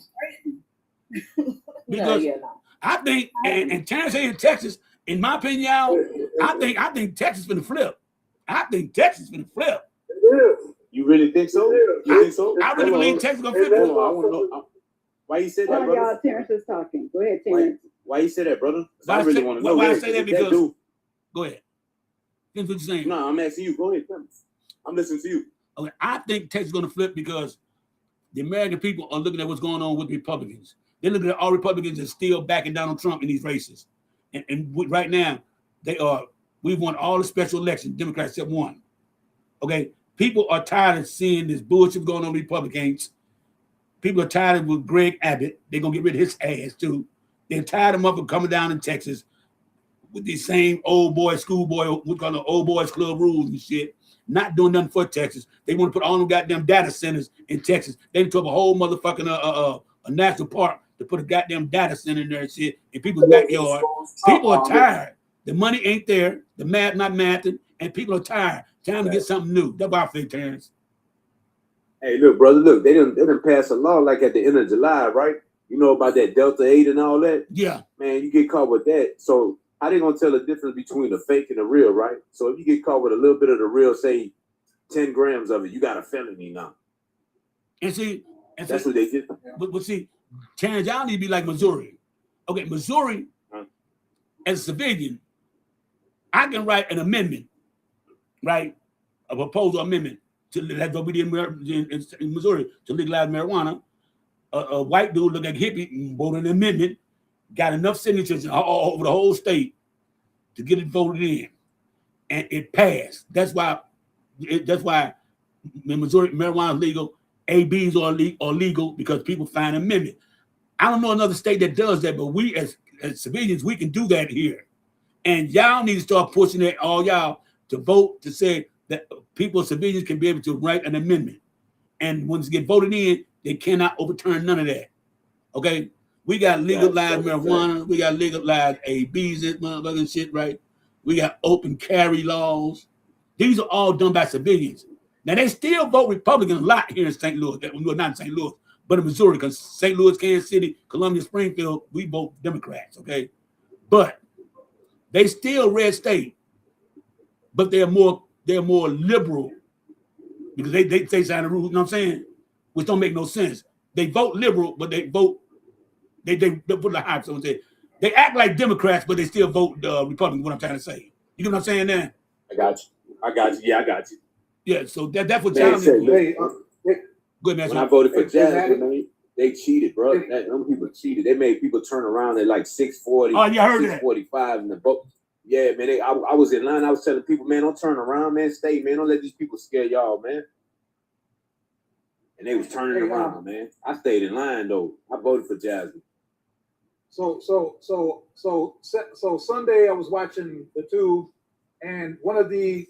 A: Because I think, and Terrence here in Texas, in my opinion, y'all, I think Texas finna flip. I think Texas finna flip.
I: You really think so? You think so?
A: I really believe Texas gonna flip.
I: Hold on, I want to know. Why you said that, brother?
G: Y'all, Terrence is talking. Go ahead, Terrence.
I: Why you say that, brother? I really want to know.
A: Why I say that? Because go ahead. That's what you're saying.
I: No, I'm asking you. Go ahead, tell me. I'm listening to you.
A: Okay, I think Texas is gonna flip because the American people are looking at what's going on with Republicans. They're looking at all Republicans and still backing Donald Trump in these races. And right now, we've won all the special elections, Democrats except one. Okay, people are tired of seeing this bullshit going on with Republicans. People are tired of Greg Abbott. They're going to get rid of his ass, too. They're tired of him coming down in Texas with these same old boy, schoolboy, we call them old boys club rules and shit, not doing nothing for Texas. They want to put all them goddamn data centers in Texas. They took a whole motherfucking a national park to put a goddamn data center in there and shit in people's backyard. People are tired. The money ain't there. The math not mathing, and people are tired. Time to get something new. That's what I think, Terrence.
I: Hey, look, brother, look, they didn't pass a law like at the end of July, right? You know about that Delta 8 and all that?
A: Yeah.
I: Man, you get caught with that. So how they gonna tell the difference between the fake and the real, right? So if you get caught with a little bit of the real, say 10 grams of it, you got a felony now.
A: And
I: that's what they did.
A: But see, Terrence, y'all need to be like Missouri. Okay, Missouri, as a civilian, I can write an amendment, right? A proposal amendment to that's what we did in Missouri to legalize marijuana. A white dude looked like a hippie and voted an amendment, got enough signatures all over the whole state to get it voted in, and it passed. That's why in Missouri marijuana is legal. ABs are legal because people find an amendment. I don't know another state that does that, but we as civilians, we can do that here. And y'all need to start pushing it, all y'all, to vote to say that civilians can be able to write an amendment. And once it get voted in, they cannot overturn none of that. Okay? We got legalized marijuana. We got legalized ABs and motherfucking shit, right? We got open carry laws. These are all done by civilians. Now, they still vote Republican a lot here in St. Louis. Well, not in St. Louis, but in Missouri, because St. Louis, Kansas City, Columbia, Springfield, we vote Democrats, okay? But they still red state, but they're more liberal because they sign the rules, you know what I'm saying? Which don't make no sense. They vote liberal, but they put the hype. So they act like Democrats, but they still vote Republican. What I'm trying to say, you know what I'm saying? There.
I: I got you. Yeah, I got you.
A: Yeah, so that's what y'all need. Good man.
I: When I voted for Jasmine, they cheated, bro. Them people cheated. They made people turn around at like 6:40.
A: Oh, yeah, I heard
I: 6:45 in the vote. Yeah, man. I was in line. I was telling people, man, don't turn around, man. Stay, man. Don't let these people scare y'all, man. And they was turning around, man. I stayed in line though. I voted for Jasmine.
C: So Sunday I was watching the tube, and one of the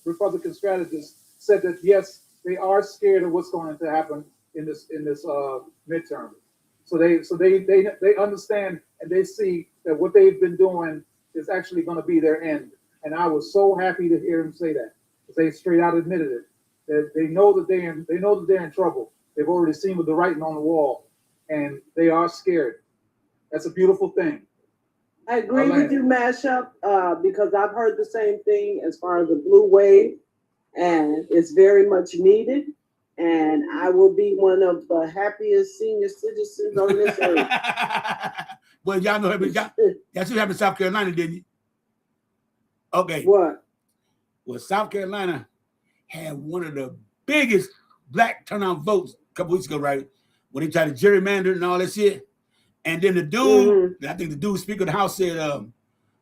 C: Republican strategists, said that yes, they are scared of what's going to happen in this midterm. So they understand and they see that what they've been doing is actually going to be their end. And I was so happy to hear him say that. They straight out admitted it. That they know that they're in trouble. They've already seen with the writing on the wall, and they are scared. That's a beautiful thing.
H: I agree with you, Mashup, because I've heard the same thing as far as the blue wave, and it's very much needed. And I will be one of the happiest senior citizens on this earth.
A: Well, y'all know that's what happened in South Carolina, didn't you? Okay.
H: What?
A: Well, South Carolina had one of the biggest black turnout votes a couple weeks ago, right? When they tried to gerrymander and all that shit. And then the dude, I think the dude, Speaker of the House, said,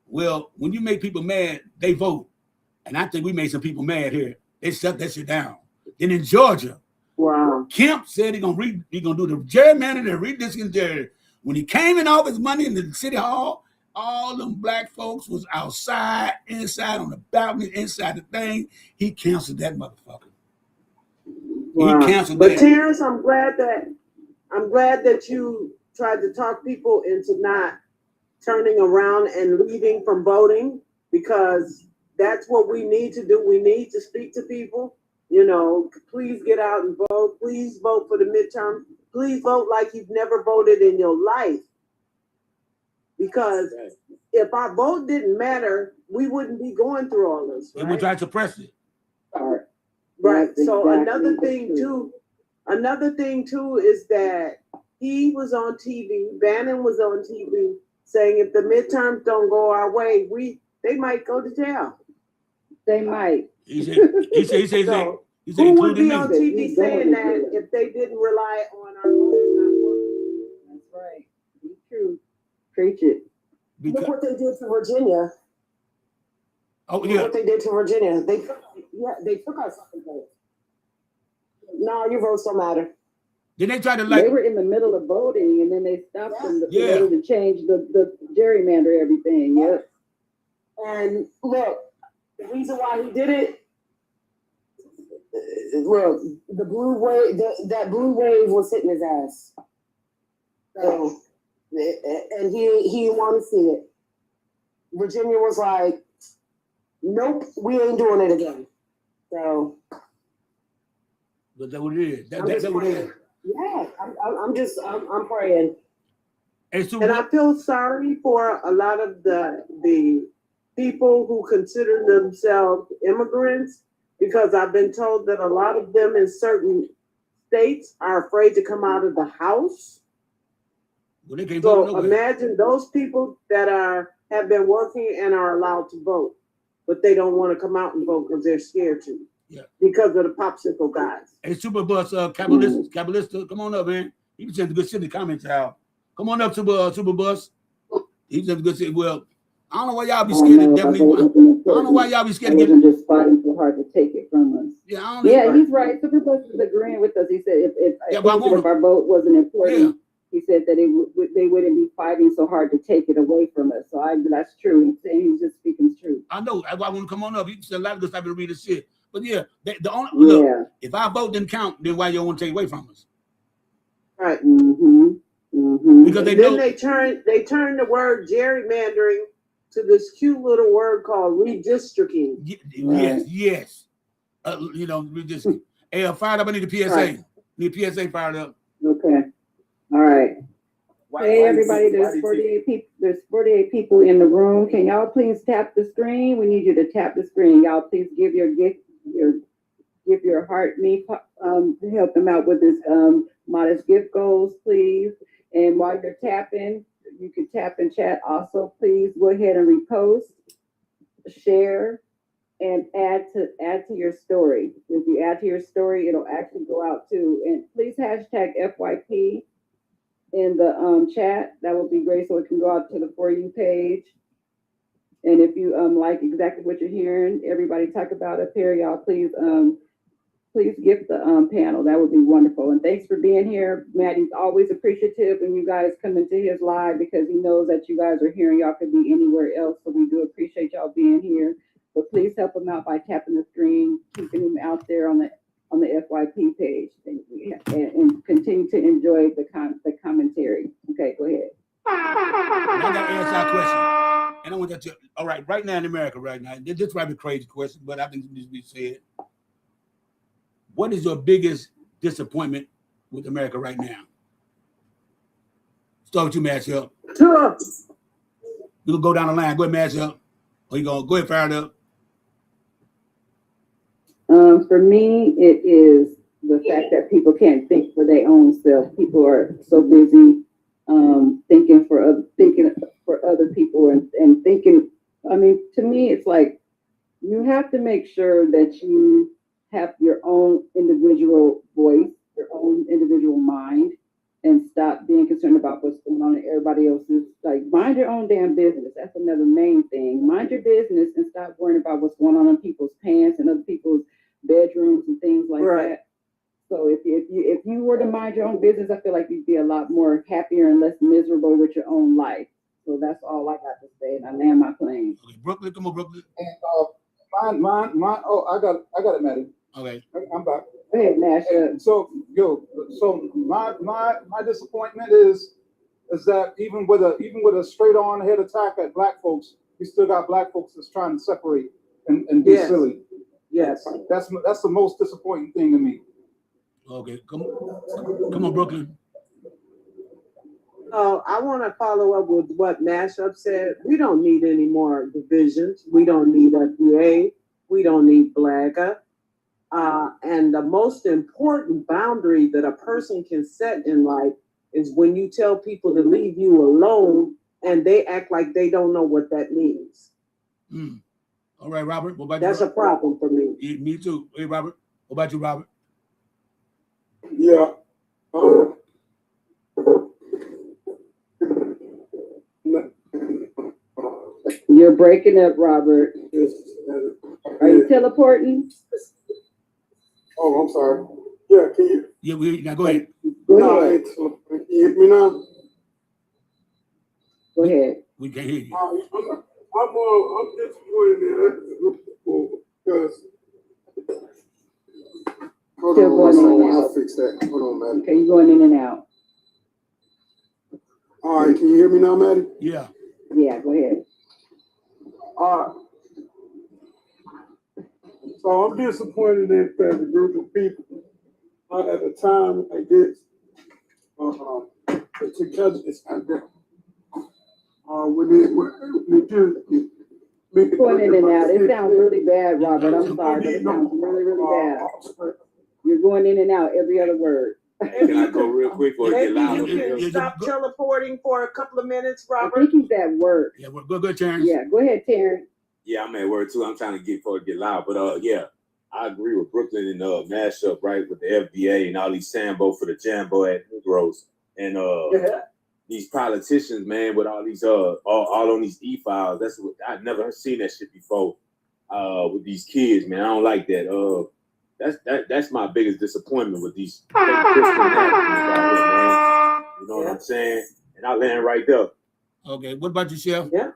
A: well, when you make people mad, they vote. And I think we made some people mad here. They shut that shit down. Then in Georgia,
H: wow,
A: Kemp said he's gonna do the gerrymandering and redistricting. When he came in office Monday in the city hall, all them black folks was outside, inside, on the balcony, inside the thing. He canceled that motherfucker.
H: Wow.
A: He canceled
H: but
A: that.
H: Terrence, I'm glad that you tried to talk people into not turning around and leaving from voting, because that's what we need to do. We need to speak to people. You know, please get out and vote. Please vote for the midterm. Please vote like you've never voted in your life. Because if our vote didn't matter, we wouldn't be going through all this. Right?
A: And we tried to suppress it.
H: Right. So another thing too is that he was on TV, Bannon was on TV saying if the midterms don't go our way, they might go to jail.
G: They might.
A: He said
H: who would be on TV saying that if they didn't rely on our votes?
G: That's right. Be true. Preach it.
D: Look what they did to Virginia.
A: Oh yeah.
D: Look what they did to Virginia. They took our fucking vote. No, your votes don't matter.
A: Then they tried to
G: They were in the middle of voting, and then they stopped them to change the gerrymander everything. Yep.
D: And look, the reason why he did it, look, the blue wave, that blue wave was hitting his ass. So, and he didn't want to see it. Virginia was like, nope, we ain't doing it again. So.
A: But that's what it is. That's what it is.
D: Yeah, I'm praying.
H: And I feel sorry for a lot of the people who consider themselves immigrants, because I've been told that a lot of them in certain states are afraid to come out of the house.
A: Well, they can't
H: so
A: vote
H: imagine those people that have been working and are allowed to vote, but they don't want to come out and vote because they're scared to. Yeah. Because of the popsicle guys.
A: Hey, Superbus, Cabalista, come on up, man. He was saying good shit in the comments, y'all. Come on up, Superbus. He was saying good shit. Well, I don't know why y'all be scared of definitely. I don't know why y'all be scared of
G: getting just fighting so hard to take it from us.
A: Yeah, I don't know.
G: Yeah, he's right. Superbus is agreeing with us. He said if our vote wasn't important, he said that they wouldn't be fighting so hard to take it away from us. So that's true. He's saying he's just speaking truth.
A: I know. That's why I want to come on up. He said a lot of good stuff to read this shit. But yeah, look, if our vote didn't count, then why you don't want to take it away from us?
H: Right.
A: Because
H: they turn the word gerrymandering to this cute little word called redistricting.
A: Yes. Redistricting. Hey, fired up. I need the PSA.
G: Right.
A: Need PSA fired up.
G: Okay. All right. Hey everybody, there's 48 people. There's 48 people in the room. Can y'all please tap the screen? We need you to tap the screen. Y'all please give your gift, give your heart me to help them out with this modest gift goals, please. And while you're tapping, you can tap in chat also. Please go ahead and repost, share, and add to your story. If you add to your story, it'll actually go out too. And please hashtag FYP in the chat. That would be great, so it can go out to the For You page. And if you like exactly what you're hearing everybody talk about up here, y'all please gift the panel. That would be wonderful. And thanks for being here. Maddie's always appreciative when you guys come into his live, because he knows that you guys are here and y'all could be anywhere else. So we do appreciate y'all being here. But please help him out by tapping the screen, keeping him out there on on the FYP page and continue to enjoy the commentary. Okay, go ahead.
A: I got to answer our question. And I want that to, all right, right now in America, right now, this might be a crazy question, but I think it needs to be said. What is your biggest disappointment with America right now? Start with you, Matchup.
B: Sure.
A: You gonna go down the line. Go ahead, Matchup. Or you gonna go ahead, fire it up?
G: For me, it is the fact that people can't think for their own self. People are so busy thinking for other people and thinking. I mean, to me, it's like you have to make sure that you have your own individual voice, your own individual mind, and stop being concerned about what's going on in everybody else's. Like, mind your own damn business. That's another main thing. Mind your business and stop worrying about what's going on in people's pants and other people's bedrooms and things like that. So if you were to mind your own business, I feel like you'd be a lot more happier and less miserable with your own life. So that's all I got to say, and I land my plane.
A: Okay, Brooklyn, come on, Brooklyn.
C: And mine. Oh, I got it, Maddie.
A: Okay,
C: I'm back.
G: Go ahead, Masha.
C: So my disappointment is that even with a straight on head attack at black folks, we still got black folks that's trying to separate and be silly.
H: Yes.
C: That's the most disappointing thing to me.
A: Okay, come on, Brooklyn.
H: I want to follow up with what Mashup said. We don't need any more divisions. We don't need FBA. We don't need BLAGA. And the most important boundary that a person can set in life is when you tell people to leave you alone and they act like they don't know what that means.
A: All right, Robert. What about
H: That's
A: you?
H: a problem for me.
A: Yeah, me too. Hey, Robert. What about you, Robert?
E: Yeah.
G: You're breaking up, Robert. Are you teleporting?
E: Oh, I'm sorry. Yeah, can you?
A: Yeah, now go ahead.
G: Go ahead.
E: Can you hear me now?
G: Go ahead.
A: We can't hear you.
E: I'm disappointed in because. Hold
G: Still
E: on,
G: going in and
E: I'll
G: out.
E: fix that. Hold on, man.
G: Okay, you're going in and out.
E: All right, can you hear me now, Maddie?
A: Yeah.
G: Yeah, go ahead.
E: So I'm disappointed in that the group of people at a time like this together is pandemic.
G: Going in and out. It sounds really bad, Robert. I'm sorry, but it sounds really, really bad. You're going in and out every other word.
I: Can I go real quick or get
H: Maybe
I: loud?
H: you can stop teleporting for a couple of minutes,
G: I
H: Robert.
G: think he's at work.
A: Yeah, well, go, Terrence.
G: Yeah, go ahead, Terrence.
I: Yeah, I'm at work too. I'm trying to get loud, but yeah, I agree with Brooklyn and Mashup, right, with the FBA and all these Sambo for the Jambo at Negroes and these politicians, man, with all these all on these e-files. That's what I've never seen that shit before with these kids, man. I don't like that. That's my biggest disappointment with these Christian nationalists out here, man. You know what I'm saying? And I land right there.
A: Okay, what about you, Chef?
H: Yeah.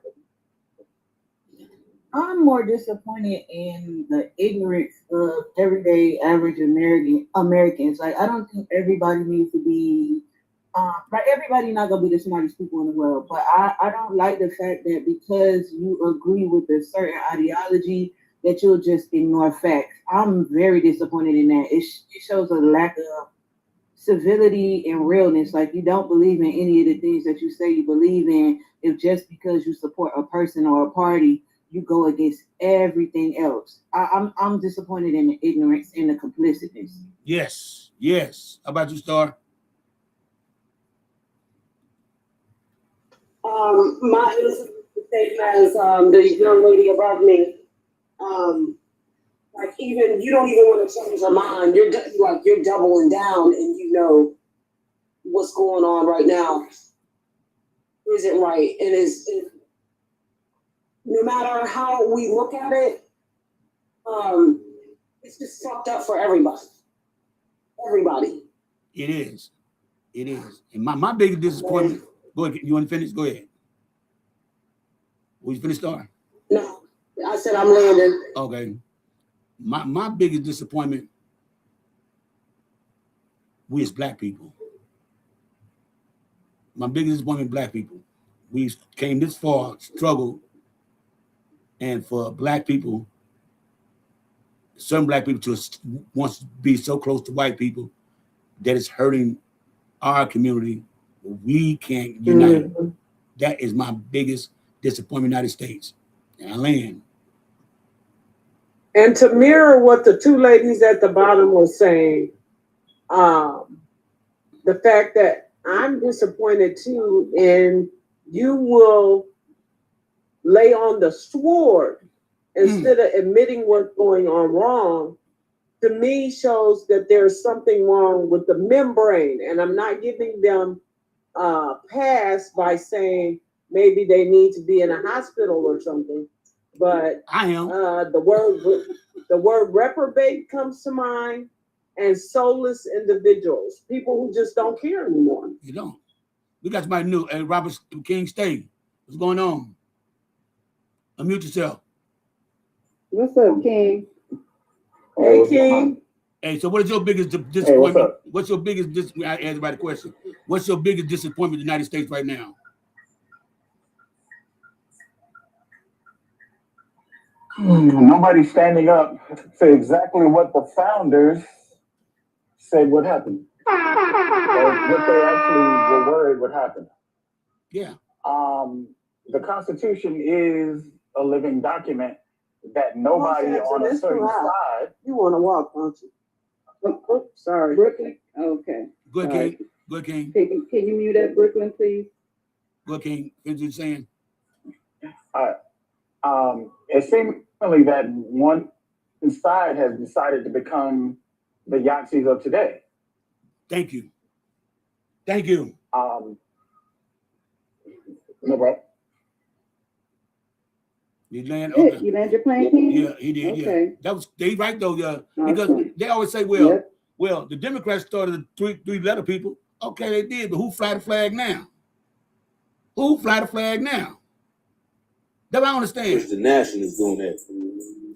J: I'm more disappointed in the ignorance of everyday average Americans. Like, I don't think everybody needs to be, like, everybody not gonna be the smartest people in the world. But I don't like the fact that because you agree with a certain ideology, that you'll just ignore facts. I'm very disappointed in that. It shows a lack of civility and realness. Like, you don't believe in any of the things that you say you believe in. If just because you support a person or a party, you go against everything else. I'm disappointed in the ignorance and the complicitness.
A: Yes. How about you, Star?
K: My same as the young lady above me. Like, even you don't even want to change your mind. You're doubling down, and you know what's going on right now isn't right, and is no matter how we look at it, it's just fucked up for everybody. Everybody.
A: It is. And my biggest disappointment. Go ahead. You want to finish? Go ahead. Will you finish, Star?
K: No, I said I'm landing.
A: Okay. My biggest disappointment we as black people. My biggest disappointment, black people. We came this far, struggled, and for black people, some black people to want to be so close to white people that it's hurting our community. We can't unite. Mm-hmm. That is my biggest disappointment in the United States. And I land.
H: And to mirror what the two ladies at the bottom were saying, the fact that I'm disappointed too, and you will lay on the sword instead of admitting what's going on wrong, to me shows that there's something wrong with the membrane. And I'm not giving them a pass by saying maybe they need to be in a hospital or something. But
A: I am.
H: The word reprobate comes to mind, and soulless individuals, people who just don't care anymore.
A: You don't. We got somebody new. Hey, Robert King, stay. What's going on? Unmute yourself.
G: What's up, King?
H: Hey, King.
A: Hey, so what is your biggest disappointment? What's your biggest? I asked everybody the question. What's your biggest disappointment in the United States right now?
L: Nobody's standing up to exactly what the founders said would happen. Or what they actually were worried would happen.
A: Yeah.
L: The Constitution is a living document that nobody on a certain side.
H: You want to walk, don't you? Oh, sorry.
G: Brooklyn? Okay.
A: Good, King. Good, King.
G: Can you mute up Brooklyn, please?
A: Good, King. What you saying?
L: It seemingly that one side has decided to become the Yahtzees of today.
A: Thank you. Thank you.
L: No problem.
A: You land? Okay.
G: You land your plane, King?
A: Yeah, he did. Okay. Yeah, that was they right though. Yeah, because they always say, well, the Democrats started three-letter people. Okay, they did, but who fly the flag now? Who fly the flag now? That I don't understand.
I: It's the Nationals doing that.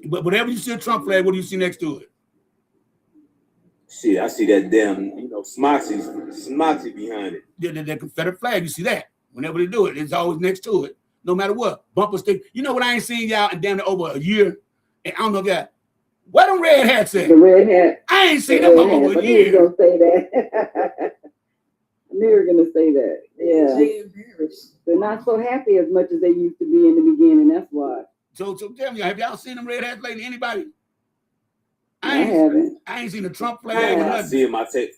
A: But whenever you see a Trump flag, what do you see next to it?
I: Shit, I see that damn, Smoxy behind it.
A: The Confederate flag, you see that. Whenever they do it, it's always next to it. No matter what. Bumper stick. You know what I ain't seen y'all in damn near over a year? And I don't know that. Where them red hats at?
G: The red hat.
A: I ain't seen them over a year.
G: I knew you were gonna say that. I knew you were gonna say that. Yeah. They're not so happy as much as they used to be in the beginning. That's why.
A: So tell me, have y'all seen them red hats lately? Anybody?
G: I haven't.
A: I ain't seen a Trump flag.
I: When I see them, I take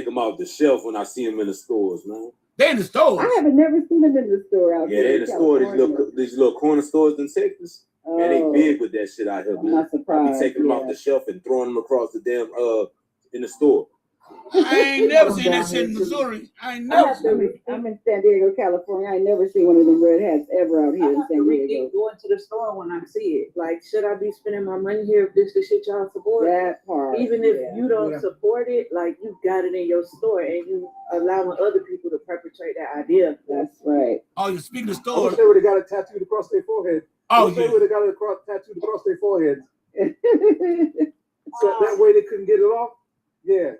I: them off the shelf when I see them in the stores, man.
A: They in the stores.
G: I haven't never seen them in the store out
I: here. Yeah, they in the store. These little corner stores in Texas.
G: Oh,
I: man, they big with that shit out here, man.
G: I'm not surprised.
I: I be taking them off the shelf and throwing them across the damn in the store.
A: I ain't never seen that shit in Missouri. I ain't never seen it.
G: I'm in San Diego, California. I ain't never seen one of them red hats ever out here in San Diego.
J: Going to the store when I see it. Like, should I be spending my money here if this the shit y'all support?
G: That part.
J: Even if you don't support it, like, you got it in your store and you allowing other people to perpetrate that idea.
G: That's right.
A: Oh, you're speaking of stores.
C: I wish they would have got it tattooed across their forehead.
A: Oh,
C: they would have got it tattooed across their foreheads. So that way they couldn't get it off. Yeah.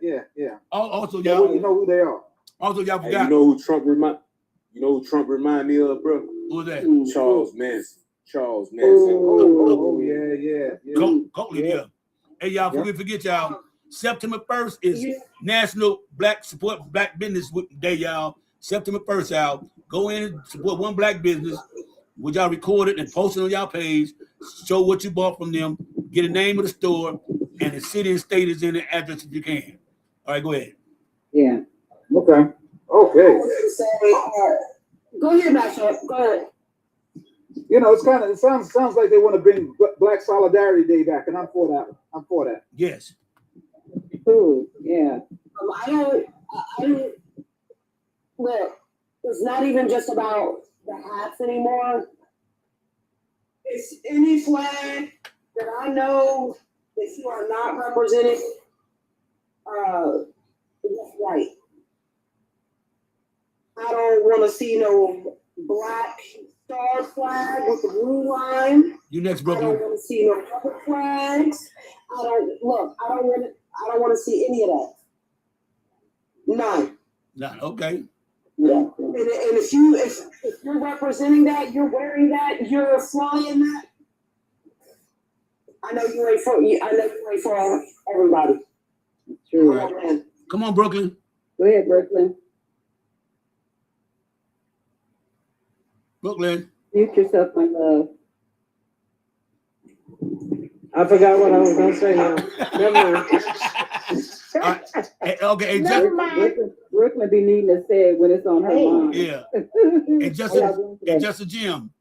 A: Also, y'all,
C: you know who they are.
A: Also, y'all forgot.
I: Hey, you know who Trump remind me of, bro?
A: Who's that?
I: Charles Manson.
C: Oh, yeah.
A: Yeah. Hey, y'all, before we forget, y'all, September 1st is National Support Black Business Day, y'all. September 1st, y'all. Go in and support one black business, which y'all record it and post it on y'all page. Show what you bought from them. Get the name of the store and the city and state is in the address if you can. All right, go ahead.
G: Yeah.
C: Okay.
K: Go ahead, Max. Go ahead.
C: You know, it sounds like they want to bring Black Solidarity Day back, and I'm for that.
A: Yes.
G: Ooh, yeah.
K: I don't. Look, it's not even just about the hats anymore. It's any flag that I know that you are not represented. White. I don't want to see no black star flag with the blue line.
A: You next,
K: I
A: Brooklyn.
K: don't want to see no other flags. I don't want to see any of that. None.
A: None. Okay.
K: Yeah. And if you're representing that, you're wearing that, you're flying that, I know you ain't for everybody.
G: True.
A: Right. Come on, Brooklyn.
G: Go ahead, Brooklyn.
A: Brooklyn.
G: Mute yourself, my love.
H: I forgot what I was gonna say now. Never mind.
A: Okay,
H: Never mind.
G: Brooklyn be needing to say it when it's on her mind.
A: Yeah. And just a Jim.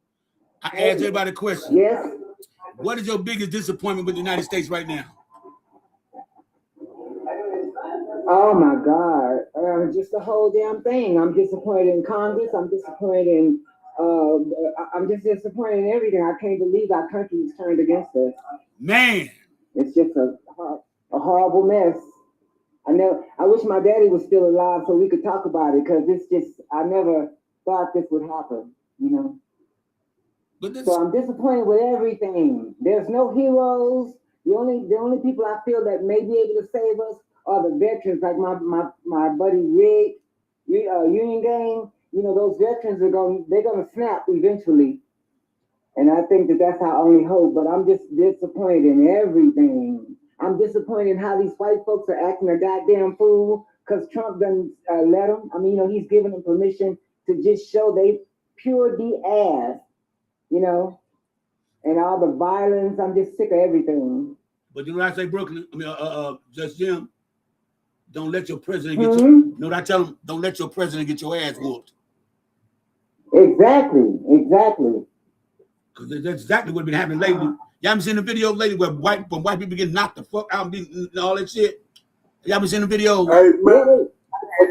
A: I asked everybody a question.
G: Yes.
A: What is your biggest disappointment with the United States right now?
D: Oh my God! Just the whole damn thing. I'm disappointed in Congress. I'm disappointed in. I'm just disappointed in everything. I can't believe our country is turned against us.
A: Man,
D: it's just a horrible mess. I wish my daddy was still alive so we could talk about it, because it's just, I never thought this would happen. You know. So I'm disappointed with everything. There's no heroes. The only people I feel that may be able to save us are the veterans, like my buddy Rick, Union Gang. You know, those veterans they're gonna snap eventually, and I think that's our only hope. But I'm just disappointed in everything. I'm disappointed in how these white folks are acting a goddamn fool, because Trump doesn't let them. I mean, you know, he's giving them permission to just show they pure D ass. You know, and all the violence. I'm just sick of everything.
A: But you know what I say, Brooklyn? I mean, just Jim. Don't let your president get you know what I tell him? Don't let your president get your ass whooped.
D: Exactly.
A: Because that's exactly what's been happening lately. Y'all been seeing the video lately where white people get knocked the fuck out and all that shit? Y'all been seeing the video?
G: Hey, man.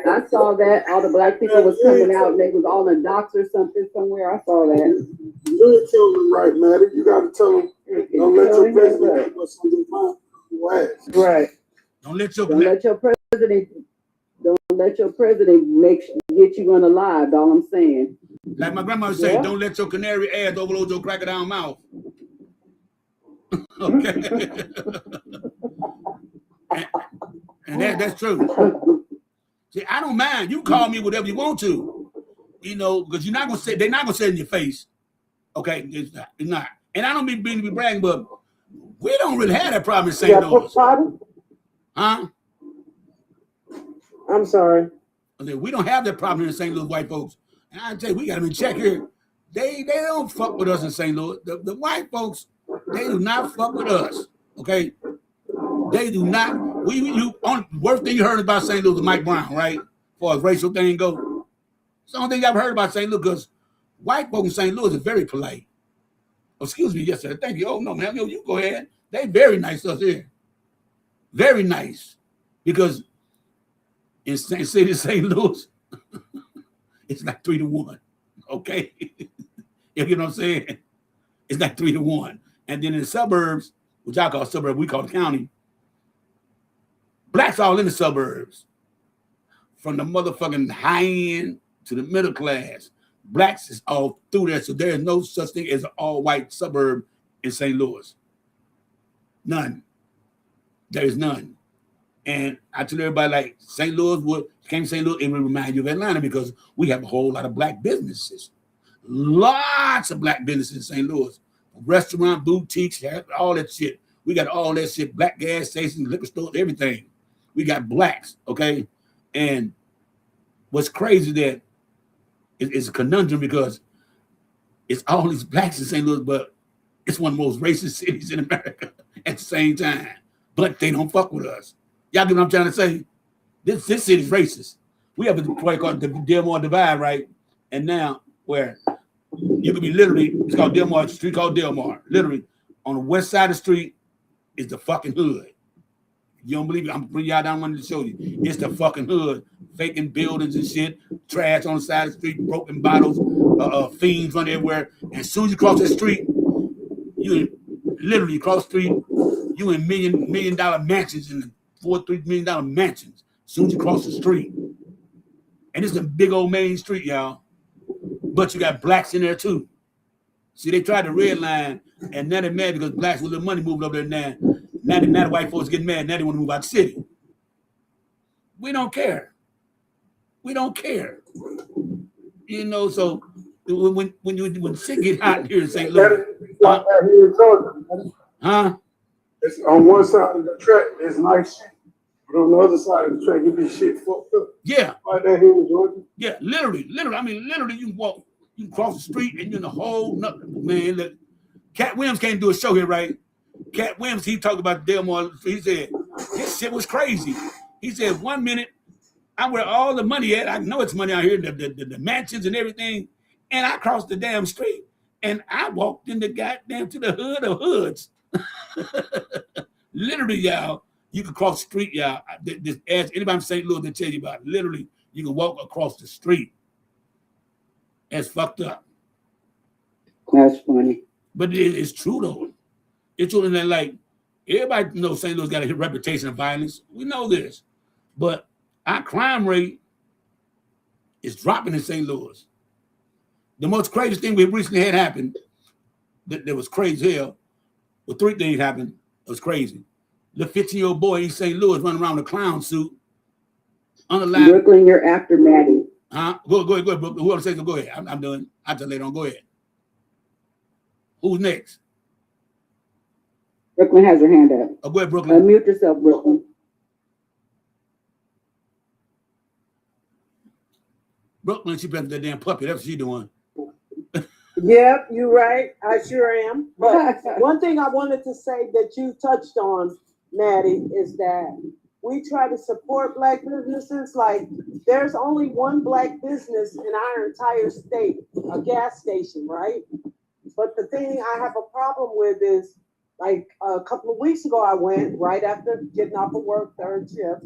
G: I saw that all the black people was coming out and they was all in docks or something somewhere. I saw that.
E: You tell them right, man. You got to tell them, don't let your president what's on your mind.
G: Right.
A: Don't let your
G: president get you unalived. All I'm saying.
A: Like my grandma would say, don't let your canary ass overload your cracker down mouth. Okay. and that's true. See, I don't mind. You call me whatever you want to, you know, because they're not gonna say it in your face. Okay, it's not. And I don't mean to be bragging, but we don't really have that problem in St. Louis. Huh?
H: I'm sorry.
A: We don't have that problem in St. Louis, white folks. And I tell you, we got them in check here. They don't fuck with us in St. Louis. The white folks, they do not fuck with us. Okay, they do not. Worst thing you heard about St. Louis is Mike Brown, right? As far as racial thing go, it's the only thing I've heard about St. Louis, because white folks in St. Louis are very polite. Oh, excuse me, yes sir. Thank you. Oh no, man, you go ahead. They very nice to us here. Very nice, because in St. Louis, it's like 3-1. Okay, you know what I'm saying? It's like 3-1. And then in the suburbs, which I call suburb, we call the county. Blacks all in the suburbs, from the motherfucking high end to the middle class. Blacks is all through there, so there is no such thing as an all-white suburb in St. Louis. None. There is none. And I tell everybody, like, St. Louis, came to St. Louis, it will remind you of Atlanta, because we have a whole lot of black businesses. Lots of black businesses in St. Louis. Restaurant, boutiques, all that shit. We got all that shit, black gas stations, liquor stores, everything. We got blacks, okay? And what's crazy that it's a conundrum, because it's all these blacks in St. Louis, but it's one of the most racist cities in America at the same time. But they don't fuck with us. Y'all get what I'm trying to say? This city's racist. We have a place called the Delmar Divide, right? And now where you could be literally, it's called Delmar, it's a street called Delmar. Literally, on the west side of the street is the fucking hood. You don't believe it? I'm gonna bring y'all down, wanted to show you. It's the fucking hood. Faking buildings and shit, trash on the side of the street, broken bottles, fiends running everywhere. And as soon as you cross the street, you literally cross the street, you in million dollar mansions and $4-3 million mansions. As soon as you cross the street. And it's a big old main street, y'all. But you got blacks in there too. See, they tried the red line, and now they're mad because blacks with little money moving over there now. Now the white folks getting mad. Now they want to move out the city. We don't care. We don't care. You know, so when shit get hot here in St. Louis,
E: like that here in Georgia.
A: huh?
E: It's on one side of the track, there's nice shit. But on the other side of the track, it be shit fucked up.
A: Yeah.
E: Like that here in Georgia.
A: Yeah, literally. I mean, literally, you can walk, you can cross the street, and you're in the whole man. Look, Cat Williams came to do a show here, right? Cat Williams, he talked about Delmore. He said this shit was crazy. He said 1 minute, I'm where all the money at. I know it's money out here, the mansions and everything. And I crossed the damn street, and I walked in the goddamn to the hood of hoods. Literally, y'all, you can cross the street, y'all. Just ask anybody from St. Louis to tell you about it. Literally, you can walk across the street. That's fucked up.
G: That's funny.
A: But it's true, though. It's true that, like, everybody knows St. Louis got a reputation of violence. We know this. But our crime rate is dropping in St. Louis. The most crazy thing we recently had happened that was crazy as hell. Well, 3 things happened. It was crazy. The 15-year-old boy in St. Louis running around with a clown suit. Underlined.
G: Brooklyn, you're after Maddie.
A: Huh? Go ahead, Brooklyn. Whoever says so, go ahead. I'm done. I'll tell later on. Go ahead. Who's next?
G: Brooklyn has her hand up.
A: Oh, go ahead, Brooklyn.
G: Unmute yourself, Brooklyn.
A: Brooklyn, she playing with that damn puppy. That's what she doing.
H: Yep, you're right. I sure am. But one thing I wanted to say that you touched on, Maddie, is that we try to support Black businesses. Like, there's only one Black business in our entire state, a gas station, right? But the thing I have a problem with is, like, a couple of weeks ago, I went right after getting off of work, 3rd shift,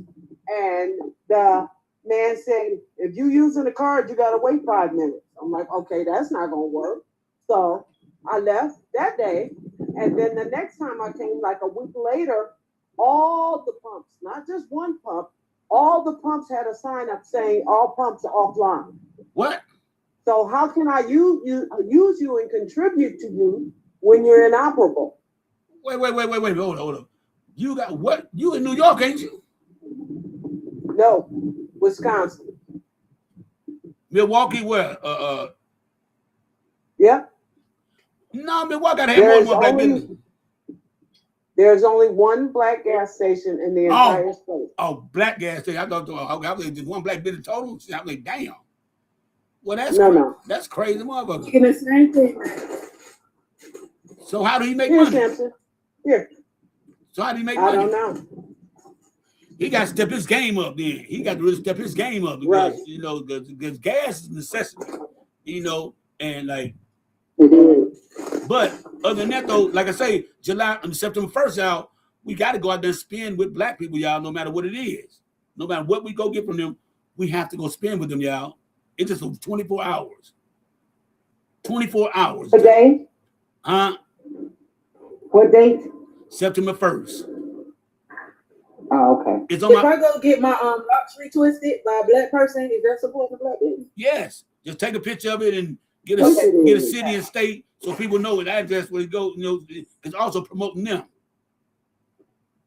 H: and the man said, if you using the card, you gotta wait 5 minutes. I'm like, okay, that's not gonna work. So I left that day, and then the next time I came, like a week later, all the pumps, not just one pump, all the pumps had a sign up saying all pumps are offline.
A: What?
H: So how can I use you and contribute to you when you're inoperable?
A: Wait. Hold on. You got what? You in New York, ain't you?
H: No, Wisconsin.
A: Milwaukee, where?
H: Yeah.
A: No, Milwaukee gotta have more Black business.
H: There's only one Black gas station in the entire state.
A: Oh, Black gas station. I thought just one Black business total. I was like, damn. Well, that's that's crazy, motherfucker.
H: In the same thing.
A: So how do he make
H: Here,
A: money?
H: Samson. Here.
A: So how do he make money?
H: I don't know.
A: He got to step his game up then. He got to really step his game up because,
H: right.
A: You know, because gas is a necessity, you know, and like, but other than that though, like I say, September 1st, y'all, we got to go out there and spend with Black people, y'all, no matter what it is. No matter what we go get from them, we have to go spend with them, y'all. It's just 24 hours. 24 hours.
G: What day?
A: Huh?
G: What date?
A: September 1st.
G: Oh, okay.
J: If I go get my locks retwisted by a Black person, is that supporting Black business?
A: Yes. Just take a picture of it and get a city and state so people know the address where it goes. You know, it's also promoting them.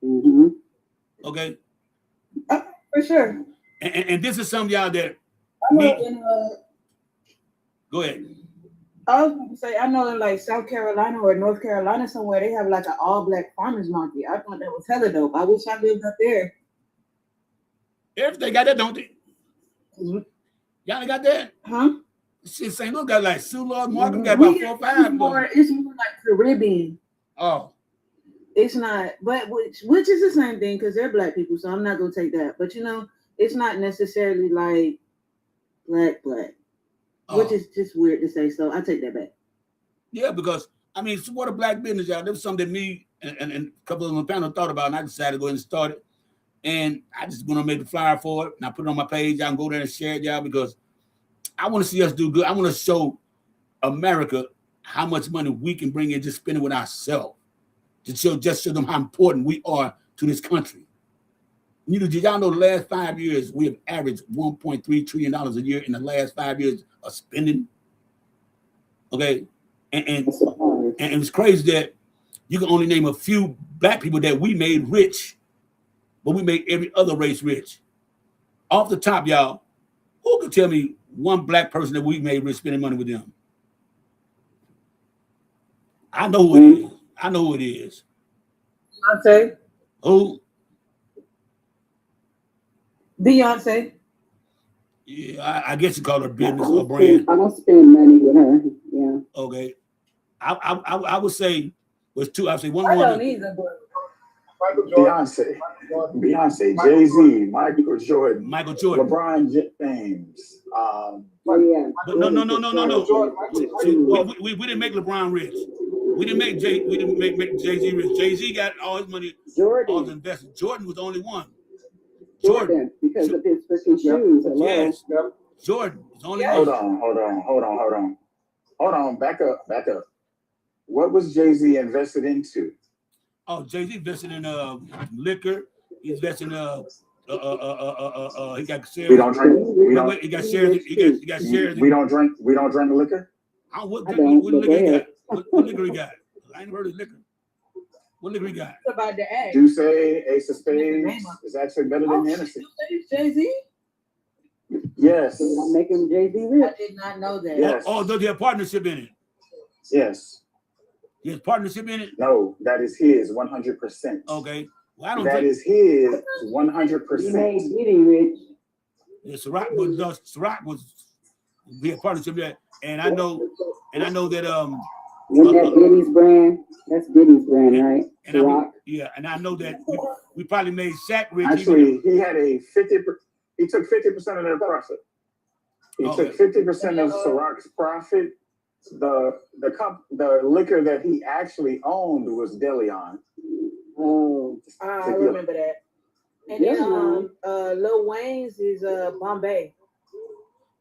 G: Mm-hmm.
A: Okay.
J: For sure.
A: And this is some of y'all that. Go ahead.
J: I was going to say, I know in like South Carolina or North Carolina somewhere, they have like an all Black farmers market. I thought that was hella dope. I wish I lived up there.
A: Everything got that, don't they? Mm-hmm. Y'all got that?
J: Huh?
A: Shit, St. Louis got like Sulor Markham got about 4 or 5.
J: It's more like Caribbean.
A: Oh.
J: It's not, but which is the same thing because they're Black people, so I'm not going to take that. But you know, it's not necessarily like black. Which is just weird to say, so I take that back.
A: Yeah, because I mean, support a Black business, y'all. There was something that me and a couple of them on the panel thought about, and I decided to go ahead and start it. And I just went and made the flyer for it, and I put it on my page. Y'all can go there and share it, y'all, because I want to see us do good. I want to show America how much money we can bring in just spending with ourselves, to show them how important we are to this country. You know, did y'all know the last 5 years we have averaged $1.3 trillion a year in the last 5 years of spending? Okay, and it's crazy that you can only name a few Black people that we made rich, but we made every other race rich. Off the top, y'all, Who could tell me one black person that we made rich spending money with them? I know who it is. I know who it is.
J: Beyonce.
A: Who?
J: Beyonce.
A: Yeah, I guess you call her business or brand.
G: I don't spend money with her. Yeah.
A: Okay. I would say was two. I would say one.
J: I don't either, but
L: Beyonce, Jay-Z, Michael Jordan, LeBron James.
G: Yeah.
A: But no. We didn't make LeBron rich. We didn't make Jay-Z rich. Jay-Z got all his money, all his investment. Jordan was the only one.
G: Jordan, because of his freaking shoes. Hello.
A: Yes. Jordan is the only one.
L: Hold on. Back up. What was Jay-Z invested into?
A: Oh, Jay-Z invested in liquor. He's invested in he got shares.
L: We don't drink.
A: He got shares. He got shares.
L: We don't drink liquor.
A: What liquor he got? What liquor he got? I ain't heard of liquor. What liquor he got?
J: About the act.
L: Do say Ace of Spades is actually better than Hennessy.
J: Jay-Z?
G: So
L: Yes.
G: I'm making Jay-Z rich.
J: I did not know that.
L: Yes.
A: Oh, does he have partnership in it?
L: Yes.
A: He has partnership in it?
L: No, that is his 100%.
A: Okay. Well, I don't
L: that
A: think
L: is his 100%.
G: He made getting rich.
A: Yeah, Ciroc was we had partnership there, and I know that
G: Isn't that Diddy's brand? That's Diddy's brand, right?
A: And I know that we probably made Shaq rich.
L: Actually, he had a 50. He took 50% of their profit. He took 50% of Ciroc's profit. The liquor that he actually owned was DeLeon.
G: Oh,
J: I remember that. And then Lil Wayne's is Bombay.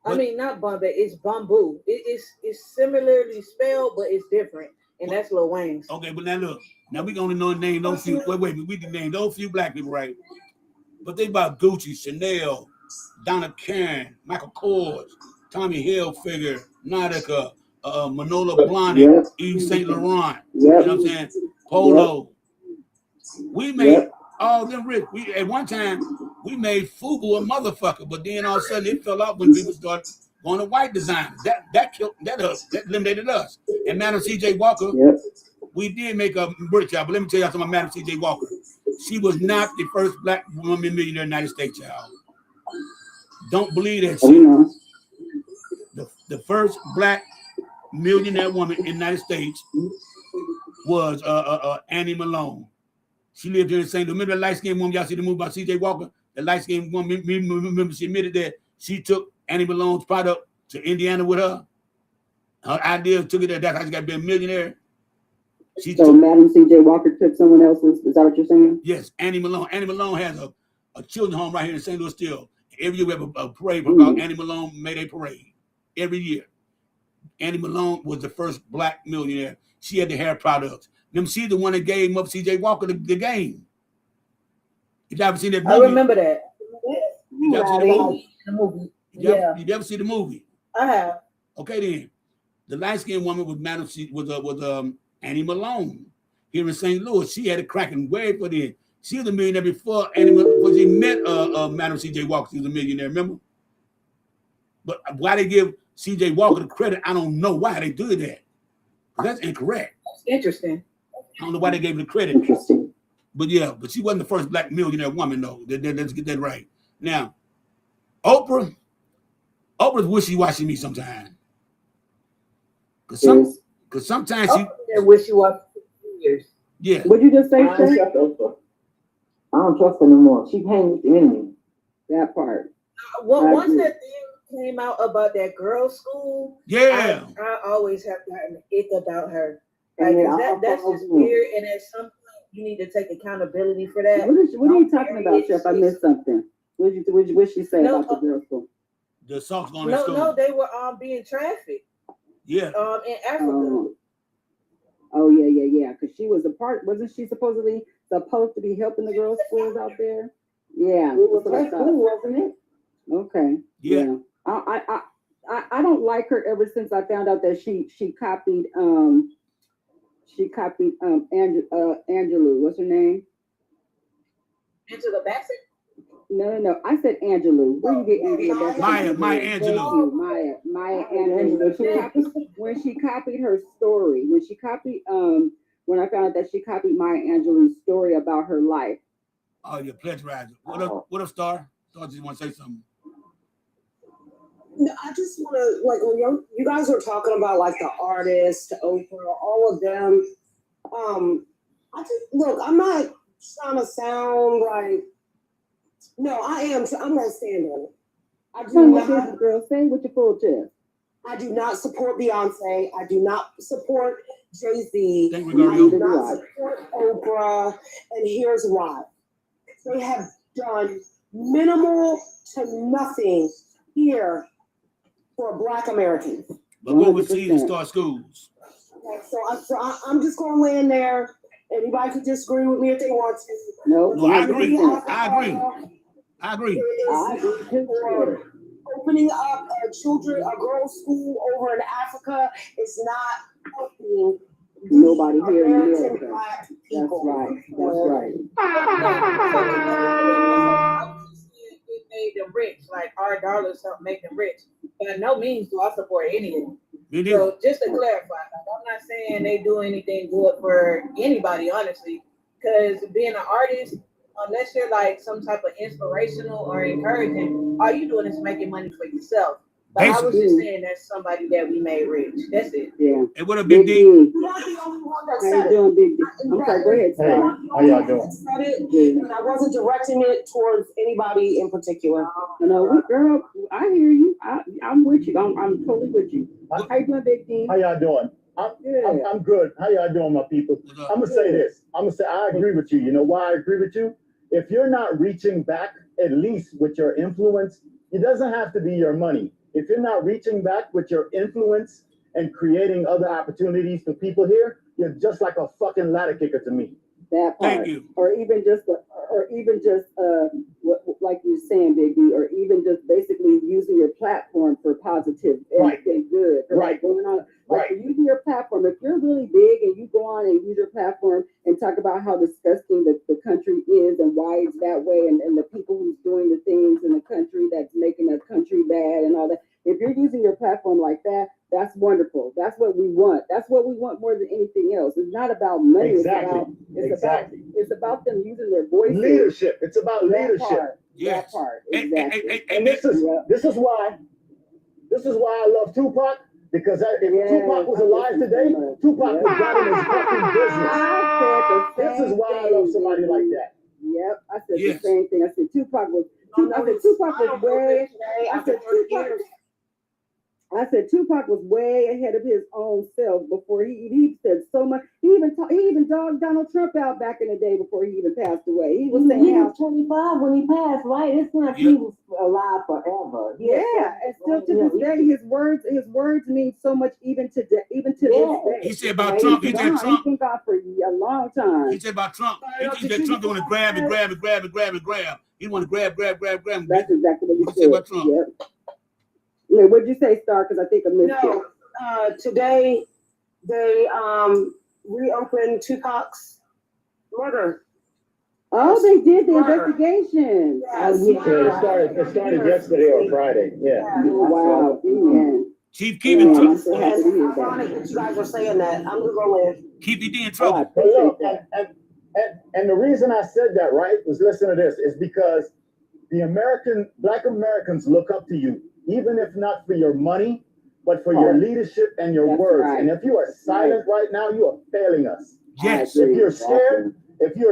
J: I mean, not Bombay, it's Bamboo. It's similarly spelled, but it's different. And that's Lil Wayne's.
A: Okay, but now look, now we can only name those few. Wait, we can name those few black people, right? But they bought Gucci, Chanel, Donna Karan, Michael Kors, Tommy Hilfiger, Nautica, Manolo Blahnik, Yves Saint Laurent. You know what I'm saying? Polo. We made all them rich. We at one time we made Fubu a motherfucker, but then all of a sudden it fell off when people started going to white designers. That killed us. That eliminated us. And Madam C.J. Walker, we did make a rich y'all. But let me tell y'all something about Madam C.J. Walker. She was not the first black woman millionaire in the United States, y'all. Don't believe that shit. The first black millionaire woman in the United States was Annie Malone. She lived here in St. Louis. Remember the light-skinned woman y'all see the movie about C.J. Walker? The light-skinned woman, remember she admitted that she took Annie Malone's product to Indiana with her. Her idea took it there. That's how she got to be a millionaire.
G: Madam C.J. Walker took someone else's. Is that what you're saying?
A: Yes, Annie Malone. Annie Malone has a children's home right here in St. Louis still. Every year we have a parade called Annie Malone Mayday Parade. Every year. Annie Malone was the first black millionaire. She had the hair products. Remember, she's the one that gave up C.J. Walker the game. You ever seen that movie?
J: I remember that.
A: You ever seen the
J: movie?
A: You ever see the movie?
J: I have.
A: Okay, then. The light-skinned woman was Annie Malone here in St. Louis. She had a cracking way for then. She was a millionaire before she met Madam C.J. Walker. She was a millionaire, remember? But why they give C.J. Walker the credit, I don't know why they do that. That's incorrect.
J: That's interesting.
A: I don't know why they gave her the credit.
G: Interesting.
A: But but she wasn't the first black millionaire woman, though. Let's get that right. Now, Oprah's wishy-washy me sometimes. Because sometimes she
J: wishy-washy.
A: Yeah.
G: What'd you just say,
K: I don't trust her no more. She hangs with the enemy.
G: That part.
J: Once that thing came out about that girls' school, I always have gotten an ick about her. Like, that's just weird. And at some point, you need to take accountability for that.
G: What are you talking about, Chef? I missed something. What did she say about the girls' school?
A: The assaults going to school.
J: No, they were being trafficked.
A: Yeah.
J: In Africa.
G: Oh yeah. Because she was a part. Wasn't she supposed to be helping the girls' schools out there? Yeah.
K: It was her school, wasn't it?
G: Okay.
A: Yeah.
G: I don't like her ever since I found out that she copied Angelou. What's her name?
J: Angela Bassett?
G: No. I said Angelou. Where you get Angela?
A: Maya
G: Thank
A: Angelou.
G: you, Maya Angelou. When she copied her story, when I found out that she copied Maya Angelou's story about her life.
A: Oh, you're plagiarizing. What up, Star? Star, just want to say something.
K: No, I just want to, like, when you guys were talking about, like, the artists, Oprah, all of them, I'm not trying to sound like, no, I'm going to stand on it. I do not,
G: girl, say with your full chest.
K: I do not support Beyonce. I do not support Jay-Z. I
A: do
K: not support Oprah, and here's why. They have done minimal to nothing here for Black Americans.
A: But go overseas and start schools.
K: Okay, so I'm just going to land there. Anybody can disagree with me if they want to.
A: No, I agree. I agree.
K: Opening up a girls' school over in Africa is not helping
G: nobody here in America.
K: Black people.
G: That's right.
J: It made them rich, like our dollars help make them rich. By no means do I support any of them. So just to clarify, I'm not saying they do anything good for anybody, honestly, because being an artist, unless you're like some type of inspirational or encouraging, all you doing is making money for yourself. But I was just saying that's somebody that we made rich. That's it.
G: Yeah.
A: And what a Big D.
G: How you doing, Big D? I'm sorry, go ahead.
L: Hey, how y'all doing?
K: And I wasn't directing it towards anybody in particular.
G: No, girl, I hear you. I'm with you. I'm totally with you. How you doing, Big D?
L: How y'all doing? I'm good. How y'all doing, my people? I'm gonna say this. I agree with you. You know why I agree with you? If you're not reaching back, at least with your influence, it doesn't have to be your money. If you're not reaching back with your influence and creating other opportunities for people here, you're just like a fucking ladder kicker to me.
G: That part.
A: Thank you.
G: Or even just like you're saying, Big D, or even just basically using your platform for positive and good. Like going on, like using your platform. If you're really big and you go on and use your platform and talk about how disgusting the country is and why it's that way, and the people who's doing the things in the country that's making the country bad and all that. If you're using your platform like that, that's wonderful. That's what we want. That's what we want more than anything else. It's not about money.
L: Exactly.
G: It's about them using their voices.
L: Leadership. It's about leadership.
G: That part. Exactly.
L: And this is why I love Tupac. Because if Tupac was alive today, Tupac was got in his fucking business. This is why I love somebody like that.
G: Yep, I said the same thing. I said Tupac was way ahead of his own self before he said so much. He even dogged Donald Trump out back in the day before he even passed away. He was saying
M: he was 25 when he passed, right? It's not he was alive forever.
G: And still to this day, his words mean so much even to this day.
A: He said about Trump. He said Trump.
G: He's been gone for a long time.
A: He said about Trump. He said Trump want to grab and grab and grab and grab and grab. He want to grab.
G: That's exactly what
A: he said about Trump.
G: Yep. Yeah, what'd you say, Star? Because I think I missed it.
K: Today they reopened Tupac's murder.
G: Oh, they did the investigation.
K: Yes.
L: It started yesterday or Friday. Yeah.
G: Wow. Man.
A: Chief Keep in trouble.
K: It's ironic that you guys are saying that. I'm gonna go in.
A: Keep your D in trouble.
L: But look, and the reason I said that, right, was listen to this, is because Black Americans look up to you, even if not for your money, but for your leadership and your words. Right. And if you are silent right now, you are failing us.
A: Yes.
L: If you're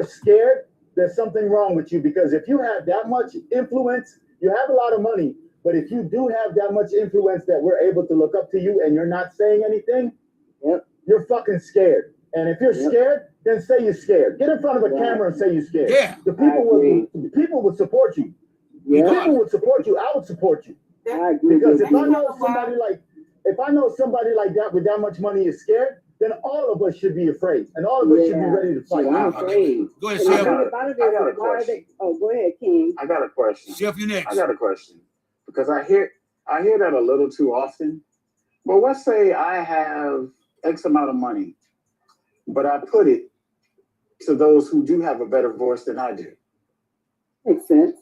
L: scared, there's something wrong with you, because if you have that much influence, you have a lot of money, but if you do have that much influence that we're able to look up to you and you're not saying anything, you're fucking scared. And if you're scared, then say you're scared. Get in front of a camera and say you're scared.
A: Yeah.
L: The people would support you. People would support you. I would support you. Because if I know somebody like that with that much money is scared, then all of us should be afraid, and all of us should be ready to fight.
G: I'm afraid.
A: Go ahead, Chef.
G: Go ahead, King.
N: I got a question.
A: Chef, you next.
N: I got a question, because I hear that a little too often. But let's say I have X amount of money, but I put it to those who do have a better voice than I do.
G: Makes sense.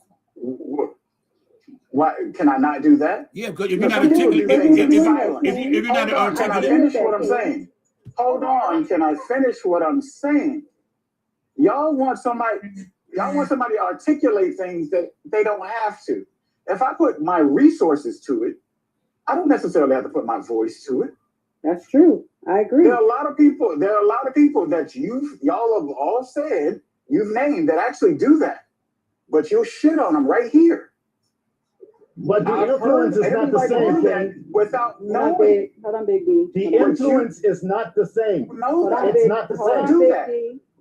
N: Why can I not do that?
A: Yeah, because if you're
N: No,
A: not
N: some people do
A: articulate,
N: things in
A: if
N: silence.
A: you're not
N: Hold on, can I
A: articulate,
N: finish what I'm saying? Hold on, can I finish what I'm saying? Y'all want somebody to articulate things that they don't have to. If I put my resources to it, I don't necessarily have to put my voice to it.
G: That's true. I agree.
N: There are a lot of people that y'all have all said, you've named that actually do that. But you'll shit on them right here.
L: But the influence is not the same, King.
N: Without knowing.
G: Hold on, Big D.
L: The influence is not the same.
N: No,
L: it's not the same.
N: Do that.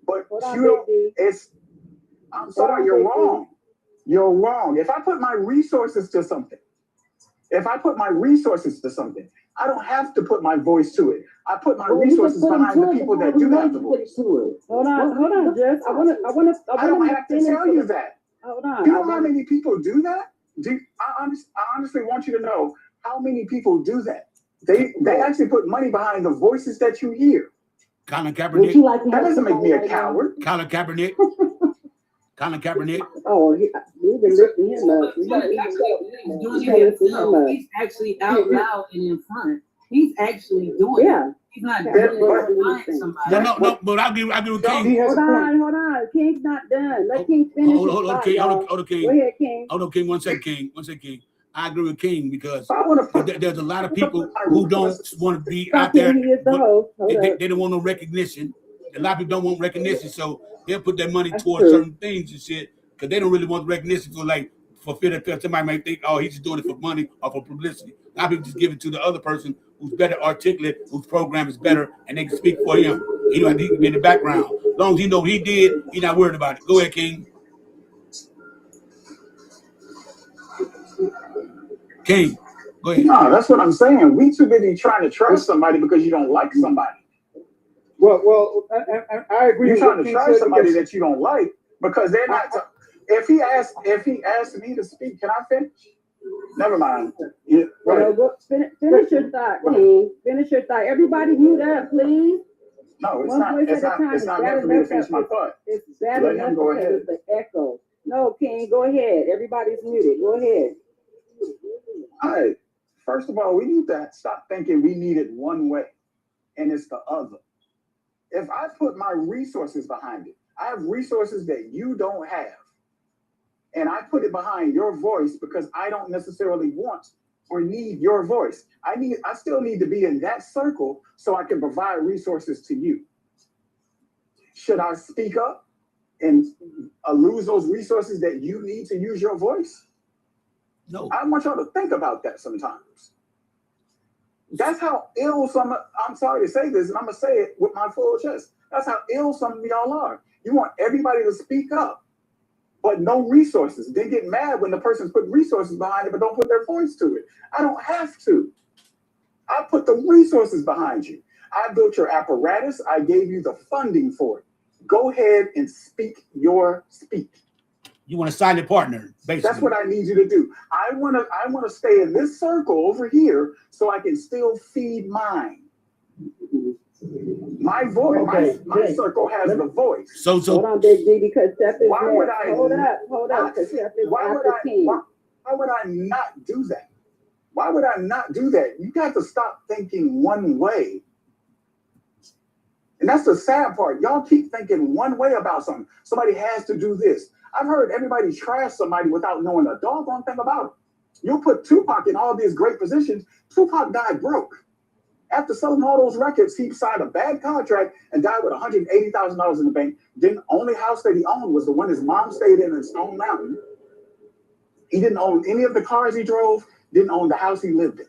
N: But you don't, I'm sorry, you're wrong. You're wrong. If I put my resources to something, I don't have to put my voice to it. I put my resources behind the people that do have the voice.
G: Hold on, Jess. I
N: I don't have to tell you that.
G: Hold on.
N: You know how many people do that? I honestly want you to know how many people do that. They actually put money behind the voices that you hear.
A: Colin Kaepernick.
N: That doesn't make me a coward.
A: Colin Kaepernick. Colin Kaepernick.
G: Oh, we've been lifting him up.
J: He's actually out loud and in front. He's actually doing it. He's not doing it behind somebody.
A: No, but I'll give King.
G: Hold on. King's not done. Let King finish.
A: Hold on, King.
G: King. Go ahead, King.
A: Hold on, King. One second, King. I agree with King because there's a lot of people who don't want to be out there. They don't want no recognition. A lot of people don't want recognition, so they'll put their money towards certain things and shit because they don't really want recognition for fear that somebody might think, oh, he's just doing it for money or for publicity. A lot of people just give it to the other person who's better articulate, whose program is better, and they can speak for him. He don't have to be in the background. As long as he know what he did, he's not worried about it. Go ahead, King. King, go ahead.
N: No, that's what I'm saying. We too busy trying to trust somebody because you don't like somebody.
C: Well, I agree.
N: You're trying to trust somebody that you don't like because they're not. If he asked me to speak, can I finish? Never mind. Yeah,
G: finish your thought, King. Finish your thought. Everybody mute up, please.
N: No, it's not meant for me to finish my thought.
G: It's bad enough because of the echo. No, King, go ahead. Everybody's muted. Go ahead.
N: All right. First of all, we need to stop thinking we need it one way and it's the other. If I put my resources behind it, I have resources that you don't have. And I put it behind your voice because I don't necessarily want or need your voice. I still need to be in that circle so I can provide resources to you. Should I speak up and lose those resources that you need to use your voice?
A: No.
N: I want y'all to think about that sometimes. That's how ill I'm sorry to say this, and I'm going to say it with my full chest. That's how ill some of y'all are. You want everybody to speak up, but no resources. Then get mad when the person's put resources behind it, but don't put their voice to it. I don't have to. I put the resources behind you. I built your apparatus. I gave you the funding for it. Go ahead and speak your speak.
A: You want a silent partner, basically.
N: That's what I need you to do. I want to stay in this circle over here so I can still feed mine. My voice, my circle has the voice.
A: So
G: hold on, Big D, because Steph is
N: why would I
G: hold up, because Steph is after King.
N: Why would I not do that? Why would I not do that? You got to stop thinking one way. And that's the sad part. Y'all keep thinking one way about something. Somebody has to do this. I've heard everybody trash somebody without knowing a doggone thing about it. You'll put Tupac in all these great positions. Tupac died broke. After selling all those records, he signed a bad contract and died with $180,000 in the bank. Then the only house that he owned was the one his mom stayed in Stone Mountain. He didn't own any of the cars he drove, didn't own the house he lived in.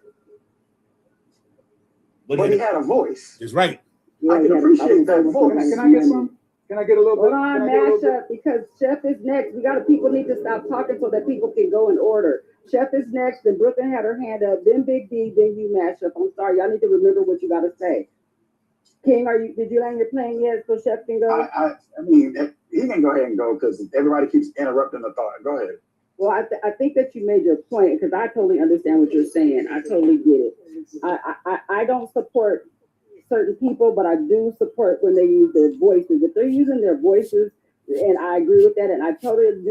N: But he had a voice.
A: That's right.
N: I can appreciate that voice.
C: Can I get some? Can I get a little bit?
G: Hold on, Mashup, because Chef is next. People need to stop talking so that people can go in order. Chef is next, then Brooklyn had her hand up, then Big D, then you, Mashup. I'm sorry, y'all need to remember what you gotta say. King, did you land your plane yet so Chef can go?
N: I mean, he can go ahead and go because everybody keeps interrupting the thought. Go ahead.
G: Well, I think that you made your point because I totally understand what you're saying. I totally get it. I don't support certain people, but I do support when they use their voices. If they're using their voices, and I agree with that, and I totally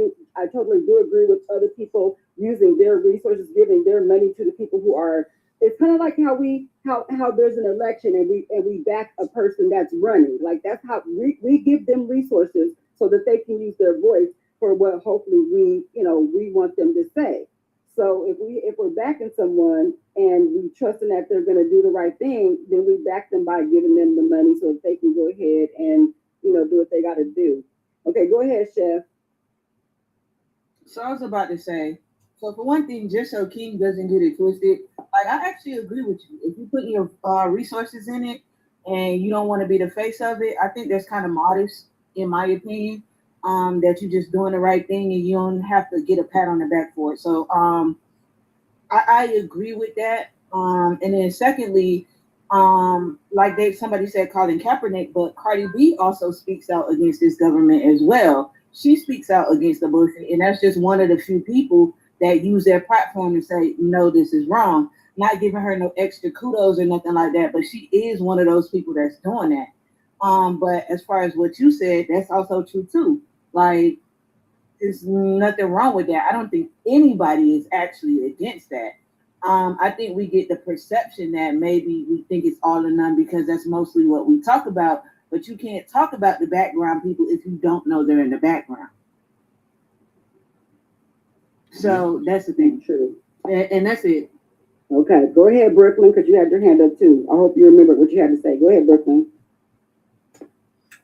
G: do agree with other people using their resources, giving their money to the people who are. It's kind of like how there's an election and we back a person that's running. Like that's how we give them resources so that they can use their voice for what hopefully we want them to say. So if we're backing someone and we trusting that they're going to do the right thing, then we back them by giving them the money so that they can go ahead and do what they got to do. Okay, go ahead, Chef.
J: So I was about to say, so for one thing, just so King doesn't get it twisted, like I actually agree with you. If you put your resources in it and you don't want to be the face of it, I think that's kind of modest, in my opinion. That you're just doing the right thing and you don't have to get a pat on the back for it. So I agree with that. And then secondly, like somebody said, Colin Kaepernick, but Cardi B also speaks out against this government as well. She speaks out against the bullshit, and that's just one of the few people that use their platform to say, no, this is wrong. Not giving her no extra kudos or nothing like that, but she is one of those people that's doing that. But as far as what you said, that's also true too. Like, there's nothing wrong with that. I don't think anybody is actually against that. I think we get the perception that maybe we think it's all or none because that's mostly what we talk about. But you can't talk about the background people if you don't know they're in the background. So that's the thing.
G: True.
J: And that's it.
G: Okay, go ahead, Brooklyn, because you had your hand up too. I hope you remember what you had to say. Go ahead, Brooklyn.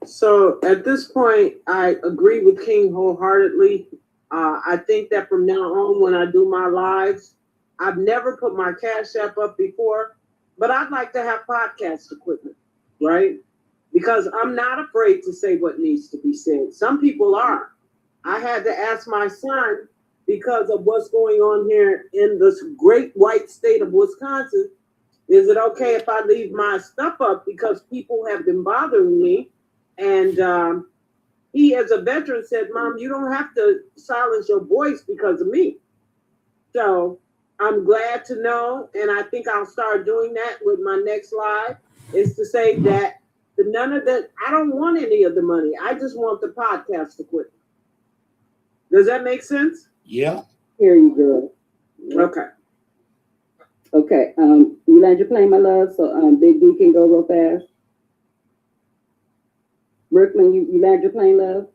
H: So at this point, I agree with King wholeheartedly. I think that from now on, when I do my lives, I've never put my Cash App up before, but I'd like to have podcast equipment, right? Because I'm not afraid to say what needs to be said. Some people are. I had to ask my son, because of what's going on here in this great white state of Wisconsin, is it okay if I leave my stuff up because people have been bothering me? And he, as a veteran, said, Mom, you don't have to silence your voice because of me. So I'm glad to know, and I think I'll start doing that with my next live, is to say that none of that, I don't want any of the money. I just want the podcast equipment. Does that make sense?
A: Yeah.
G: Here you go.
H: Okay.
G: Okay. You land your plane, my love, so Big D can go real fast. Brooklyn, you land your plane, love?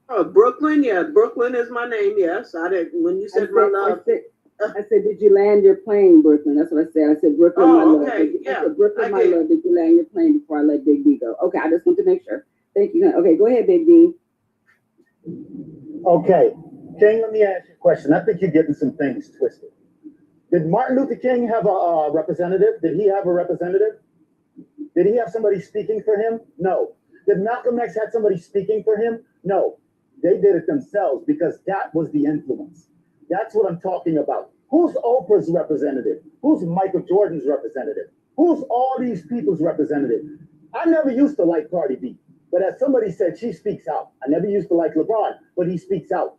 H: Oh, Brooklyn, yeah. Brooklyn is my name, yes. I didn't, when you said my love.
G: I said, did you land your plane, Brooklyn? That's what I said. I said, Brooklyn, my love.
H: Okay,
G: I said, Brooklyn, my love, did you land your plane before I let Big D go? Okay, I just want to make sure. Thank you. Okay, go ahead, Big D.
L: Okay, King, let me ask you a question. I think you're getting some things twisted. Did Martin Luther King have a representative? Did he have a representative? Did he have somebody speaking for him? No. Did Malcolm X have somebody speaking for him? No. They did it themselves because that was the influence. That's what I'm talking about. Who's Oprah's representative? Who's Michael Jordan's representative? Who's all these people's representative? I never used to like Cardi B, but as somebody said, she speaks out. I never used to like LeBron, but he speaks out.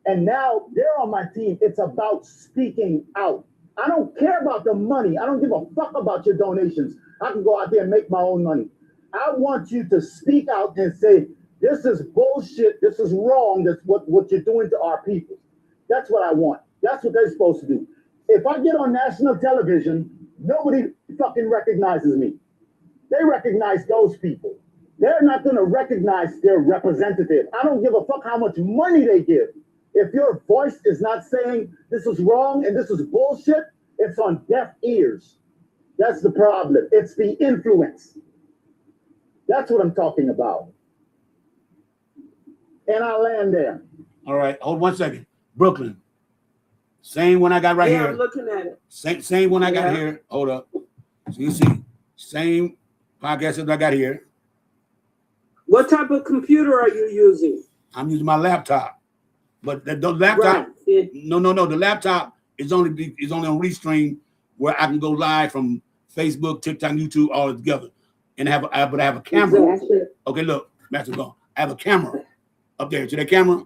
L: And now they're on my team. It's about speaking out. I don't care about the money. I don't give a fuck about your donations. I can go out there and make my own money. I want you to speak out and say, this is bullshit. This is wrong. That's what you're doing to our people. That's what I want. That's what they're supposed to do. If I get on national television, nobody fucking recognizes me. They recognize those people. They're not going to recognize their representative. I don't give a fuck how much money they give. If your voice is not saying this is wrong and this is bullshit, it's on deaf ears. That's the problem. It's the influence. That's what I'm talking about. And I'll land there.
A: All right, hold 1 second. Brooklyn. Same one I got right here.
H: I'm looking at it.
A: Same one I got here. Hold up. So you see, same podcast that I got here.
H: What type of computer are you using?
A: I'm using my laptop. But the laptop,
H: right.
A: No. The laptop is only on Restream, where I can go live from Facebook, TikTok, YouTube, all together, and I have a camera.
G: Exactly.
A: Okay, look, Master gone. I have a camera up there. See that camera?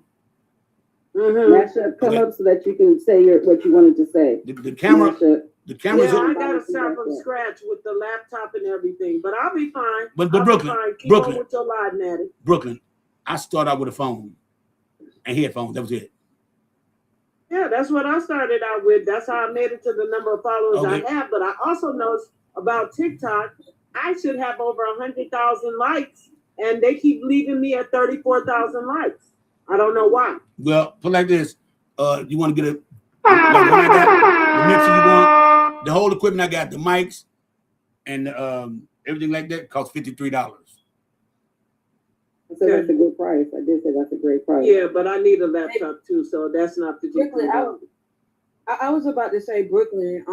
G: Mashup, come up so that you can say what you wanted to say.
A: The camera. The camera's
H: I gotta start from scratch with the laptop and everything, but I'll be fine.
A: But
H: I'll
A: Brooklyn,
H: be fine. Keep
A: Brooklyn,
H: on with your live, Natty.
A: Brooklyn, I start out with a phone and headphones. That was it.
D: Yeah, that's what I started out with. That's how I made it to the number of followers I have. But I also know about TikTok. I should have over 100,000 likes, and they keep leaving me at 34,000 likes. I don't know why.
A: Well, put like this. You want to get like what I got, the mixer you want, the whole equipment I got, the mics and everything like that costs $53.
G: So that's a good price. I did say that's a great price.
D: Yeah, but I need a laptop too, so that's not the
J: Brooklyn, I was about to say Brooklyn.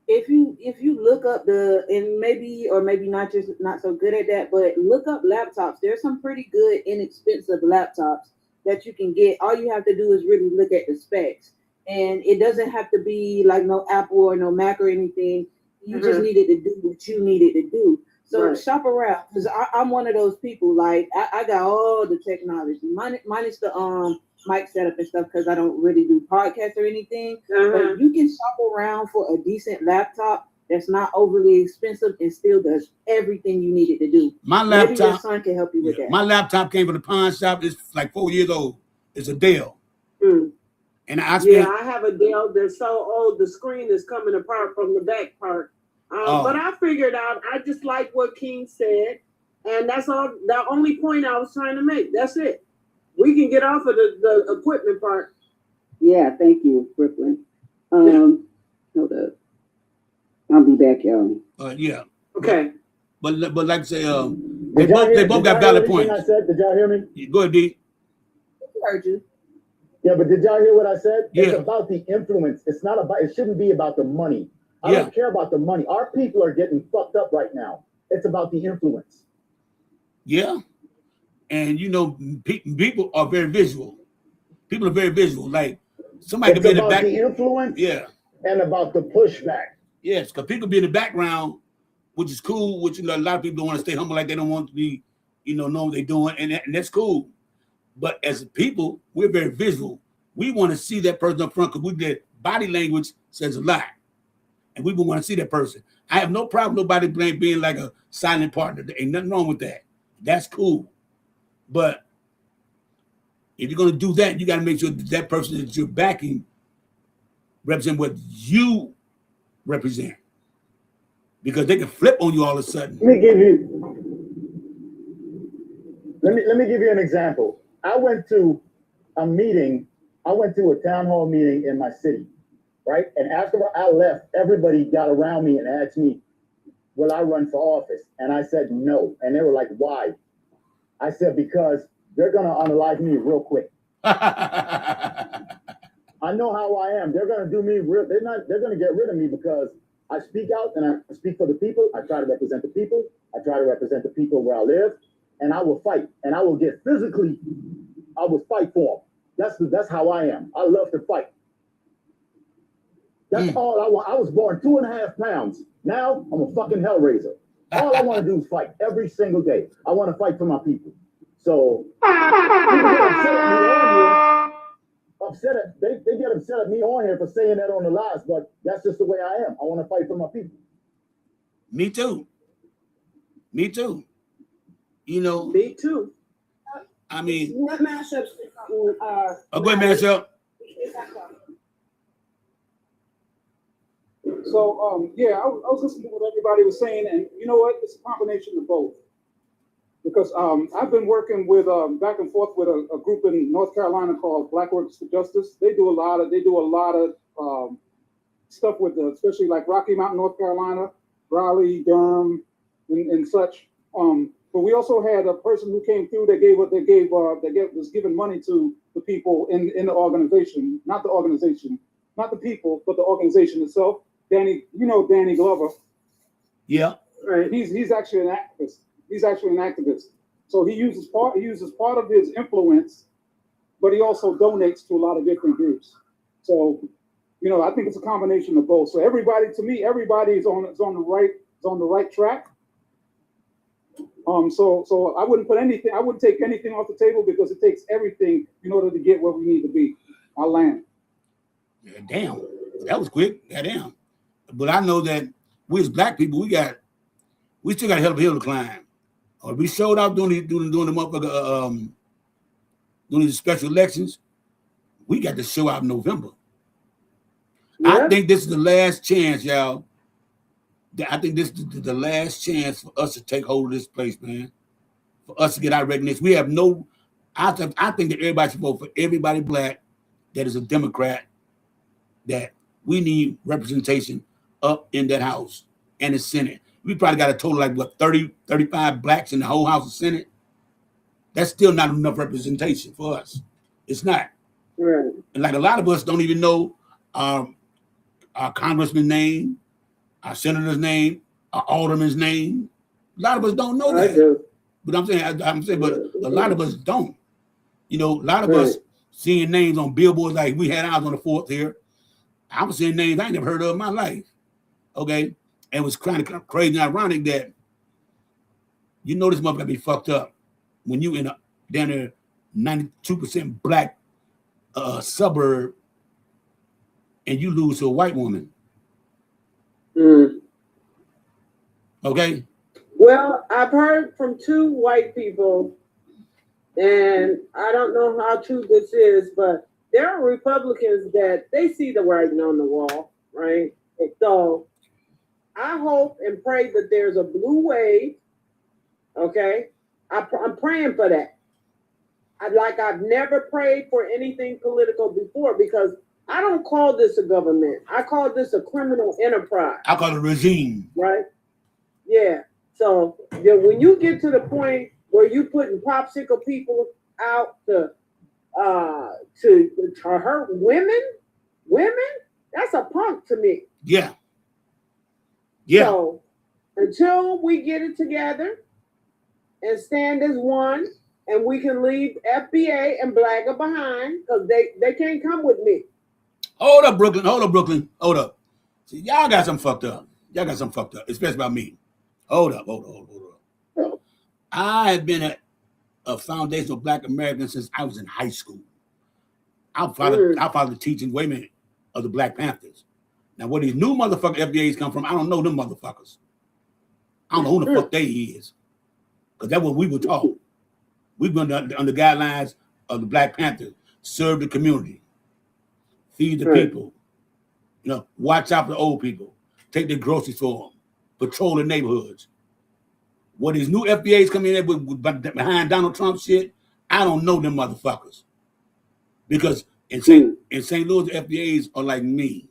J: If you look up and maybe or maybe not so good at that, but look up laptops. There's some pretty good inexpensive laptops that you can get. All you have to do is really look at the specs, and it doesn't have to be like no Apple or no Mac or anything. You just needed to do what you needed to do. So shop around, because I'm one of those people. Like I got all the technology, minus the mic setup and stuff, because I don't really do podcasts or anything. But you can shop around for a decent laptop that's not overly expensive and still does everything you need it to do.
A: My laptop,
J: maybe your son can help you with that.
A: My laptop came from the pawn shop. It's like 4 years old. It's a Dell. And I
D: have a Dell that's so old the screen is coming apart from the back part. But I figured out, I just like what King said, and that's all. The only point I was trying to make. That's it. We can get off of the equipment part.
G: Yeah, thank you, Brooklyn. Hold up. I'll be back, y'all.
A: Yeah.
D: Okay.
A: But like I say, they both got valid points.
L: I said, did y'all hear me?
A: Go ahead, D.
J: I heard you.
L: Yeah, but did y'all hear what I said?
A: Yeah.
L: It's about the influence. It's not about. It shouldn't be about the money. I don't care about the money. Our people are getting fucked up right now. It's about the influence.
A: Yeah. And you know, people are very visual. People are very visual. Like somebody could be in the back.
L: The influence.
A: Yeah.
L: And about the pushback.
A: Yes, because people be in the background, which is cool. Which, you know, a lot of people don't want to stay humble, like they don't want to be, you know what they're doing, and that's cool. But as people, we're very visual. We want to see that person up front because their body language says a lot. And we would want to see that person. I have no problem nobody being like a silent partner. There ain't nothing wrong with that. That's cool. But if you're going to do that, you got to make sure that person that you're backing represent what you represent. Because they can flip on you all of a sudden.
L: Let me give you an example. I went to a meeting. I went to a town hall meeting in my city. Right? And after I left, everybody got around me and asked me, will I run for office? And I said, no. And they were like, why? I said, because they're going to unalive me real quick. I know how I am. They're going to do me real. They're going to get rid of me because I speak out and I speak for the people. I try to represent the people. I try to represent the people where I live, and I will fight, and I will get physically, I will fight for them. That's how I am. I love to fight. That's all I want. I was born 2.5 pounds. Now I'm a fucking hellraiser. All I want to do is fight every single day. I want to fight for my people. So people get upset at me on here. They get upset at me on here for saying that on the lives, but that's just the way I am. I want to fight for my people.
A: Me too. Me too. You know.
D: Me too.
A: I mean.
K: What mashups?
A: Go ahead, mashup.
C: So, yeah, I was listening to what everybody was saying, and you know what? It's a combination of both. Because I've been working with back and forth with a group in North Carolina called Black Workers for Justice. They do a lot of stuff with especially like Rocky Mountain, North Carolina, Raleigh, Durham, and such. But we also had a person who came through that was giving money to the people in the organization, not the people, but the organization itself. Danny Glover.
A: Yeah.
C: Right. He's actually an activist. So he uses part of his influence, but he also donates to a lot of different groups. So, I think it's a combination of both. So everybody is on the right track. So I wouldn't take anything off the table because it takes everything in order to get where we need to be. I'll land.
A: Yeah, damn, that was quick. Goddamn. But I know that we as black people, we still got a hell of a hill to climb. We showed out doing the motherfucker doing these special elections. we got to show out in November.
H: Yeah.
A: I think this is the last chance, y'all. I think this is the last chance for us to take hold of this place, man. For us to get our recognition. We have no, I think that everybody should vote for everybody black that is a Democrat, that we need representation up in that House and the Senate. We probably got a total like, what, 30, 35 blacks in the whole House and Senate? That's still not enough representation for us. It's not.
H: Right.
A: And like a lot of us don't even know our congressman's name, our senator's name, our alderman's name. A lot of us don't know that.
H: I do.
A: But I'm saying, but a lot of us don't. You know, a lot of us seeing names on billboards, like we had ours on the 4th here. I was seeing names I ain't never heard of in my life. Okay? And it was kind of crazy and ironic that you know this motherfucker be fucked up when you in a down there 92% black suburb and you lose to a white woman. Okay?
H: Well, I've heard from 2 white people, and I don't know how true this is, but there are Republicans that they see the writing on the wall, right? So I hope and pray that there's a blue wave, okay? I'm praying for that. I've never prayed for anything political before, because I don't call this a government. I call this a criminal enterprise.
A: I call it a regime.
H: Right? Yeah. So when you get to the point where you putting popsicle people out to hurt women, that's a punk to me.
A: Yeah. Yeah.
H: So until we get it together and stand as one, and we can leave FBA and Blagger behind, because they can't come with me.
A: Hold up, Brooklyn. Hold up. See, y'all got some fucked up. Especially about me. Hold up. I have been a foundational Black American since I was in high school. I followed the teaching, of the Black Panthers. Now, where these new motherfucking FBAs come from, I don't know them motherfuckers. I don't know who the fuck they is. Because that's what we were taught. We've been under guidelines of the Black Panthers. Serve the community. Feed the people. You know, watch out for the old people. Take their groceries for them. Patrol the neighborhoods. What these new FBAs come in there with behind Donald Trump shit, I don't know them motherfuckers. Because in St. Louis, the FBAs are like me.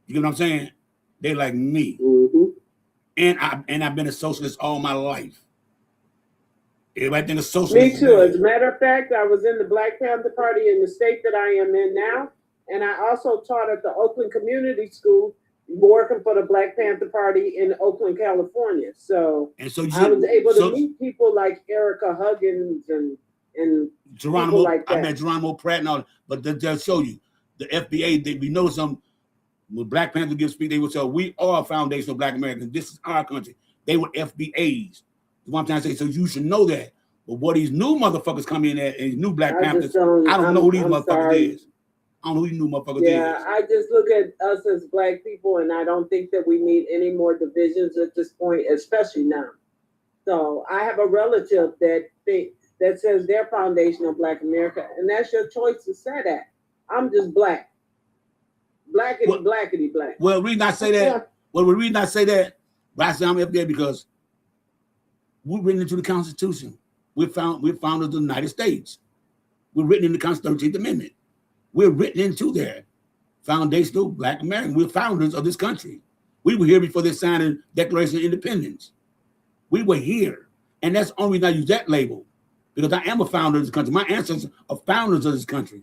A: You know what I'm saying? They like me. And I've been a socialist all my life. Everybody think a socialist.
H: Me too. As a matter of fact, I was in the Black Panther Party in the state that I am in now. And I also taught at the Oakland Community School, working for the Black Panther Party in Oakland, California. So I was able to meet people like Erica Huggins and
A: Geronimo,
H: like that.
A: I met Geronimo Pratt and all, but they'll show you the FBA. We know some when Black Panther gives speech, they would say, "We are foundational Black Americans. This is our country." They were FBAs. That's what I'm trying to say. So you should know that. But what these new motherfuckers come in at, and new Black Panthers, I don't know who these motherfuckers is. I don't know who these new motherfuckers is.
H: Yeah, I just look at us as Black people, and I don't think that we need any more divisions at this point, especially now. So I have a relative that says they're foundational Black America, and that's your choice to say that. I'm just Black. Blackity black.
A: Well, the reason I say that, I say I'm FBA because we're written into the Constitution. We're founders of the United States. We're written in the Constitution, 13th Amendment. We're written into there. Foundational Black American. We're founders of this country. We were here before they signed the Declaration of Independence. We were here. And that's the only reason I use that label. Because I am a founder of this country. My ancestors are founders of this country.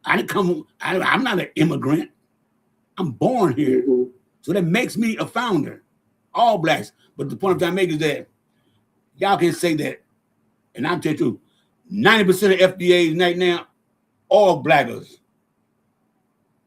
A: I'm not an immigrant. I'm born here. So that makes me a founder. All Blacks. But the point I'm trying to make is that y'all can say that, and I'll tell you, 90% of FBAs right now, all Blackers.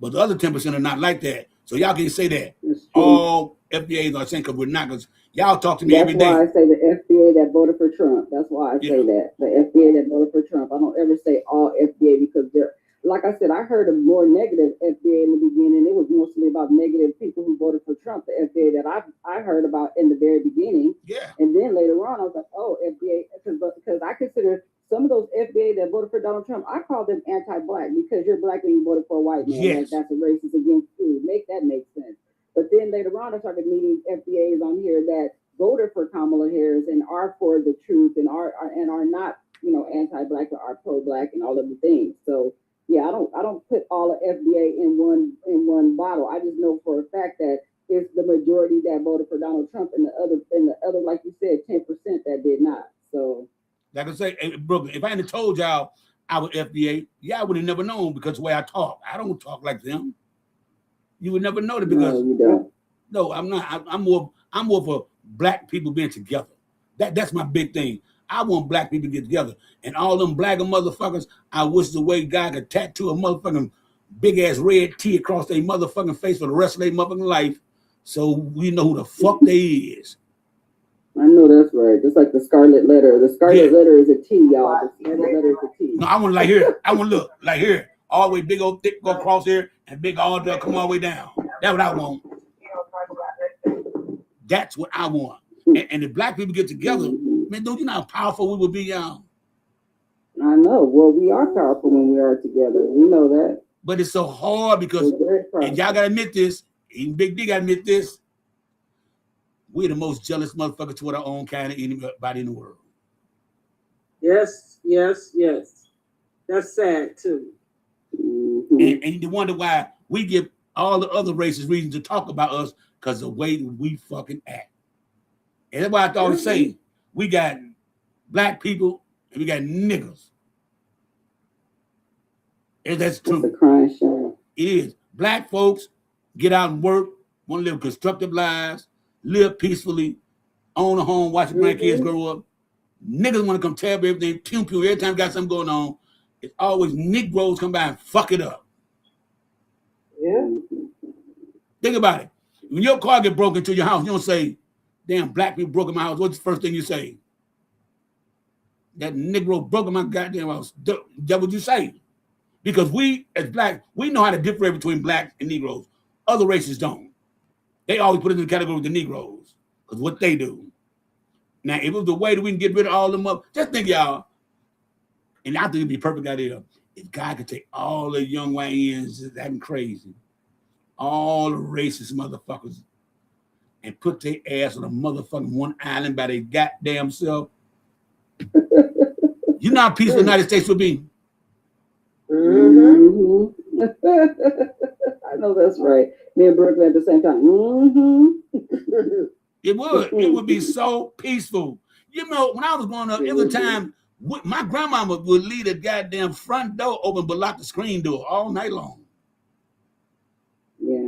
A: But the other 10% are not like that. So y'all can say that. All FBAs are saying, because we're not, because y'all talk to me every day.
G: That's why I say the FBA that voted for Trump. That's why I say that. The FBA that voted for Trump. I don't ever say all FBA because they're, like I said, I heard of more negative FBA in the beginning. It was mostly about negative people who voted for Trump. The FBA that I heard about in the very beginning.
A: Yeah.
G: And then later on, I was like, oh, FBA, because I consider some of those FBA that voted for Donald Trump, I call them anti-black because you're black and you voted for a white man.
A: Yes.
G: That's a racist against you. Make that make sense. But then later on, I started meeting FBAs on here that voted for Kamala Harris and are for the truth and are not, anti-black or are pro-black and all of the things. So yeah, I don't put all of FBA in one bottle. I just know for a fact that it's the majority that voted for Donald Trump and the other, like you said, 10% that did not. So
A: like I say, hey, Brooklyn, if I hadn't told y'all I was FBA, y'all would have never known because the way I talk. I don't talk like them. You would never know that because
G: no, you don't.
A: No, I'm not. I'm more for black people being together. That's my big thing. I want black people to get together. And all them black motherfuckers, I wish the way God could tattoo a motherfucking big ass red T across their motherfucking face for the rest of their motherfucking life, so we know who the fuck they is.
G: I know that's right. Just like the scarlet letter. The scarlet letter is a T, y'all. The scarlet letter is a T.
A: No, I want like here. I want to look like here. All the way big old thick go across here and big all the come all the way down. That's what I want. That's what I want. And if black people get together, man, don't you know how powerful we would be, y'all?
G: I know. Well, we are powerful when we are together. We know that.
A: But it's so hard because, and y'all gotta admit this, even Big D gotta admit this, we're the most jealous motherfuckers toward our own kind of anybody in the world.
H: Yes. That's sad too.
A: And you wonder why we give all the other races reason to talk about us because the way we fucking act. And that's why I always say we got black people and we got niggas. And that's true.
G: It's a crying shame.
A: It is. Black folks get out and work, want to live constructive lives, live peacefully, own a home, watch your grandkids grow up. Niggas want to come tell me everything, pew pew, every time we got something going on. It's always Negroes come by and fuck it up.
H: Yeah.
A: Think about it. When your car get broken into your house, you don't say, damn, black people broke in my house. What's the first thing you say? That Negro broke in my goddamn house. That what you say. Because we, as black, we know how to differentiate between blacks and Negroes. Other races don't. They always put it in the category of the Negroes. Because what they do. Now, if it was the way that we can get rid of all them up, just think, y'all, and I think it'd be a perfect idea. If God could take all the young YNs that's acting crazy, all the racist motherfuckers, and put their ass on a motherfucking one island by their goddamn self. You know how peaceful the United States would be?
G: Mm-hmm. I know that's right. Me and Brooklyn at the same time. Mm-hmm.
A: It would. It would be so peaceful. You know, when I was growing up, every time my grandmama would leave the goddamn front door open but lock the screen door all night long.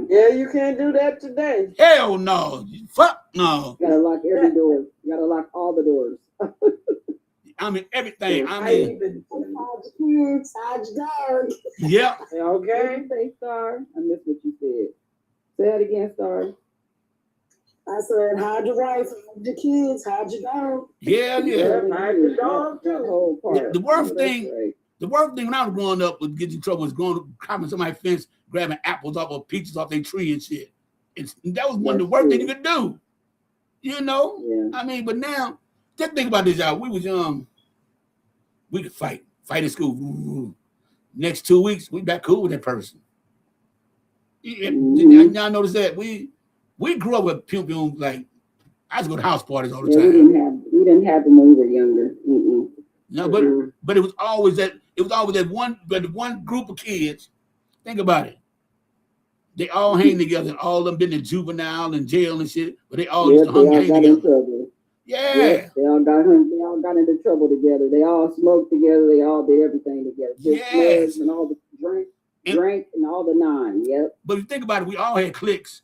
H: Yeah, you can't do that today.
A: Hell no. Fuck no.
G: You gotta lock every door. You gotta lock all the doors.
A: I mean, everything. I mean,
K: hide your dog.
A: Yeah.
H: Okay.
G: Say, Star. I missed what you said. Say that again, Star.
K: I said, hide your wife, hide your kids, hide your dog.
A: Yeah.
H: Hide your dog too.
A: The worst thing when I was growing up would get you in trouble was going to climbing somebody's fence, grabbing apples off or peaches off their tree and shit. That was one of the worst things you could do. You know?
G: Yeah.
A: I mean, but now, just think about this, y'all. We was young. We could fight in school. Ooh. Next 2 weeks, we back cool with that person. Y'all notice that? We grew up with pew like I used to go to house parties all the time.
G: We didn't have them when we were younger. Mm-mm.
A: No, but it was always that one group of kids. Think about it. They all hang together. All of them been in juvenile and jail and shit, but they all used to hang together. Yeah.
G: Yes, they all got into trouble together. They all smoked together. They all did everything together.
A: Yes.
G: And all the drink and all the nine. Yep.
A: But if you think about it, we all had cliques.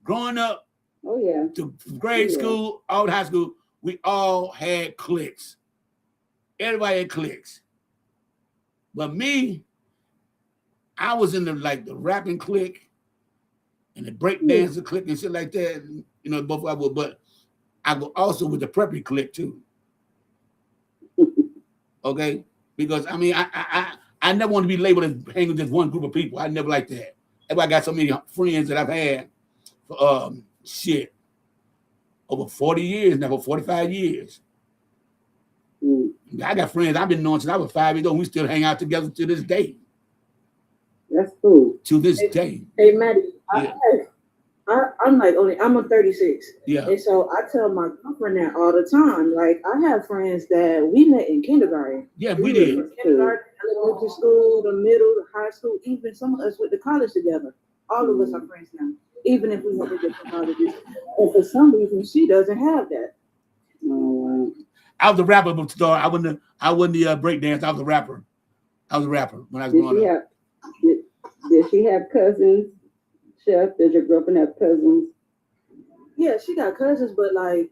A: Growing up,
G: oh yeah,
A: to grade school, all high school, we all had cliques. Everybody had cliques. But me, I was in the rapping clique and the breakdancing clique and shit like that. You know, both I would, but I go also with the preppy clique too. Okay, because I mean, I never want to be labeled as hanging with just one group of people. I never like that. That's why I got so many friends that I've had for over 40 years now, for 45 years. I got friends I've been knowing since I was 5 years old. We still hang out together to this day.
G: That's cool.
A: To this day.
J: Hey, Maddie,
A: Yeah.
J: I'm like I'm a 36.
A: Yeah.
J: And so I tell my girlfriend that all the time. Like I have friends that we met in kindergarten.
A: Yeah, we did.
J: Kindergarten, elementary school, the middle, the high school, even some of us went to college together. All of us are friends now, even if we went to different colleges. And for some reason, she doesn't have that.
A: I was a rapper before. I wasn't the breakdance. I was a rapper. I was a rapper when I was growing up.
G: Did she have cousins? Chef, did your girlfriend have cousins?
J: Yeah, she got cousins, but like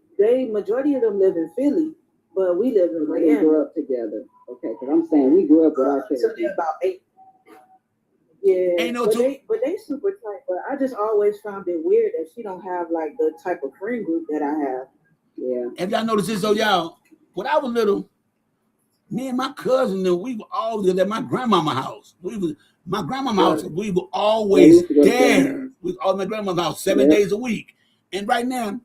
J: majority of them live in Philly, but we live in Miami.
G: We grew up together. Okay, because I'm saying we grew up with our kids.
J: So they're about 8. Yeah,
A: Ain't no
J: but they super tight. But I just always found it weird that she don't have like the type of friend group that I have.
G: Yeah.
A: And y'all notice this, though, y'all. When I was little, me and my cousin, we were always at my grandmama's house. My grandmama's house. We were always there. We were all at my grandmama's house 7 days a week. And right now,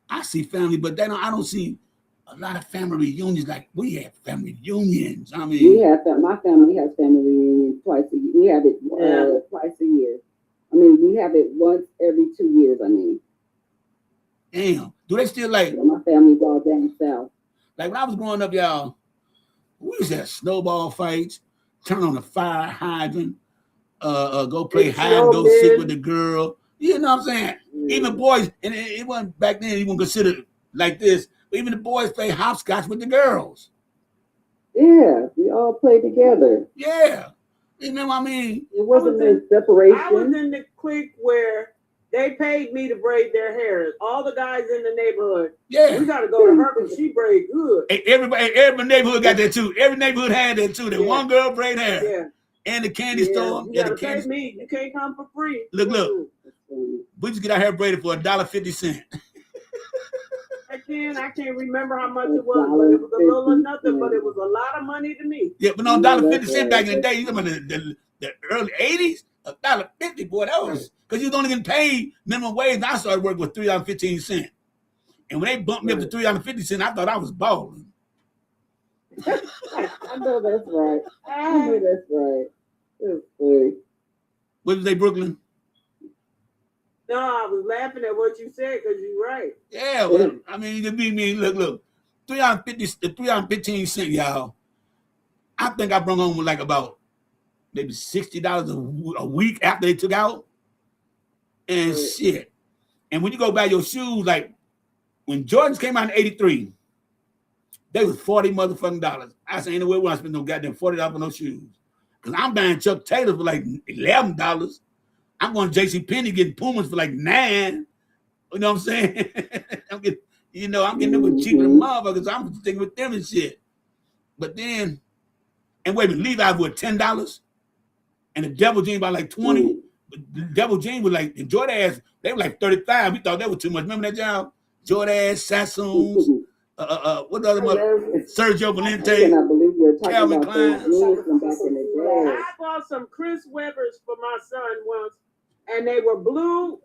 A: I see family, but then I don't see a lot of family reunions like we have family reunions. I mean,
G: my family has family reunions twice a year. We have it twice a year. I mean, we have it once every 2 years. I mean,
A: damn. Do they still like?
G: My family's all down south.
A: Like when I was growing up, y'all, we used to have snowball fights, turn on the fire hydrant, go play hide and go seek with the girl. You know what I'm saying? Even boys, and it wasn't back then even considered like this, but even the boys play hopscotch with the girls.
G: Yeah, we all played together.
A: Yeah. You know what I mean?
G: It wasn't a separation.
H: I was in the clique where they paid me to braid their hair. All the guys in the neighborhood.
A: Yeah.
H: We got to go to her because she braid good.
A: Every neighborhood got that too. Every neighborhood had that too. That one girl braid hair.
H: Yeah.
A: And the candy store.
H: You got to pay me. You can't come for free.
A: Look. We just get our hair braided for $1.50.
H: I can't remember how much it was, but it was a little or nothing, but it was a lot of money to me.
A: Yeah, but no, $1.50 back in the day, you remember the early 80s? $1.50, boy, that was, because you was only getting paid minimum wage. I started working with $3.15. And when they bumped me up to $3.50, I thought I was balling.
G: I know that's right. That's funny.
A: What did they, Brooklyn?
H: No, I was laughing at what you said because you're right.
A: Yeah, well, I mean, you be me. Look, $3.15, y'all. I think I brought home with like about maybe $60 a week after they took out. And shit. And when you go buy your shoes, like when Jordans came out in '83, they was $40 motherfucking dollars. I said, ain't no way we're gonna spend no goddamn $40 on those shoes. Because I'm buying Chuck Taylors for like $11. I'm going to JCPenney getting Pumas for like $9. You know what I'm saying? I'm getting them with cheaper than motherfuckers. So I'm sticking with them and shit. But then, and wait a minute, Levi's were $10, and the Devil Jean by like 20. But the Devil Jean was like, the Jordads, they were like 35. We thought that was too much. Remember that, y'all? Jordads, Sassoons, what the other mother? Sergio Valente.
G: I cannot believe you're talking
A: Calvin
G: about
A: Klein.
G: those from back in the day.
H: I bought some Chris Webbers for my son once, and they were blue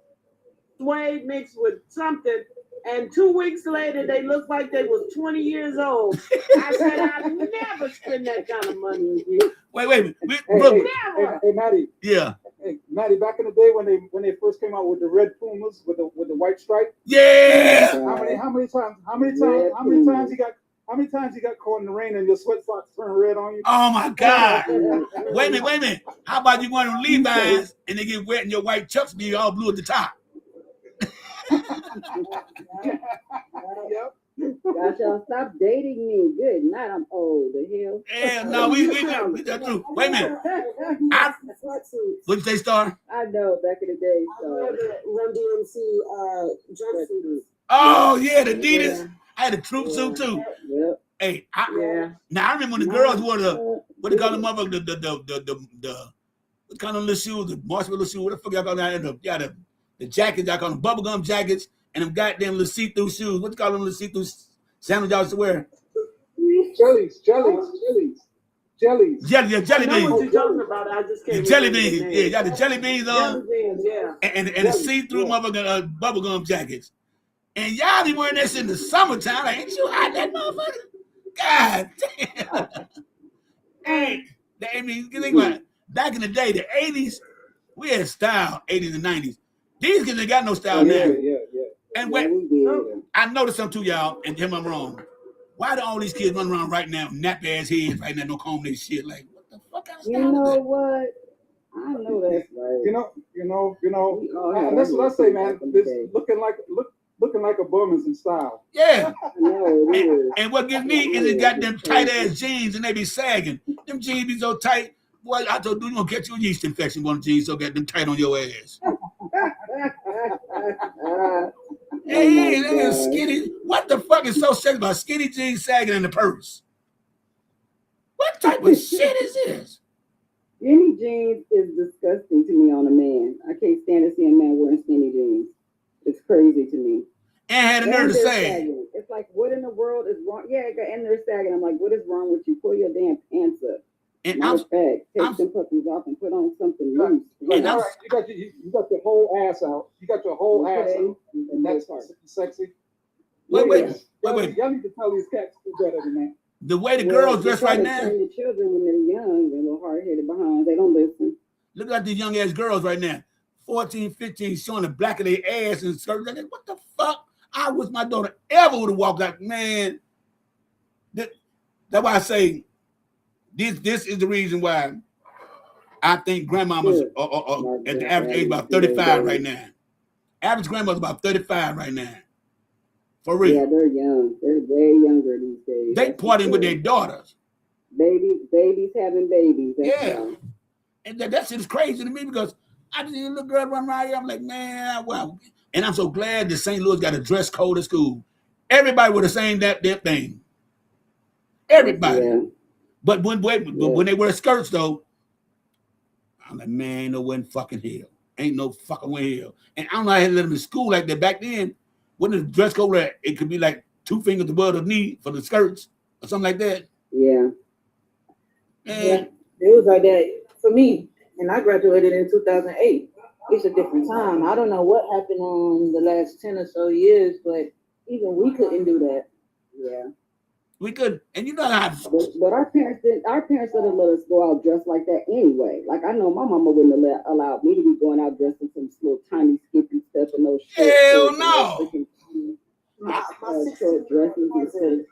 H: suede mixed with something. And 2 weeks later, they looked like they was 20 years old. I said, I'd never spend that kind of money again.
A: Wait.
C: Hey, Maddie.
A: Yeah.
C: Hey, Maddie, back in the day when they first came out with the red Pumas with the white stripe.
A: Yeah.
C: How many times you got caught in the rain and your sweat socks turn red on you?
A: Oh my God. Wait a minute. How about you going to Levi's and they get wet and your white chucks be all blue at the top?
G: Gosh, y'all stop dating me. Good night. I'm old. The hell.
A: Yeah, no, we got through. Wait a minute. What'd you say, Star?
G: I know, back in the day.
K: Run DMC jumpsuits.
A: Oh yeah, the Adidas. I had a troop suit too.
G: Yep.
A: Hey, now I remember when the girls wore what they call them motherfuckers, the what kind of little shoes, the marshmallow shoes, what the fuck y'all call that? The jackets, y'all call them bubblegum jackets, and them goddamn little see-through shoes. What you call them little see-through sandals y'all used to wear?
C: Jellies.
H: Jelly
A: beans.
H: I know what you're talking about. I just can't.
A: The jelly beans. Yeah, you got the jelly beans on.
H: Jelly beans, yeah.
A: And the see-through motherfucking bubblegum jackets. And y'all be wearing that shit in the summertime. Like, ain't you hot, that motherfucker? God damn. Hey, I mean, you think about it, back in the day, the 80s, we had style, 80s and 90s. These kids ain't got no style now.
C: Yeah.
A: And
G: Yeah,
A: when
G: we did.
A: I noticed something too, y'all, and tell me I'm wrong. Why do all these kids run around right now, nap ass heads right now, don't comb their shit? Like, what the fuck kind of
G: You
A: style is
G: know
A: that?
G: what? I know that's right.
C: That's what I say, man. This
G: Okay.
C: looking like a bum is in style.
A: Yeah.
G: No, it is.
A: And what gets me is it got them tight ass jeans and they be sagging. Them jeans be so tight. Boy, I told you, you gonna catch you a yeast infection on the jeans so got them tight on your ass. Hey, they is skinny. What the fuck is so sexy about skinny jeans sagging in the purse? What type of shit is this?
G: Skinny jeans is disgusting to me on a man. I can't stand to see a man wearing skinny jeans. It's crazy to me.
A: And had a nerve to
G: they're
A: say.
G: sagging. It's like, what in the world is wrong? Yeah, and they're sagging. I'm like, what is wrong with you? Pull your damn pants up.
A: And
G: Matter of fact, take them puppies off and put on something loose.
C: Right, all right, you got your whole ass out. You got your whole ass out, and that's sexy.
A: Wait.
C: Y'all need to tell these cats do better than that.
A: The way the girls dress right now.
G: The children when they're young, they're a little hard-headed behind. They don't listen.
A: Look at these young ass girls right now. 14, 15, showing the back of their ass and skirts. Like, what the fuck? I wish my daughter ever would have walked like, man. That's why I say this is the reason why I think grandmamas are at the average age about 35 right now. Average grandmother's about 35 right now. For real.
G: Yeah, they're young. They're way younger these days.
A: They partying with their daughters.
G: Babies having babies.
A: Yeah. And that shit is crazy to me because I just see a little girl run around here. I'm like, man, wow. And I'm so glad that St. Louis got a dress code at school. Everybody would have same that thing. Everybody. Yeah. But when they wear skirts, though, I'm like, man, ain't no way in fucking hell. Ain't no fucking way in hell. And I don't know how to let them in school like that. Back then, when the dress code, it could be like 2 fingers above the knee for the skirts or something like that.
G: Yeah.
J: Yeah, it was like that for me. And I graduated in 2008. It's a different time. I don't know what happened on the last 10 or so years, but even we couldn't do that.
G: Yeah.
A: We could, and you know how.
G: But our parents didn't. Our parents didn't let us go out dressed like that anyway. Like I know my mama wouldn't have allowed me to be going out dressed in some little tiny skimpy stuff and those shorts.
A: Hell no.
K: My
G: short dresses and shit.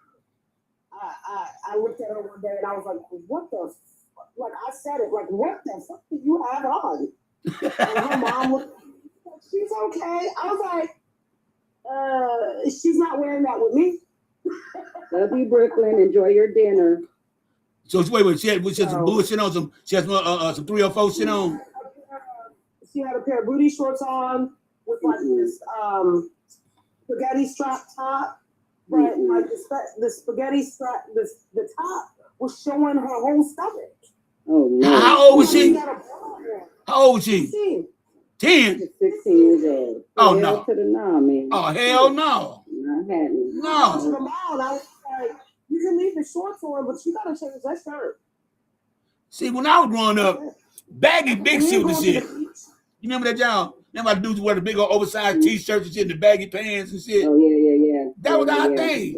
K: I looked at her one day and I was like, what the fuck? Like I said it, like what the fuck do you have on? And her mom was, she's okay. I was like, she's not wearing that with me.
G: Love you, Brooklyn. Enjoy your dinner.
A: So wait, she had some bullshit on some. She has some 304 shit on.
K: She had a pair of booty shorts on with like this spaghetti strap top, but like the spaghetti strap, the top was showing her whole stomach.
G: Oh no!
A: How old was she? How old was she? 10.
G: 16 years old.
A: Oh
G: hell
A: no!
G: To the nah, man.
A: Oh hell no!
G: Not happening.
K: To the mall, I was like, you can leave the shorts on, but you gotta change that shirt.
A: See, when I was growing up, baggy big suit and shit. You remember that, y'all? Remember the dudes wear the big old oversized t-shirts and shit, and the baggy pants and shit.
G: Oh yeah.
A: That was our thing.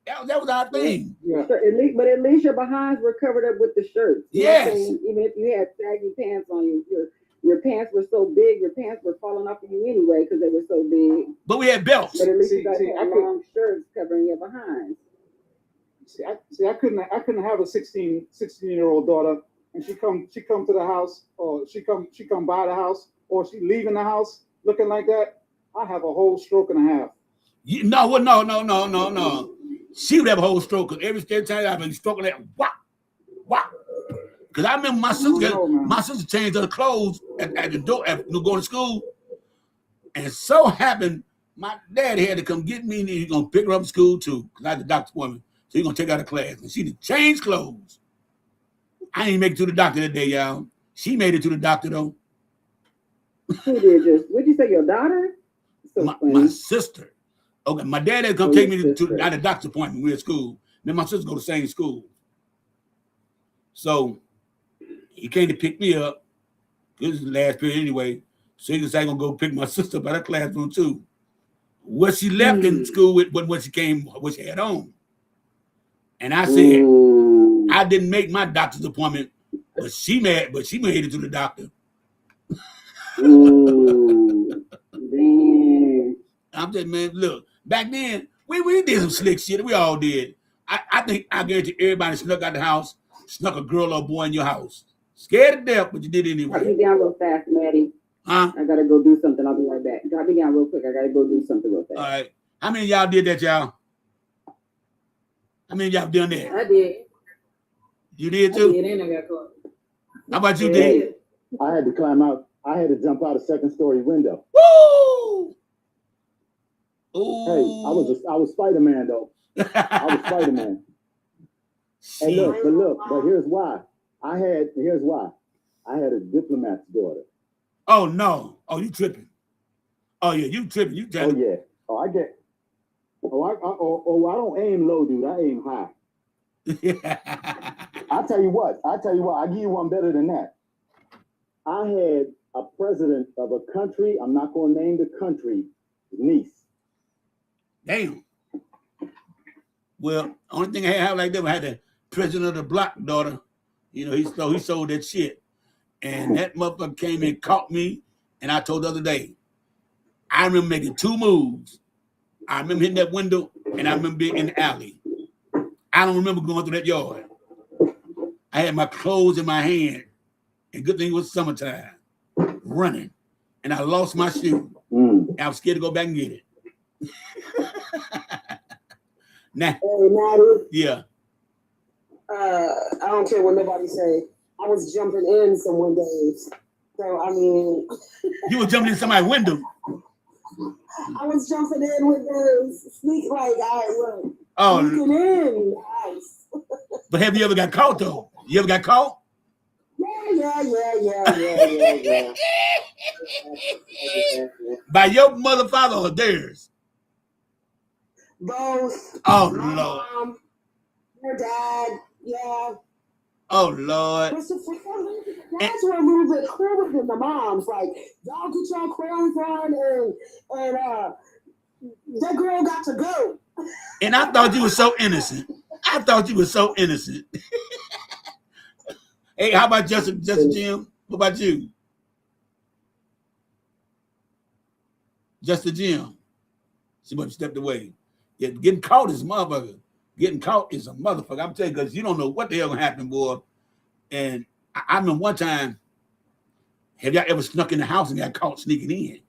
A: Yep. That was our thing.
G: Yeah. But at least your behinds were covered up with the shirts.
A: Yes.
G: Even if you had saggy pants on you, your pants were so big, your pants were falling off of you anyway because they were so big.
A: But we had belts.
G: But at least you got long shirts covering your behind.
C: I couldn't have a 16-year-old daughter, and she come to the house, or she come by the house, or she leaving the house looking like that. I have a whole stroke and a half.
A: No. She would have a whole stroke because every time I've been stroking that whop. Because I remember my sister changed her clothes at the door going to school, and it so happened my daddy had to come get me, and he's gonna pick her up in school too because I had the doctor's appointment. So he's gonna take her out of class, and she did change clothes. I didn't make it to the doctor that day, y'all. She made it to the doctor though.
G: Who did what'd you say, your daughter? So
A: my sister. Okay, my dad had to come take me to the doctor's appointment. We were at school. Then my sister go to the same school. So he came to pick me up. This is the last period anyway. So he decided I'm gonna go pick my sister up out of classroom too. What she left in school with what she had on. And I said, I didn't make my doctor's appointment, but she made it to the doctor. I'm just, man, look, back then, we did some slick shit. We all did. I think I guarantee everybody snuck out the house, snuck a girl or boy in your house. Scared to death, but you did it anyway.
G: Drop me down real fast, Maddie.
A: Huh?
G: I gotta go do something. I'll be right back. Drop me down real quick. I gotta go do something real fast.
A: All right. How many of y'all did that, y'all? How many of y'all done that?
J: I did.
A: You did too?
J: I did, and I got caught.
A: How about you, D?
L: I had to climb out. I had to jump out a second-story window.
A: Woo! Ooh.
L: Hey, I was Spider-Man though. I was Spider-Man. Hey, but here's why. Here's why. I had a diplomat's daughter.
A: Oh no! Oh, you tripping? Oh yeah, you tripping? You
L: Oh yeah. Oh, I get. Oh, I don't aim low, dude. I aim high. I tell you what. I give you one better than that. I had a president of a country. I'm not going to name the country. Niece.
A: Damn. Well, only thing I had like that, I had the president of the block daughter. You know, he sold that shit. And that motherfucker came and caught me. And I told the other day, I remember making 2 moves. I remember hitting that window, and I remember being in the alley. I don't remember going through that yard. I had my clothes in my hand. And good thing it was summertime. Running. And I lost my shoe. And I was scared to go back and get it. Now,
K: Hey, Maddie.
A: yeah.
K: I don't care what nobody say. I was jumping in some windows. So, I mean.
A: You were jumping in somebody's window.
K: I was jumping in windows. Sneak like I was.
A: Oh.
K: Sneaking in. Nice.
A: But have you ever got caught, though? You ever got caught?
K: Yeah.
A: By your mother, father, or theirs?
K: Both.
A: Oh,
K: my
A: Lord.
K: Mom, your dad, yeah.
A: Oh, Lord.
K: But for some reason, the dads were a little bit cooler than the moms. Like, y'all get y'all clothes on, and that girl got to go.
A: And I thought you were so innocent. Hey, how about Justin Jim? What about you? Justin Jim. She must have stepped away. Yeah, getting caught is a motherfucker. Getting caught is a motherfucker. I'm telling you, because you don't know what the hell gonna happen, boy. And I remember one time, have y'all ever snuck in the house and got caught sneaking in?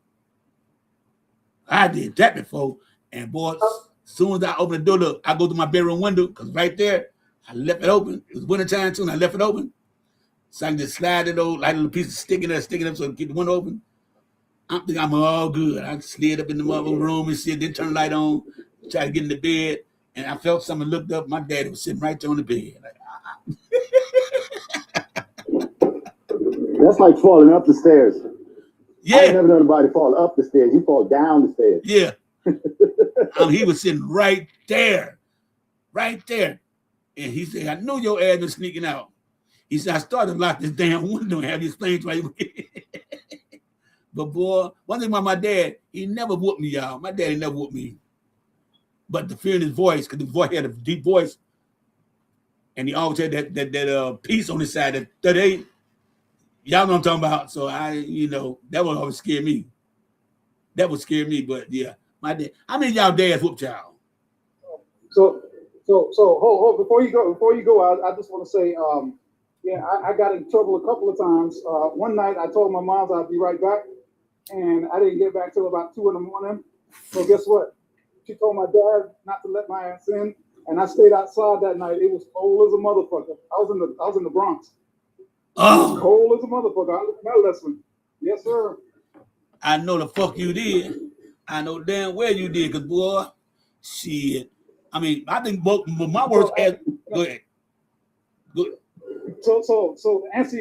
A: I did that before. And boy, as soon as I open the door, look, I go to my bedroom window, because right there, I left it open. It was wintertime too, and I left it open. So I can just slide it over, like a little piece of stick up so I can keep the window open. I think I'm all good. I slid up in the mother room and shit, then turn the light on, try to get in the bed, and I felt something, looked up, my daddy was sitting right there on the bed. Like,
L: That's like falling up the stairs.
A: Yeah.
L: I ain't never known anybody fall up the stairs. You fall down the stairs.
A: Yeah. He was sitting right there. And he said, I knew your ass was sneaking out. He said, I started to lock this damn window and have these things right. But boy, one thing about my dad, he never whooped me, y'all. My daddy never whooped me. But the fear in his voice, because the voice had a deep voice, and he always had that piece on his side, that 38. Y'all know what I'm talking about. So that would always scare me. That would scare me, but yeah, my dad. How many of y'all dads whooped y'all?
C: So hold before you go, I just want to say, I got in trouble a couple of times. One night I told my mom I'd be right back, and I didn't get back till about 2 a.m. So guess what? She told my dad not to let my ass in, and I stayed outside that night. It was cold as a motherfucker. I was in the Bronx.
A: Oh.
C: It was cold as a motherfucker. I learned my lesson. Yes, sir.
A: I know the fuck you did. I know damn well you did, because boy, shit. I mean, I think both my words. Go ahead. Good.
C: So answer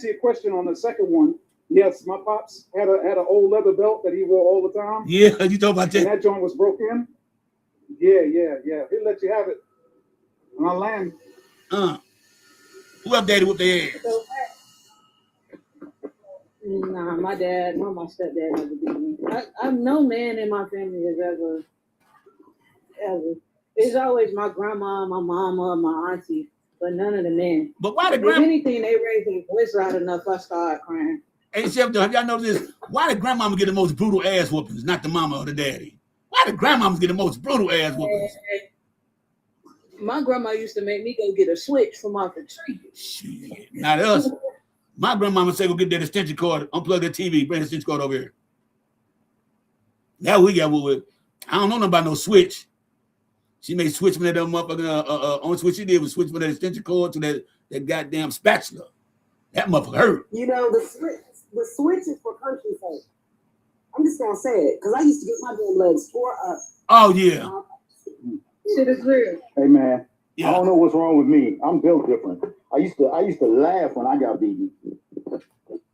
C: your question on the second one. Yes, my pops had an old leather belt that he wore all the time.
A: Yeah, you talking about that?
C: And that joint was broken. Yeah. He'll let you have it. And I land.
A: Who updated with their ass?
J: Nah, my stepdad never beat me. I'm no man in my family has ever. It's always my grandma, my mama, my auntie, but none of the men.
A: But why the
J: If
A: grandma?
J: anything, they raise their voice loud enough, I start crying.
A: Hey, Chef, have y'all noticed this? Why the grandmama get the most brutal ass whoopings, not the mama or the daddy? Why the grandmamas get the most brutal ass whoopings?
J: My grandma used to make me go get a switch from off the tree.
A: Shit, not us. My grandmama say, go get that extension cord, unplug the TV, bring the extension cord over here. Now we got with. I don't know nothing about no switch. She made switch from that motherfucking only switch she did was switch from that extension cord to that goddamn spatula. That motherfucker hurt.
K: You know, the switch is for country folk. I'm just gonna say it, because I used to get my damn legs tore up.
A: Oh yeah.
J: Shit is real.
L: Hey man,
A: yeah.
L: I don't know what's wrong with me. I'm built different. I used to laugh when I got beaten.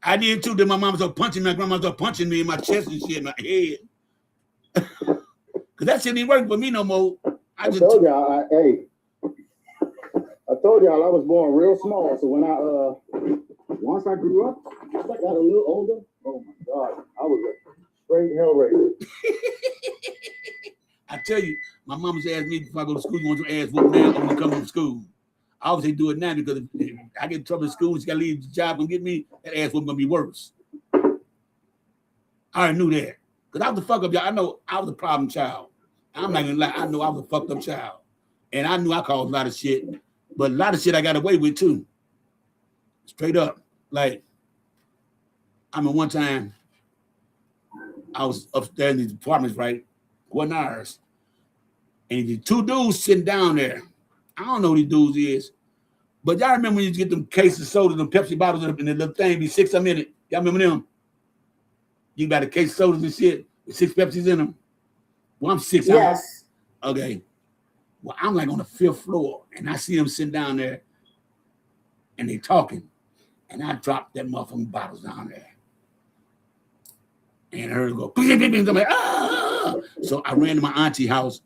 A: I did too. Then my mom was punching me. My grandma was punching me in my chest and shit, in my head. Cause that shit ain't working for me no more.
L: I told y'all, I told y'all I was born real small. So when once I grew up, I got a little older. Oh my God, I was a straight hell raiser.
A: I tell you, my mom was asking me before I go to school, you want your ass whooped now when you come from school? I always say do it now because if I get in trouble in school, she got to leave the job and get me, that ass whooping going to be worse. I already knew that. Because I was the fuck up, y'all. I know I was a problem child. I'm not going to lie. I know I was a fucked up child. And I knew I caused a lot of shit. But a lot of shit I got away with too. Straight up. Like, I mean, one time, I was upstairs in these apartments, right? Wasn't ours. And the two dudes sitting down there. I don't know who these dudes is. But y'all remember when you get them cases of soda, them Pepsi bottles, and the little thing be 6 a minute? Y'all remember them? You got a case of sodas and shit with 6 Pepsis in them. Well, I'm 6.
K: Yes.
A: Okay. Well, I'm like on the 5th floor, and I see them sitting down there, and they talking. And I dropped that motherfucking bottles down there. And I heard it go, I'm like, ah! So I ran to my auntie house.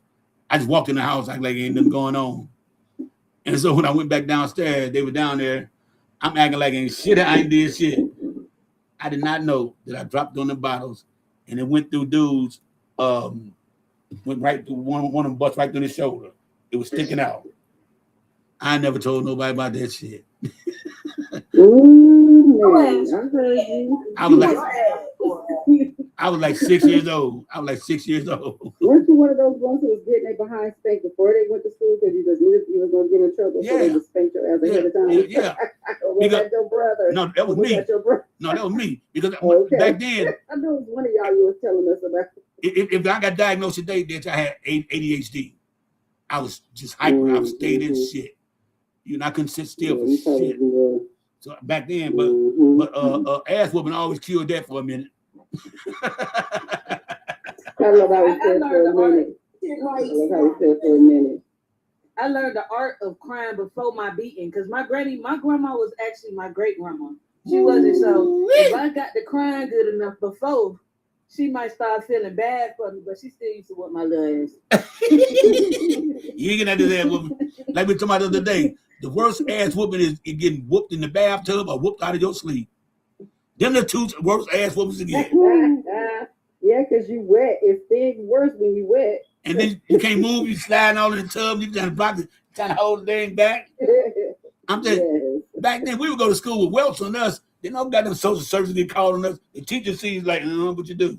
A: I just walked in the house like ain't nothing going on. And so when I went back downstairs, they were down there. I'm acting like ain't shit. I ain't did shit. I did not know that I dropped on the bottles, and it went through dudes. Went right through one of them, bust right through the shoulder. It was sticking out. I never told nobody about that shit. I was like 6 years old.
G: Weren't you one of those ones who was getting their behind spanked before they went to school because you just knew you were going to get in trouble, so they just spanked your ass ahead of time?
A: Yeah.
G: Was that your brother?
A: No, that was me. No, that was me. Because back then,
G: I knew it was one of y'all you was telling us about.
A: If I got diagnosed today, that I had ADHD. I was just hyper. I was staying in shit. You know, I couldn't sit still for shit. So back then, but ass whooping always killed that for a minute.
G: I love how he said for a minute.
J: I learned the art of crying before my beating because my grandma was actually my great grandma. She wasn't, so if I got the crying good enough before, she might start feeling bad for me, but she still used to whoop my little ass.
A: You ain't gonna do that whooping. Like we talking about the other day, the worst ass whooping is getting whooped in the bathtub or whooped out of your sleep. Them the two worst ass whoopings to get.
G: Yeah, because you wet. It stings worse when you wet.
A: And then you can't move, you sliding all in the tub, you trying to hold the thing back. I'm saying, back then we would go to school with welts on us. They know got them social services get called on us. The teacher sees like, what you do?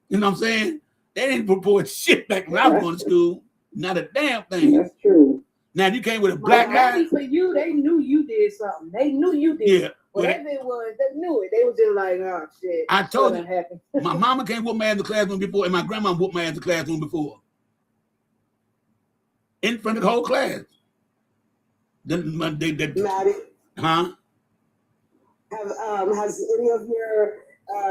A: You know what I'm saying? They didn't report shit back when I was going to school. Not a damn thing.
G: That's true.
A: Now if you came with a black guy.
J: For you, they knew you did something. They knew you did.
A: Yeah.
J: Whatever it was, they knew it. They was just like, oh shit.
A: I told you, my mama can't whoop my ass in the classroom before, and my grandma whooped my ass in the classroom before. In front of the whole class.
K: Maddie,
A: huh?
K: Has any of your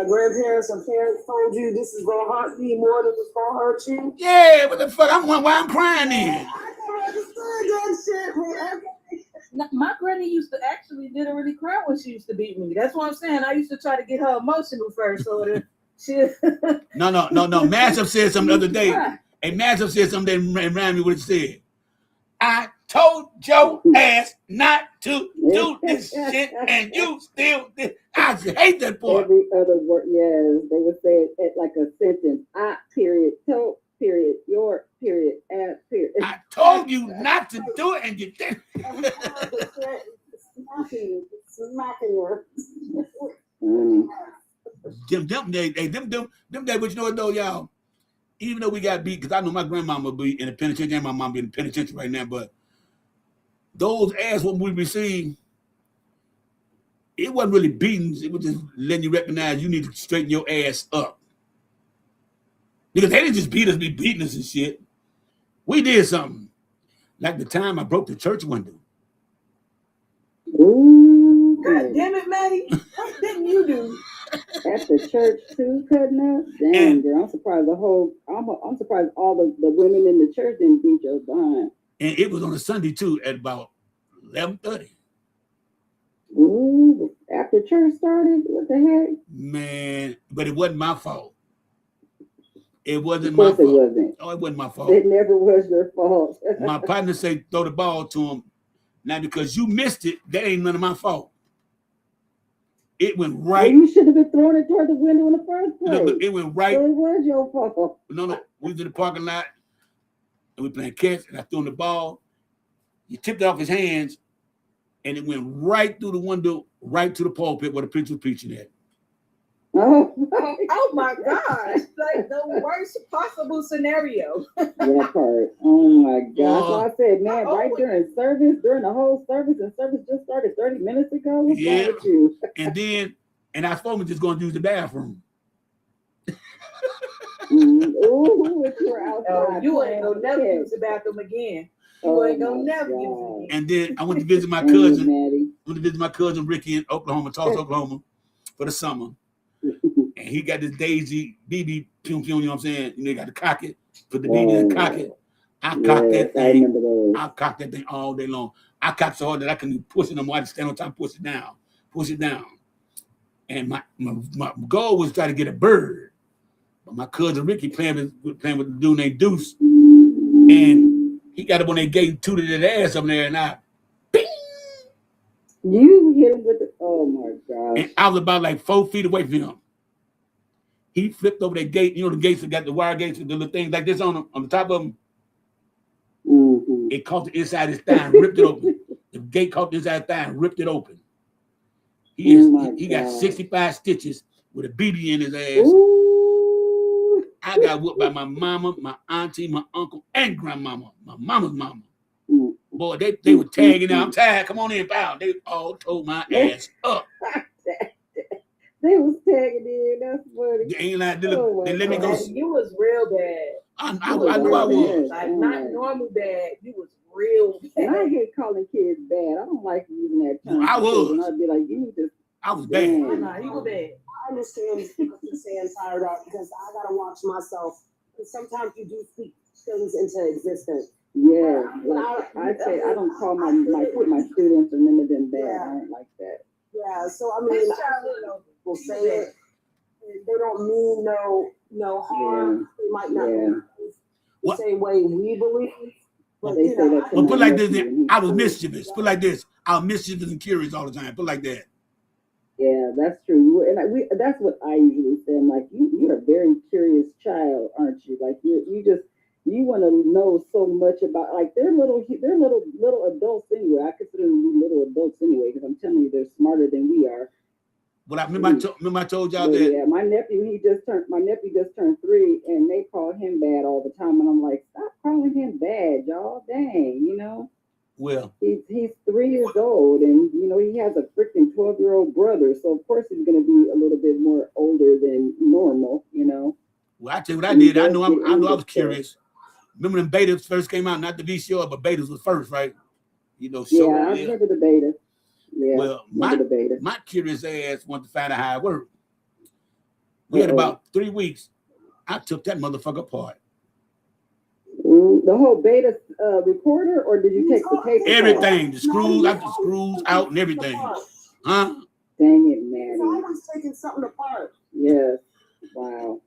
K: grandparents or parents told you this is gonna hurt me more than it's gonna hurt you?
A: Yeah, what the fuck? Why I'm crying then?
K: I don't understand that shit.
J: My granny used to actually literally cry when she used to beat me. That's what I'm saying. I used to try to get her emotional first, so that she.
A: No. Massive said something the other day. Hey, Massive said something that reminded me what it said. I told your ass not to do this shit, and you still did. I hate that part.
G: Every other word, yes, they would say it like a sentence. I period told period, your period, add period.
A: I told you not to do it, and you did. Them days, but you know what though, y'all? Even though we got beat, because I know my grandmama be in the penitentiary and my mom be in the penitentiary right now, but those ass what we received, it wasn't really beatings. It was just letting you recognize you need to straighten your ass up. Because they didn't just beat us, be beating us and shit. We did something. Like the time I broke the church window.
G: Ooh,
J: God damn it, Maddie. What didn't you do?
G: At the church too, cutting up? Damn, girl. I'm surprised I'm surprised all the women in the church didn't beat your behind.
A: And it was on a Sunday too at about 11:30.
G: Ooh, after church started? What the heck?
A: Man, but it wasn't my fault. It wasn't my fault.
G: It wasn't.
A: Oh, it wasn't my fault.
G: It never was your fault.
A: My partner say throw the ball to him. Now because you missed it, that ain't none of my fault. It went right.
G: Well, you should have been throwing it toward the window in the first place.
A: No, it went right.
G: So it was your fault.
A: No, we was in the parking lot and we playing catch, and I threw him the ball. He tipped it off his hands, and it went right through the window, right to the pulpit where the preacher was preaching at.
J: Oh my gosh. Like the worst possible scenario.
G: That part. Oh my gosh. So I said, man, right during service, during the whole service, and service just started 30 minutes ago. What's wrong with you?
A: And I was supposed to just going to use the bathroom.
G: Ooh, if you were outside.
J: You ain't gonna never use the bathroom again. You ain't gonna never use it again.
A: And then I went to visit my cousin. I went to visit my cousin Ricky in Oklahoma, Tulsa, Oklahoma, for the summer. And he got this Daisy BB pium, you know what I'm saying? You know, you got to cock it, put the BB in the cock it. I cocked that thing. I cocked that thing all day long. I cocked so hard that I couldn't push it no more. I had to stand on top and push it down. And my goal was to try to get a bird. But my cousin Ricky playing with the dude named Deuce. And he got up on that gate and tooted his ass up there, and I bing!
G: You hit him with the, oh my gosh.
A: And I was about like 4 feet away from him. He flipped over that gate. You know, the gates that got the wire gates with the little things like this on them, on the top of them.
G: Mm-hmm.
A: It caught the inside of his thigh and ripped it open. The gate caught the inside of his thigh and ripped it open. He got 65 stitches with a BB in his ass.
G: Ooh.
A: I got whooped by my mama, my auntie, my uncle, and grandmama, my mama's mama. Boy, they were tagging out. I'm tired. Come on in, pal. They all tore my ass up.
G: They was tagging in. That's funny.
A: They ain't like they let me go.
J: You was real bad.
A: I know I was.
J: Like not normal bad. You was real bad.
G: And I hate calling kids bad. I don't like using that term.
A: I was.
G: And I'd be like, you need to.
A: I was bad.
J: Nah, you were bad.
K: I understand people keep saying tired out because I gotta watch myself. And sometimes you do speak things into existence.
G: Yeah, like I say, I don't call my students and none of them bad. I don't like that.
K: Yeah, so I mean, people say it. They don't mean no harm. They might not believe the same way we believe. But
G: they say that.
A: But put like this, I was mischievous. Put like this, I was mischievous and curious all the time. Put like that.
G: Yeah, that's true. And that's what I usually say. I'm like, you're a very curious child, aren't you? Like you want to know so much about, like they're little adults anyway. I consider them little adults anyway because I'm telling you, they're smarter than we are.
A: But I remember I told y'all that.
G: Yeah, my nephew just turned 3, and they call him bad all the time, and I'm like, stop calling him bad, y'all. Dang, you know.
A: Well,
G: he's 3 years old, and you know he has a freaking 12-year-old brother, so of course he's going to be a little bit more older than normal, you know.
A: Well, I tell you what I did. I know I was curious. Remember when betas first came out? Not the VCR, but betas was first, right? You know. So,
G: yeah, I remember the beta. Yeah.
A: Well, my curious ass wanted to find out how it worked. We had about 3 weeks. I took that motherfucker apart.
G: The whole beta recorder, or did you take the tape?
A: Everything, the screws, I took the screws out and everything. Huh?
G: Dang it, man.
K: It's always taking something apart.
G: Yes. Wow.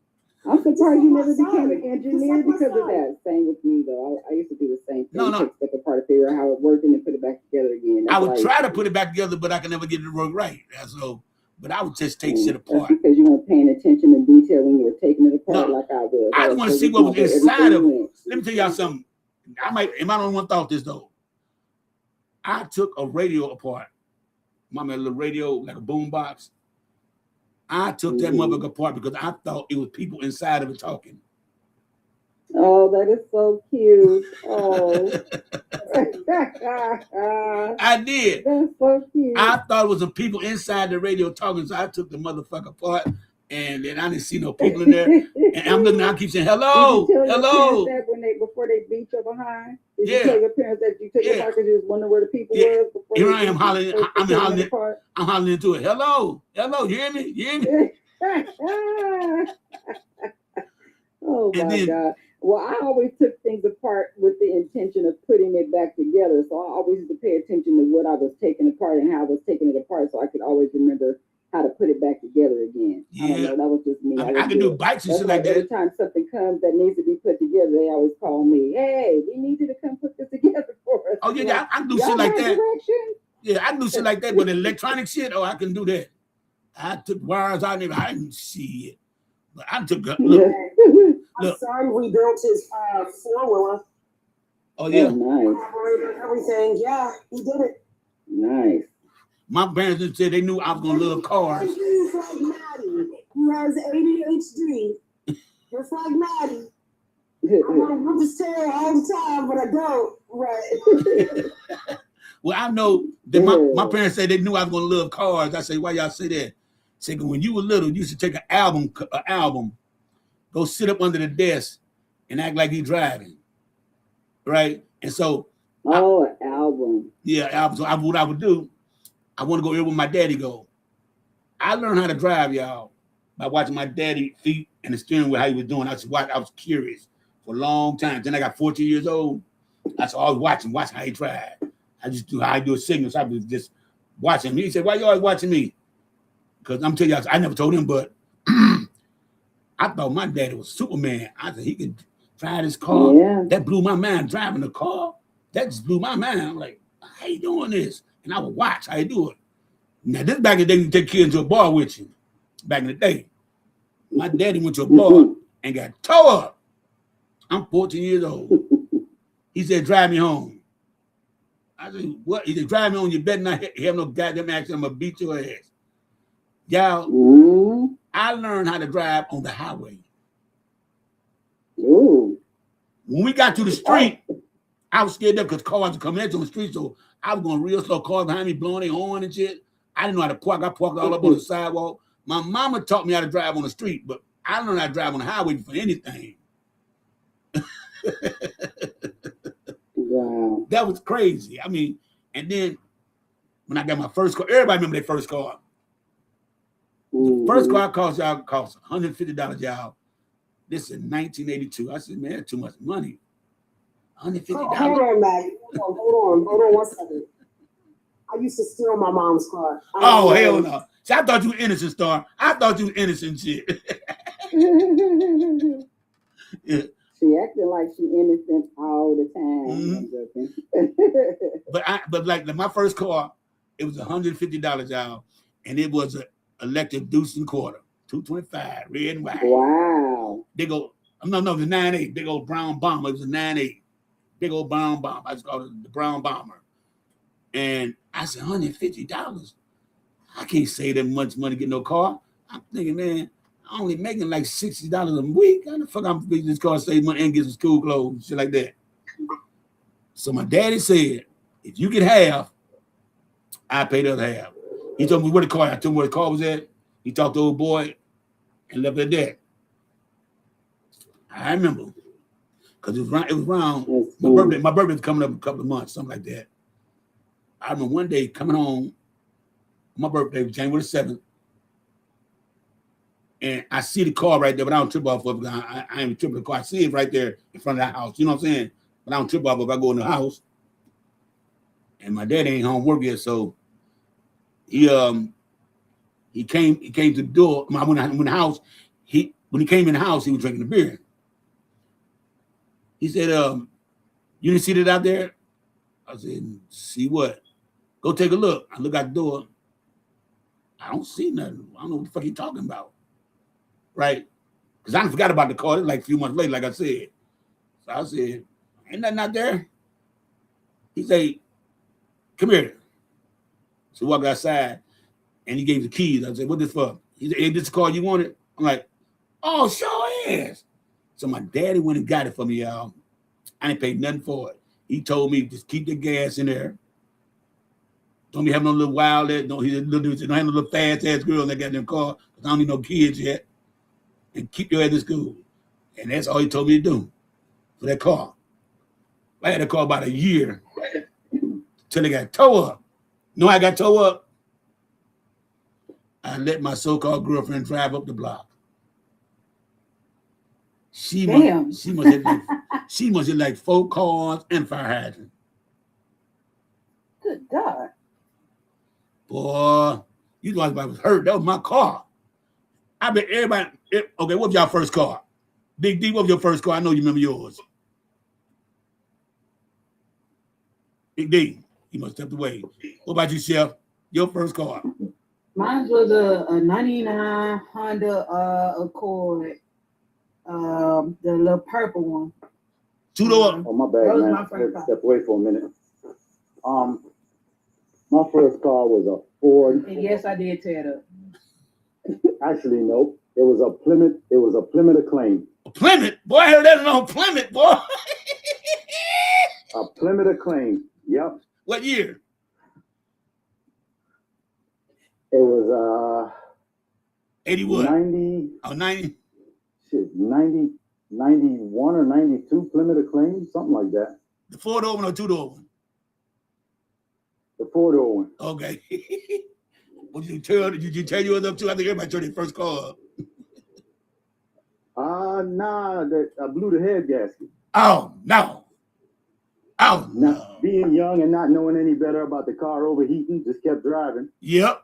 G: I'm surprised you never became an engineer because of that. Same with me, though. I used to do the same thing.
A: No.
G: Take stuff apart, figure out how it worked, and then put it back together again.
A: I would try to put it back together, but I could never get it to work right. So, but I would just take shit apart.
G: That's because you weren't paying attention in detail when you were taking it apart like I was.
A: I just want to see what was inside of it. Let me tell y'all something. Am I the only one thought this though? I took a radio apart. Mama had a little radio, like a boom box. I took that motherfucker apart because I thought it was people inside of it talking.
G: Oh, that is so cute. Oh.
A: I did.
G: That's so cute.
A: I thought it was some people inside the radio talking, so I took the motherfucker apart, and then I didn't see no people in there. And I'm looking, I keep saying, hello,
G: Did you tell
A: hello.
G: Your parents that before they beat you behind? Did
A: Yeah.
G: you tell your parents that you took it apart because you was wondering where the people was? Before
A: Here I am hollering, I'm hollering into it. Hello, hello, you hear me? You hear me?
G: Oh my God. Well, I always took things apart with the intention of putting it back together. So I always used to pay attention to what I was taking apart and how I was taking it apart so I could always remember how to put it back together again.
A: Yeah.
G: I don't know. That was just me.
A: I can do bikes and shit like that.
G: Every time something comes that needs to be put together, they always call me. Hey, we need you to come put this together for us.
A: Oh, yeah, I can do shit like that. Yeah, I can do shit like that, but electronic shit, I can do that. I took wires out there, I didn't see it. But I took look.
K: My son rebuilt his 4-wheeler.
A: Oh, yeah.
G: Nice.
K: Everything. Yeah, he did it.
G: Nice.
A: My parents just said they knew I was going to love cars.
K: He's like Maddie, who has ADHD. Just like Maddie. I want to whoop his tail all the time, but I don't. Right.
A: Well, I know that my parents said they knew I was going to love cars. I say, why y'all say that? Say, when you were little, you used to take an album, go sit up under the desk and act like you're driving, right? And so,
G: an album.
A: Yeah, album. So what I would do, I want to go where my daddy go. I learned how to drive, y'all, by watching my daddy feet and the steering wheel, how he was doing. I was curious for a long time. Then I got 14 years old. I was always watching how he drive. I just do how I do a signal. So I was just watching him. He said, why you always watching me? Because I'm telling you, I never told him, but I thought my daddy was Superman. I said he could drive this car.
G: Yeah.
A: That blew my mind. Driving the car, that just blew my mind. I'm like, how you doing this? And I would watch how you do it. Now, this back in the day, you take kids to a bar with you. Back in the day, my daddy went to a bar and got tore up. I'm 14 years old. He said, drive me home. I said, what? He said, drive me home. You better not have no goddamn accident. I'm going to beat your ass. Y'all, I learned how to drive on the highway.
G: Ooh.
A: When we got to the street, I was scared up because cars were coming into the street, so I was going real slow. Cars behind me blowing their horn and shit. I didn't know how to park. I parked all up on the sidewalk. My mama taught me how to drive on the street, but I learned how to drive on the highway for anything.
G: Wow.
A: That was crazy. I mean, and then when I got my first car, everybody remember their first car. The first car cost $150, y'all. This is 1982. I said, man, that's too much money. $150.
K: Hold on, Maggie. Hold on 1 second. I used to steal my mom's car.
A: Oh, hell no. See, I thought you were innocent, Star. I thought you were innocent shit.
G: Yeah. She acting like she innocent all the time.
A: But like my first car, it was $150, y'all. And it was an electric deuce and quarter, 225, red and white.
G: Wow.
A: Big old, no, it was a 9.8, big old brown bomber. It was a 9.8, big old brown bomber. I just called it the brown bomber. And I said, $150? I can't save that much money to get no car. I'm thinking, man, I'm only making like $60 a week. How the fuck I'm making this car save money and get some school clothes, shit like that? So my daddy said, if you get half, I pay the other half. He told me where the car. I told him where the car was at. He talked to the old boy and left it at that. I remember because it was around my birthday. My birthday was coming up in a couple of months, something like that. I remember one day coming home. My birthday was January 7th. And I see the car right there, but I don't trip off of it. I ain't tripping the car. I see it right there in front of the house. You know what I'm saying? But I don't trip off of it. I go in the house. And my dad ain't home work yet, so he came to the door. When he came in the house, he was drinking the beer. He said, you didn't see that out there? I said, see what? Go take a look. I look out the door. I don't see nothing. I don't know what the fuck he talking about. Right? Because I forgot about the car. It's like a few months later, like I said. So I said, ain't nothing out there. He said, come here. So we walked outside and he gave the keys. I said, what this for? He said, hey, this the car you wanted? I'm like, oh, sure is. So my daddy went and got it for me, y'all. I didn't pay nothing for it. He told me just keep the gas in there. Don't be having no little wild ass, don't have no little fast ass girl in that goddamn car, because I don't need no kids yet. And keep your ass in school. And that's all he told me to do for that car. I had that car about a year till it got towed up. You know how I got towed up? I let my so-called girlfriend drive up the block. She must have like 4 cars and fire hydrant.
J: Good God.
A: Boy, you know I was hurt. That was my car. I bet everybody. Okay, what was your first car? Big D, what was your first car? I know you remember yours. Big D, you must step away. What about you, Chef? Your first car?
J: Mine was a 99 Honda Accord, the little purple one.
A: 2-door.
L: Oh, my bad, man.
J: My first car.
L: Step away for a minute. My first car was a Ford.
J: And yes, I did tear it up.
L: Actually, no. It was a Plymouth. It was a Plymouth Acclaim.
A: A Plymouth? Boy, I heard that on Plymouth, boy.
L: A Plymouth Acclaim. Yep.
A: What year?
L: It was
A: 80 what?
L: 90.
A: Oh, 90.
L: Shit, 90, 91 or 92 Plymouth Acclaim, something like that.
A: The 4-door one or 2-door one?
L: The 4-door one.
A: Okay. What did you tell yours up too? I think everybody turned their first car up.
L: Nah, that I blew the head gasket.
A: Oh no. Oh no.
L: Being young and not knowing any better about the car overheating, just kept driving.
A: Yep.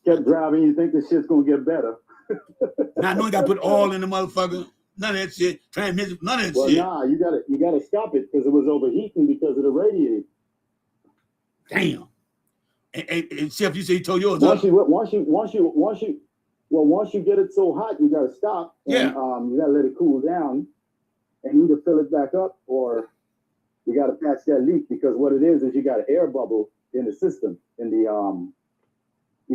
L: Kept driving, you think this shit's gonna get better.
A: Not knowing you gotta put oil in the motherfucker. None of that shit. Transmission, none of that shit.
L: Nah, you gotta stop it because it was overheating because of the radiator.
A: Damn. And Chef, you say you told yours.
L: Once you get it so hot, you gotta stop. And, you gotta let it cool down, and either fill it back up or you gotta patch that leak, because what it is you got an air bubble in the system, you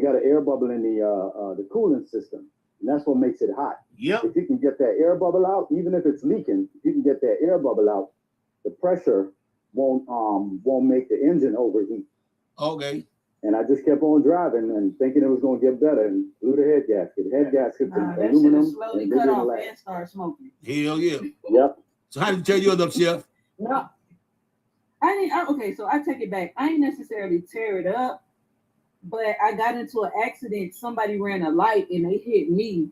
L: got an air bubble in the coolant system, and that's what makes it hot.
A: Yep.
L: If you can get that air bubble out, even if it's leaking, if you can get that air bubble out, the pressure won't make the engine overheat.
A: Okay.
L: And I just kept on driving and thinking it was going to get better, and blew the head gasket. The head gasket's aluminum.
J: Slowly cut off and start smoking.
A: Hell yeah.
L: Yep.
A: So how did you tell yours up, Chef?
J: No. Okay, so I take it back. I ain't necessarily tear it up, but I got into an accident. Somebody ran a light and they hit me.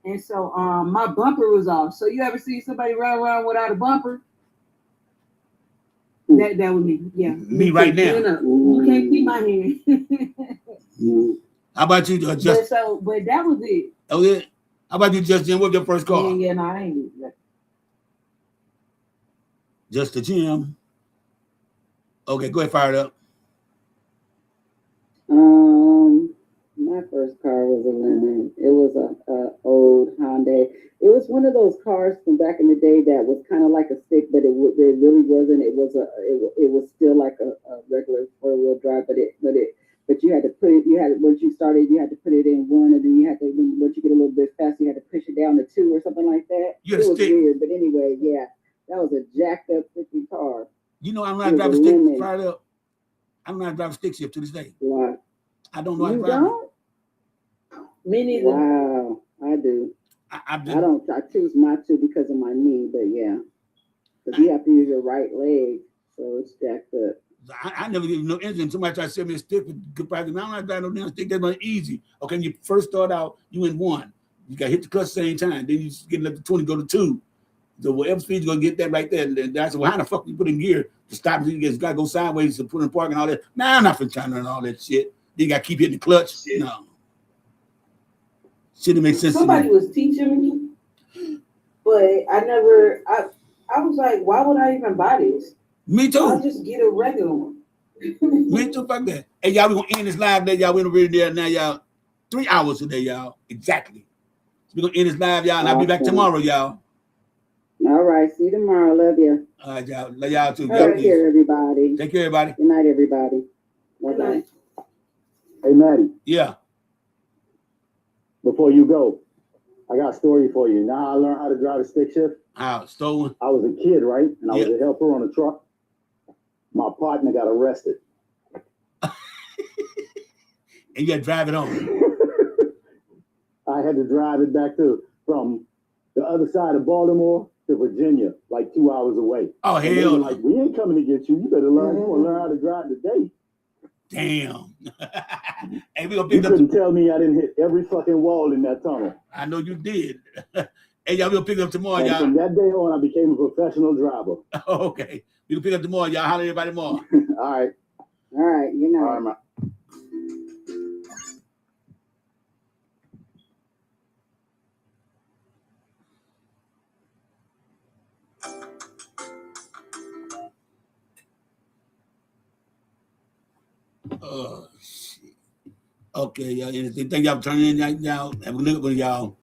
J: And so my bumper was off. So you ever see somebody run around without a bumper? That was me. Yeah.
A: Me right now.
J: You can't see my hand.
A: How about you, Justin?
J: But that was it.
A: Oh yeah. How about you, Justin? What was your first car?
J: Yeah, no, I ain't.
A: Just the gym. Okay, go ahead, fire it up.
G: My first car was a Lemon. It was a old Hyundai. It was one of those cars from back in the day that was kind of like a stick, but it really wasn't. It was still like a regular 4-wheel drive, but you had to put it. Once you started, you had to put it in 1, and then you had to, once you get a little bit faster, you had to push it down to 2 or something like that. It was weird, but anyway, yeah, that was a jacked up freaking car.
A: You know, I'm not driving stick. Fire it up. I'm not driving stick shift to this day.
G: Why?
A: I don't know how to
G: You
A: drive.
G: don't?
J: Me neither.
G: Wow, I do. I don't. I choose not to because of my knee, but yeah, because you have to use your right leg, so it's jacked up.
A: I never did no engine. Somebody tried to sell me a stick with good price. I'm not driving no damn stick. That's not easy. Okay, when you first start out, you in 1. You got to hit the clutch at the same time. Then you get up to 20, go to 2. So whatever speed you're going to get that right there. And that's well, how the fuck you put in gear to stop? You got to go sideways to put in park and all that. Nah, I'm not for trying to learn all that shit. Then you got to keep hitting the clutch. No. Shouldn't make sense.
J: Somebody was teaching me, but I was like, why would I even buy this?
A: Me too.
J: I'll just get a regular one.
A: Me too, fuck that. Hey, y'all, we gonna end this live today, y'all. We're really there now, y'all. 3 hours today, y'all. Exactly. So we're gonna end this live, y'all, and I'll be back tomorrow, y'all.
G: All right. See you tomorrow. Love you.
A: All right, y'all. Love y'all too.
G: Take care, everybody.
A: Take care, everybody.
G: Good night, everybody. Bye-bye.
L: Hey, Maddie,
A: Yeah.
L: before you go, I got a story for you. Now I learned how to drive a stick shift.
A: How? Stolen?
L: I was a kid, right? And I was a helper on a truck. My partner got arrested.
A: And you had to drive it on.
L: I had to drive it back from the other side of Baltimore to Virginia, like 2 hours away.
A: Oh,
L: and they
A: hell
L: were
A: no.
L: like, we ain't coming to get you. You better learn. You want to learn how to drive today.
A: Damn. Hey, we gonna
L: You
A: pick up.
L: couldn't tell me I didn't hit every fucking wall in that tunnel.
A: I know you did. Hey, y'all, we'll pick up tomorrow,
L: And
A: y'all.
L: from that day on, I became a professional driver.
A: Okay. We'll pick up tomorrow, y'all. Holler at everybody more.
L: All right.
G: All right. Good night.
L: All right,
A: Oh, shit. Okay, y'all. Anything? Thank y'all for turning in, y'all. Have a good one, y'all.